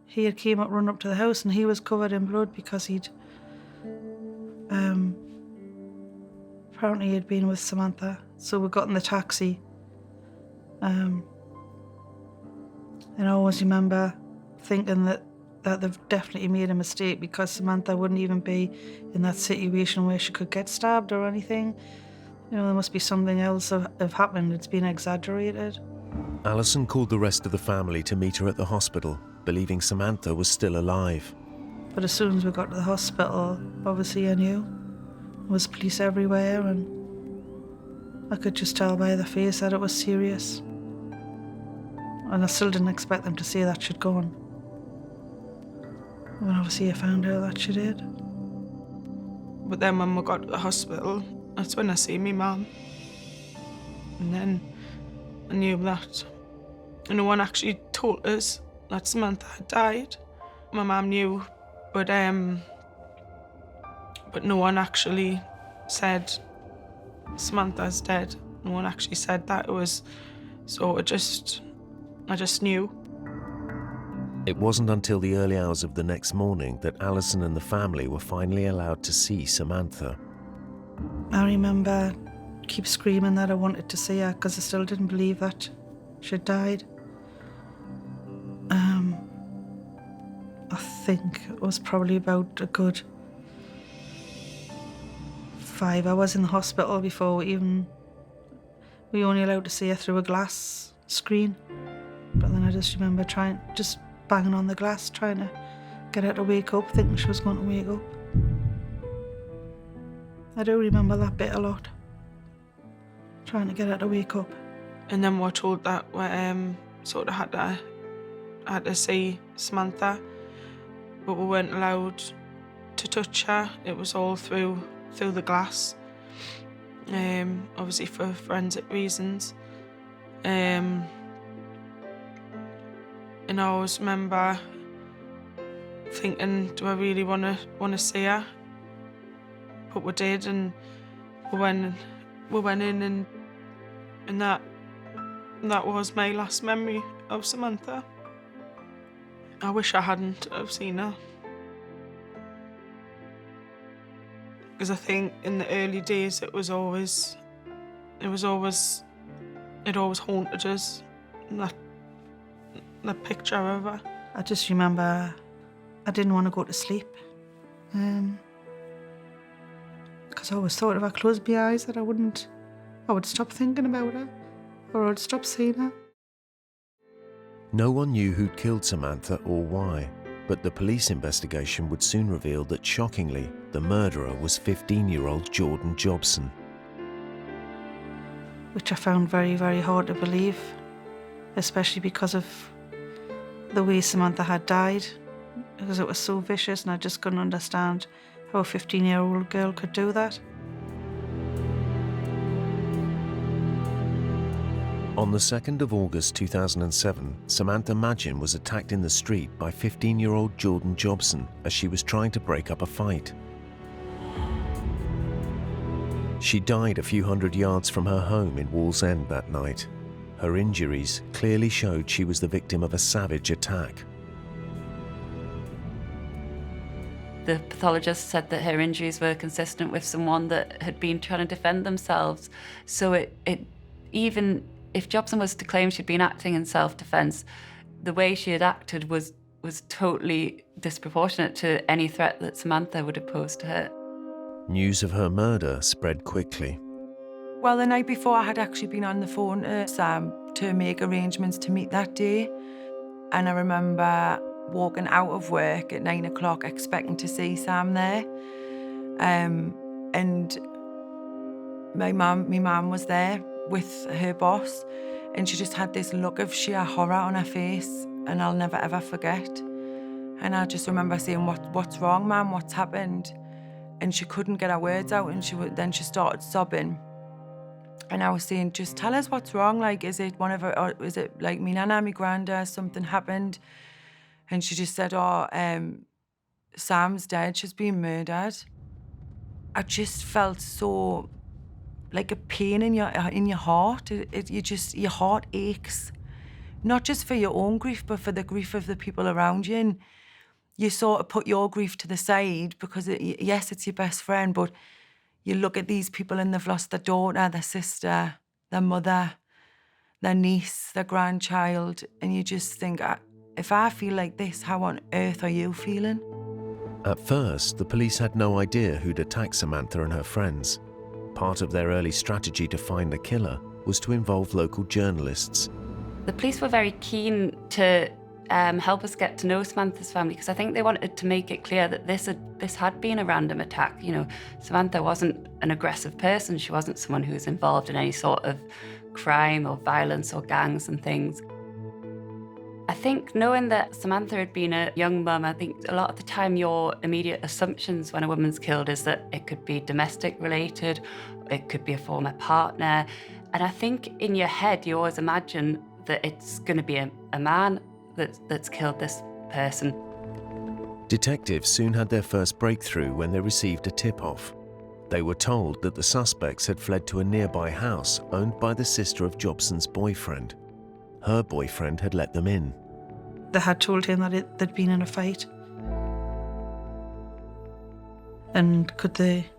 he had came up, run up to the house and he was covered in blood because he'd apparently he'd been with Samantha. So we got in the taxi. And I always remember thinking that they've definitely made a mistake because Samantha wouldn't even be in that situation where she could get stabbed or anything. You know, there must be something else have happened. It's been exaggerated. Alison called the rest of the family to meet her at the hospital, believing Samantha was still alive. But as soon as we got to the hospital, obviously I knew. There was police everywhere and I could just tell by their face that it was serious. And I still didn't expect them to say that she'd gone. When obviously I found out that she did. But then when we got to the hospital, that's when I see me mum. And then I knew that no one actually told us that Samantha had died. My mum knew, but no one actually said Samantha's dead. No one actually said that. It was so I just knew. It wasn't until the early hours of the next morning that Alison and the family were finally allowed to see Samantha. I remember keep screaming that I wanted to see her because I still didn't believe that she'd died. I think it was probably about a good 5 hours in the hospital before we were only allowed to see her through a glass screen. But then I just remember just banging on the glass, trying to get her to wake up, thinking she was going to wake up. I do remember that bit a lot, trying to get her to wake up. And then we're told that we sort of had to see Samantha, but we weren't allowed to touch her. It was all through the glass, obviously for forensic reasons. And I always remember thinking, do I really want to see her? But we did, and we went in, and that was my last memory of Samantha. I wish I hadn't have seen her, because I think in the early days it always haunted us. That picture of her. I just remember I didn't want to go to sleep because Because I always thought if I closed my eyes that I would stop thinking about her, or I'd stop seeing her. No one knew who'd killed Samantha or why, but the police investigation would soon reveal that, shockingly, the murderer was 15-year-old Jordan Jobson. Which I found very, very hard to believe, especially because of the way Samantha had died, because it was so vicious, and I just couldn't understand how a 15-year-old girl could do that. On the 2nd of August 2007, Samantha Madgin was attacked in the street by 15-year-old Jordan Jobson as she was trying to break up a fight. She died a few hundred yards from her home in Wallsend that night. Her injuries clearly showed she was the victim of a savage attack. The pathologist said that her injuries were consistent with someone that had been trying to defend themselves. So it even if Jobson was to claim she'd been acting in self-defense, the way she had acted was totally disproportionate to any threat that Samantha would have posed to her. News of her murder spread quickly. Well, the night before I had actually been on the phone to Sam to make arrangements to meet that day. And I remember walking out of work at 9 o'clock expecting to see Sam there. And my mum was there with her boss, and she just had this look of sheer horror on her face, and I'll never ever forget. And I just remember saying, what's wrong, Mum? What's happened? And she couldn't get her words out, and then she started sobbing. And I was saying, just tell us what's wrong. Like, is it one of her, or is it like me nana, me granda, something happened? And she just said, Sam's dead, she's been murdered. I just felt so like a pain in your heart. Your heart aches, not just for your own grief, but for the grief of the people around you. And you sort of put your grief to the side because, yes, it's your best friend, but you look at these people and they've lost their daughter, their sister, their mother, their niece, their grandchild, and you just think, if I feel like this, how on earth are you feeling? At first, the police had no idea who'd attacked Samantha and her friends. Part of their early strategy to find the killer was to involve local journalists. The police were very keen to help us get to know Samantha's family, because I think they wanted to make it clear that this had been a random attack. You know, Samantha wasn't an aggressive person. She wasn't someone who was involved in any sort of crime or violence or gangs and things. I think knowing that Samantha had been a young mum, I think a lot of the time your immediate assumptions when a woman's killed is that it could be domestic related, it could be a former partner. And I think in your head, you always imagine that it's going to be a man that's killed this person. Detectives soon had their first breakthrough when they received a tip-off. They were told that the suspects had fled to a nearby house owned by the sister of Jobson's boyfriend. Her boyfriend had let them in. They had told him that they'd been in a fight. And could they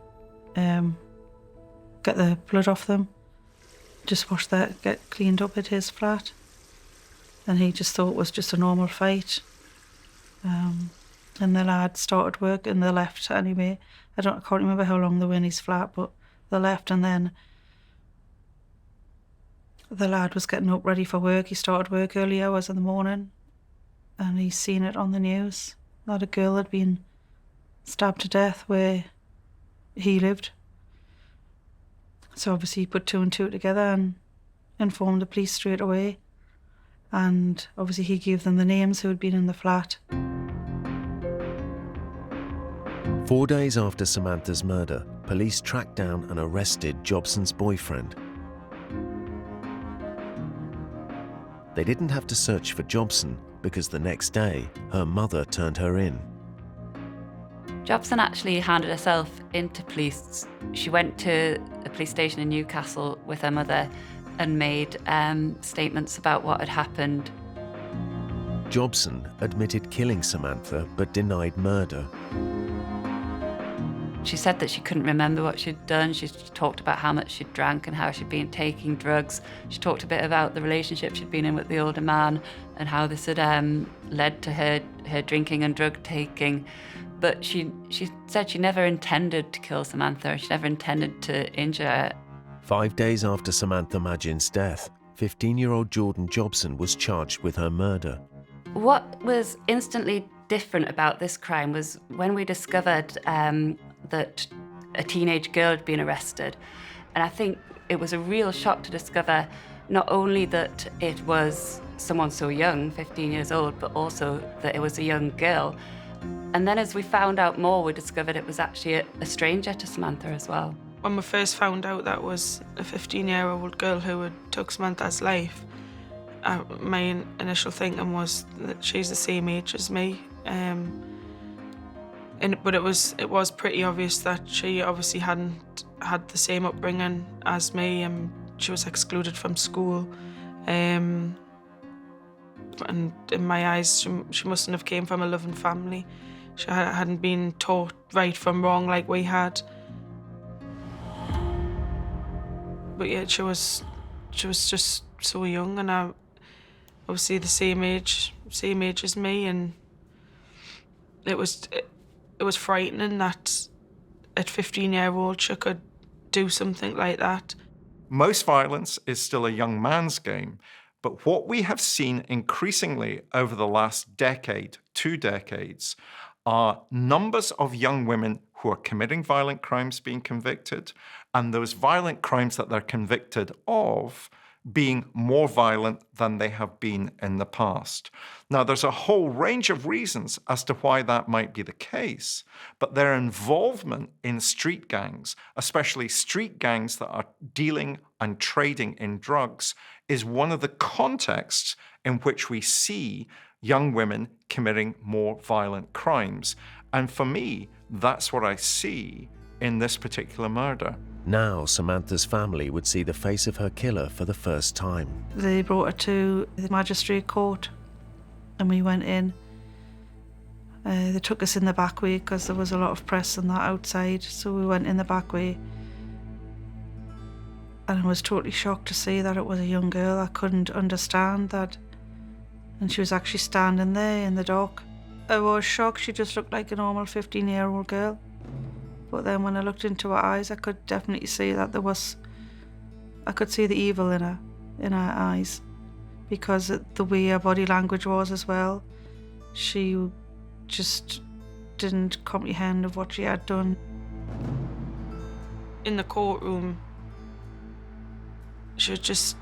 get the blood off them? Just get cleaned up at his flat. And he just thought it was just a normal fight. And the lad started work and they left anyway. I can't remember how long they were in his flat, but they left, and then the lad was getting up ready for work. He started work early hours in the morning, and he's seen it on the news that a girl had been stabbed to death where he lived. So obviously he put two and two together and informed the police straight away. And obviously he gave them the names who had been in the flat. 4 days after Samantha's murder, police tracked down and arrested Jobson's boyfriend. They didn't have to search for Jobson because the next day, her mother turned her in. Jobson actually handed herself into police. She went to a police station in Newcastle with her mother and made statements about what had happened. Jobson admitted killing Samantha but denied murder. She said that she couldn't remember what she'd done. She talked about how much she'd drank and how she'd been taking drugs. She talked a bit about the relationship she'd been in with the older man and how this had led to her drinking and drug taking. but she said she never intended to kill Samantha. She never intended to injure her. 5 days after Samantha Madgin's death, 15-year-old Jordan Jobson was charged with her murder. What was instantly different about this crime was when we discovered that a teenage girl had been arrested. And I think it was a real shock to discover not only that it was someone so young, 15 years old, but also that it was a young girl. And then as we found out more, we discovered it was actually a stranger to Samantha as well. When we first found out that was a 15-year-old girl who had took Samantha's life, my initial thinking was that she's the same age as me. But it was pretty obvious that she obviously hadn't had the same upbringing as me. She was excluded from school. And in my eyes, she mustn't have came from a loving family. She hadn't been taught right from wrong like we had. But yeah, she was just so young, and obviously the same age as me, and it was frightening that at 15-year-old she could do something like that. Most violence is still a young man's game, but what we have seen increasingly over the last decade, 2 decades, are numbers of young women who are committing violent crimes being convicted, and those violent crimes that they're convicted of being more violent than they have been in the past. Now, there's a whole range of reasons as to why that might be the case, but their involvement in street gangs, especially street gangs that are dealing and trading in drugs, is one of the contexts in which we see young women committing more violent crimes. And for me, that's what I see in this particular murder. Now, Samantha's family would see the face of her killer for the first time. They brought her to the magistrate court and we went in. They took us in the back way because there was a lot of press and that outside, so we went in the back way. And I was totally shocked to see that it was a young girl. I couldn't understand that. And she was actually standing there in the dock. I was shocked. She just looked like a normal 15-year-old girl. But then when I looked into her eyes, I could definitely see that I could see the evil in her eyes, because the way her body language was as well. She just didn't comprehend of what she had done. In the courtroom, she was just,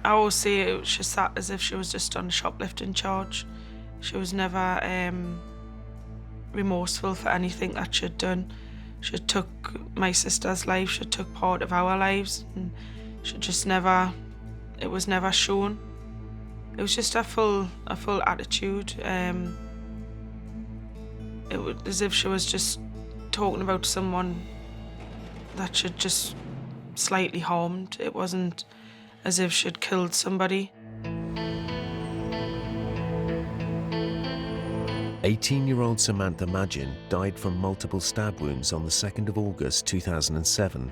I always say she sat as if she was just on a shoplifting charge. She was never remorseful for anything that she'd done. She took my sister's life, she took part of our lives, and she just never, it was never shown. It was just a full attitude. It was as if she was just talking about someone that she'd just slightly harmed. It wasn't as if she'd killed somebody. 18-year-old Samantha Madgin died from multiple stab wounds on the 2nd of August 2007.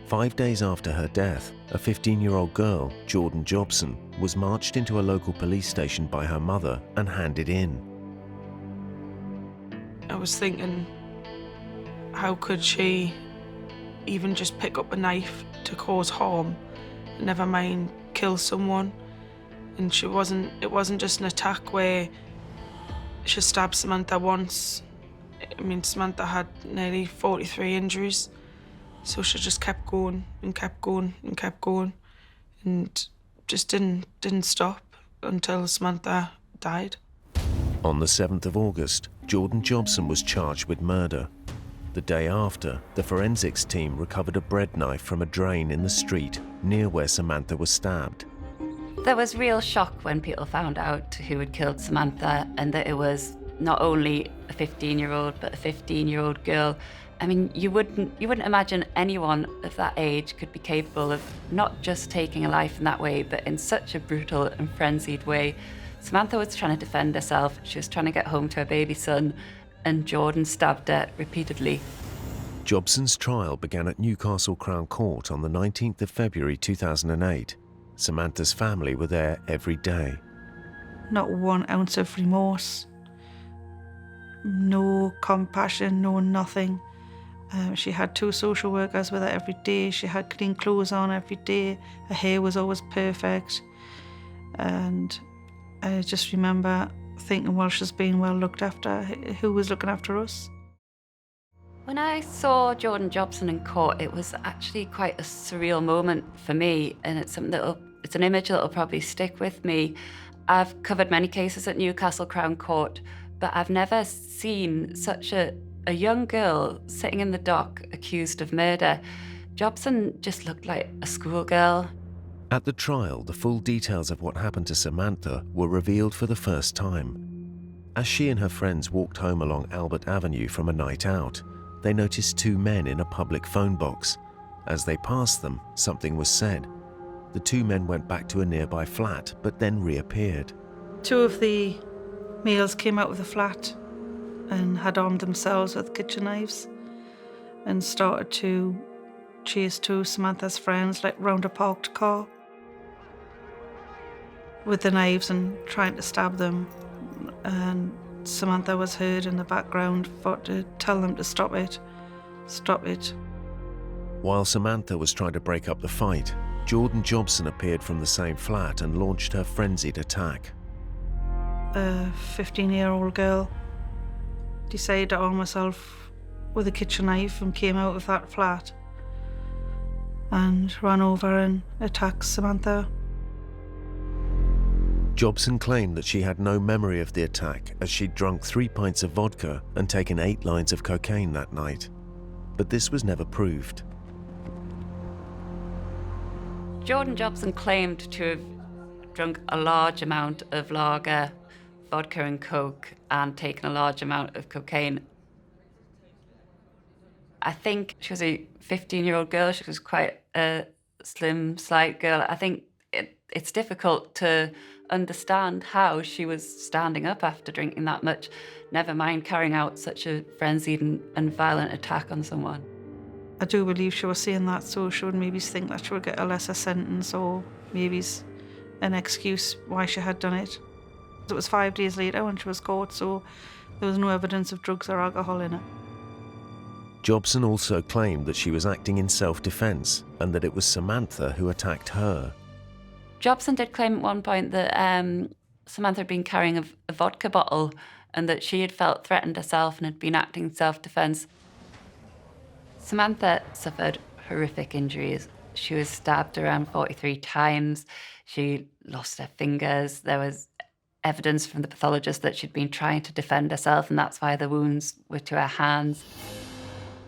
5 days after her death, a 15-year-old girl, Jordan Jobson, was marched into a local police station by her mother and handed in. I was thinking, how could she even just pick up a knife to cause harm, never mind kill someone? And it wasn't just an attack where she stabbed Samantha once. I mean, Samantha had nearly 43 injuries, so she just kept going and kept going and kept going, and just didn't stop until Samantha died. On the 7th of August, Jordan Jobson was charged with murder. The day after, the forensics team recovered a bread knife from a drain in the street near where Samantha was stabbed. There was real shock when people found out who had killed Samantha, and that it was not only a 15-year-old, but a 15-year-old girl. I mean, you wouldn't imagine anyone of that age could be capable of not just taking a life in that way, but in such a brutal and frenzied way. Samantha was trying to defend herself. She was trying to get home to her baby son, and Jordan stabbed her repeatedly. Jobson's trial began at Newcastle Crown Court on the 19th of February 2008. Samantha's family were there every day. Not 1 ounce of remorse. no compassion, no nothing. She had 2 social workers with her every day. She had clean clothes on every day. Her hair was always perfect. And I just remember thinking, well, she's being well looked after. Who was looking after us? When I saw Jordan Jobson in court, it was actually quite a surreal moment for me, and it's something it's an image that'll probably stick with me. I've covered many cases at Newcastle Crown Court, but I've never seen such a young girl sitting in the dock accused of murder. Jobson just looked like a schoolgirl. At the trial, the full details of what happened to Samantha were revealed for the first time. As she and her friends walked home along Albert Avenue from a night out, they noticed 2 men in a public phone box. As they passed them, something was said. The 2 men went back to a nearby flat, but then reappeared. 2 of the males came out of the flat and had armed themselves with kitchen knives and started to chase 2 of Samantha's friends like round a parked car with the knives and trying to stab them. And Samantha was heard in the background for to tell them to stop it. While Samantha was trying to break up the fight, Jordan Jobson appeared from the same flat and launched her frenzied attack. A 15-year-old girl decided to arm herself with a kitchen knife and came out of that flat and ran over and attacked Samantha. Jobson claimed that she had no memory of the attack as she'd drunk 3 pints of vodka and taken 8 lines of cocaine that night. But this was never proved. Jordan Jobson claimed to have drunk a large amount of lager, vodka and coke, and taken a large amount of cocaine. I think she was a 15-year-old girl. She was quite a slim, slight girl. I think it's difficult to understand how she was standing up after drinking that much, never mind carrying out such a frenzied and violent attack on someone. I do believe she was saying that so she would maybe think that she would get a lesser sentence or maybe an excuse why she had done it. It was 5 days later when she was caught, so there was no evidence of drugs or alcohol in her. Jobson also claimed that she was acting in self-defense and that it was Samantha who attacked her. Jobson did claim at one point that Samantha had been carrying a vodka bottle and that she had felt threatened herself and had been acting in self-defense. Samantha suffered horrific injuries. She was stabbed around 43 times. She lost her fingers. There was evidence from the pathologist that she'd been trying to defend herself, and that's why the wounds were to her hands.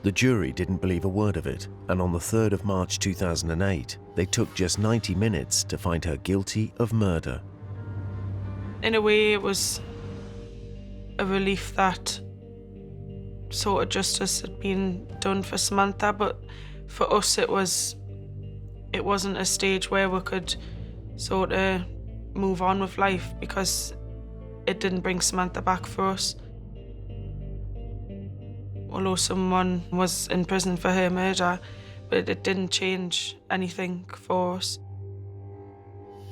The jury didn't believe a word of it, and on the 3rd of March 2008, they took just 90 minutes to find her guilty of murder. In a way, it was a relief that sort of justice had been done for Samantha, but for us it wasn't a stage where we could sort of move on with life because it didn't bring Samantha back for us. Although someone was in prison for her murder, but it didn't change anything for us.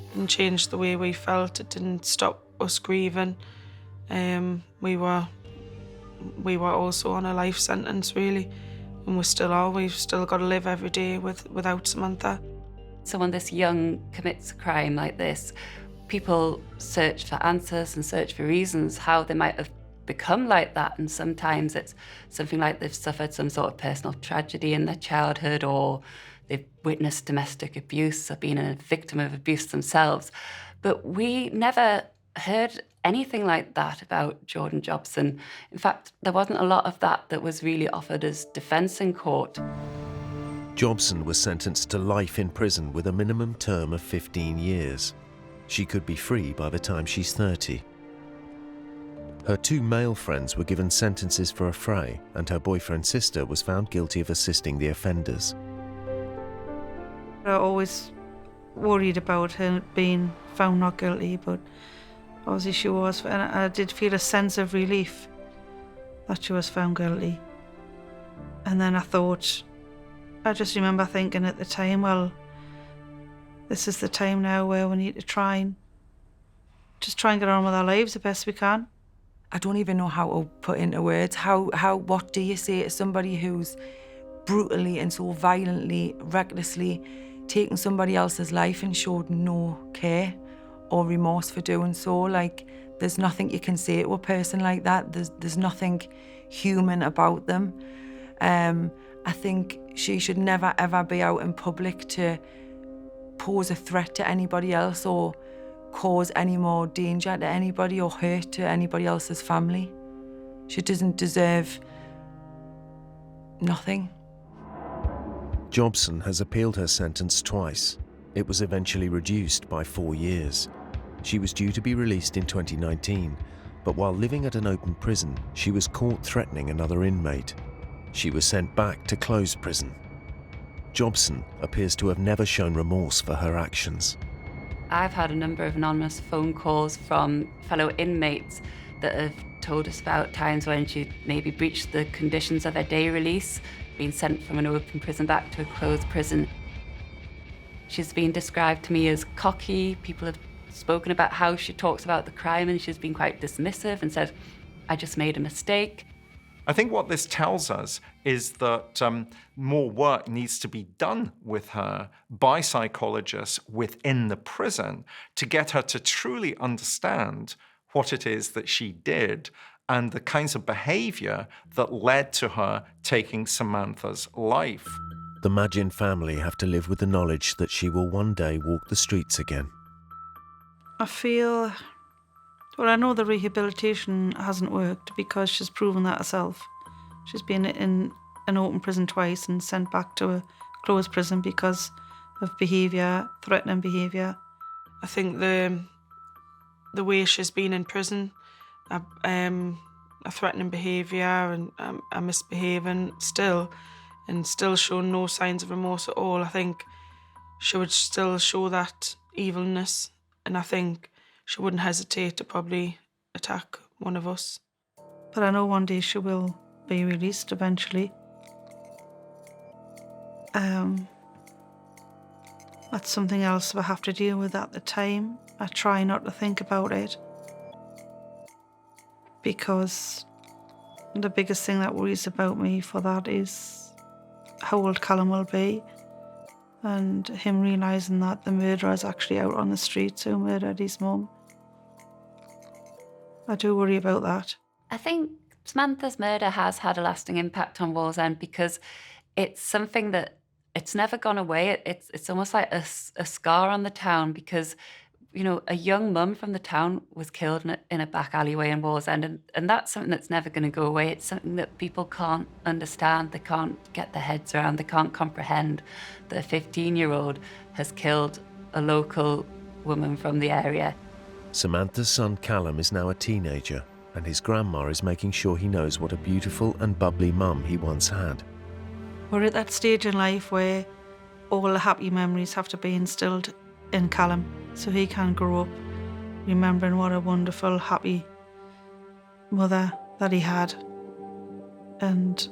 It didn't change the way we felt. It didn't stop us grieving. We were also on a life sentence, really, and we still are. We've still got to live every day without Samantha. So when this young commits a crime like this, people search for answers and search for reasons how they might have become like that, and sometimes it's something like they've suffered some sort of personal tragedy in their childhood, or they've witnessed domestic abuse or been a victim of abuse themselves. But we never heard anything like that about Jordan Jobson. In fact, there wasn't a lot of that was really offered as defence in court. Jobson was sentenced to life in prison with a minimum term of 15 years. She could be free by the time she's 30. Her 2 male friends were given sentences for affray, and her boyfriend's sister was found guilty of assisting the offenders. I always worried about her being found not guilty, but obviously she was, and I did feel a sense of relief that she was found guilty. And then I just remember thinking at the time, well, this is the time now where we need to try and get on with our lives the best we can. I don't even know how to put into words. What do you say to somebody who's brutally and so violently, recklessly taken somebody else's life and showed no care or remorse for doing so? Like, there's nothing you can say to a person like that. There's nothing human about them. I think she should never ever be out in public to pose a threat to anybody else or cause any more danger to anybody or hurt to anybody else's family. She doesn't deserve nothing. Jobson has appealed her sentence twice. It was eventually reduced by 4 years. She was due to be released in 2019, but while living at an open prison, she was caught threatening another inmate. She was sent back to closed prison. Jobson appears to have never shown remorse for her actions. I've had a number of anonymous phone calls from fellow inmates that have told us about times when she maybe breached the conditions of her day release, being sent from an open prison back to a closed prison. She's been described to me as cocky. People have spoken about how she talks about the crime and she's been quite dismissive and said, I just made a mistake. I think what this tells us is that more work needs to be done with her by psychologists within the prison to get her to truly understand what it is that she did and the kinds of behaviour that led to her taking Samantha's life. The Madgin family have to live with the knowledge that she will one day walk the streets again. I know the rehabilitation hasn't worked because she's proven that herself. She's been in an open prison twice and sent back to a closed prison because of behaviour, threatening behaviour. I think the way she's been in prison, a threatening behaviour and a misbehaving still showing no signs of remorse at all. I think she would still show that evilness, and I think she wouldn't hesitate to probably attack one of us. But I know one day she will be released eventually. That's something else I have to deal with at the time. I try not to think about it because the biggest thing that worries about me for that is how old Callum will be and him realising that the murderer is actually out on the streets who murdered his mum. I do worry about that. I think Samantha's murder has had a lasting impact on Wallsend because it's something that it's never gone away. It's almost like a scar on the town because, you know, a young mum from the town was killed in a back alleyway in Wallsend, and that's something that's never going to go away. It's something that people can't understand, they can't get their heads around, they can't comprehend that a 15-year-old has killed a local woman from the area. Samantha's son Callum is now a teenager, and his grandma is making sure he knows what a beautiful and bubbly mum he once had. We're at that stage in life where all the happy memories have to be instilled in Callum so he can grow up remembering what a wonderful, happy mother that he had. And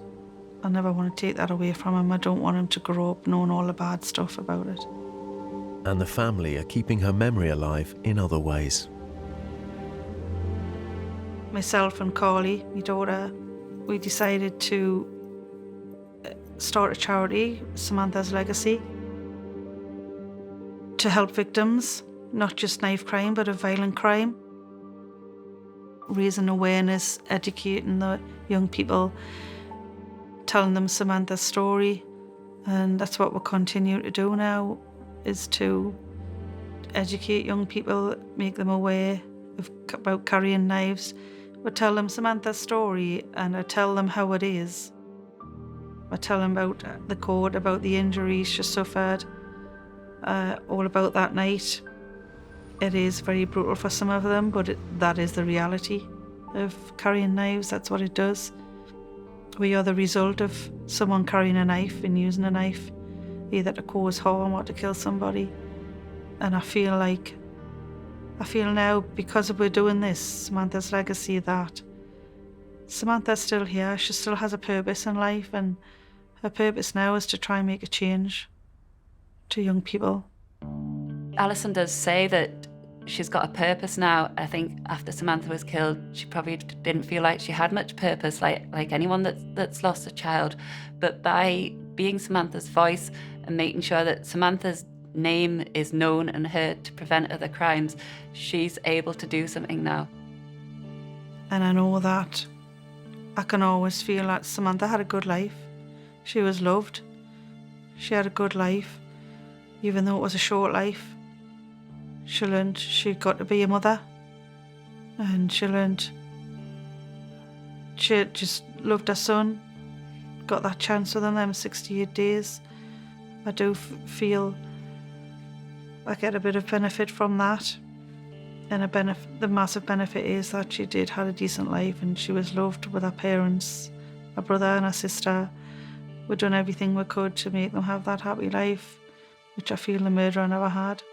I never want to take that away from him. I don't want him to grow up knowing all the bad stuff about it. And the family are keeping her memory alive in other ways. Myself and Carly, my daughter, we decided to start a charity, Samantha's Legacy, to help victims, not just knife crime, but of violent crime. Raising awareness, educating the young people, telling them Samantha's story. And that's what we'll continue to do now, is to educate young people, make them aware about carrying knives. We tell them Samantha's story and I tell them how it is. I tell them about the court, about the injuries she suffered, all about that night. It is very brutal for some of them, but that is the reality of carrying knives. That's what it does. We are the result of someone carrying a knife and using a knife, either to cause harm or to kill somebody. And I feel now, because we're doing this, Samantha's Legacy, that Samantha's still here. She still has a purpose in life, and her purpose now is to try and make a change to young people. Alison does say that she's got a purpose now. I think after Samantha was killed, she probably didn't feel like she had much purpose, like anyone that's lost a child. But by being Samantha's voice and making sure that Samantha's name is known and heard to prevent other crimes, she's able to do something now. And I know that I can always feel that Samantha had a good life. She was loved. She had a good life, even though it was a short life. She learned she got to be a mother, and she learned she just loved her son, got that chance within them 68 days. I do feel I get a bit of benefit from that, and the massive benefit is that she did have a decent life and she was loved with her parents, her brother and her sister. We've done everything we could to make them have that happy life, which I feel the murderer never had.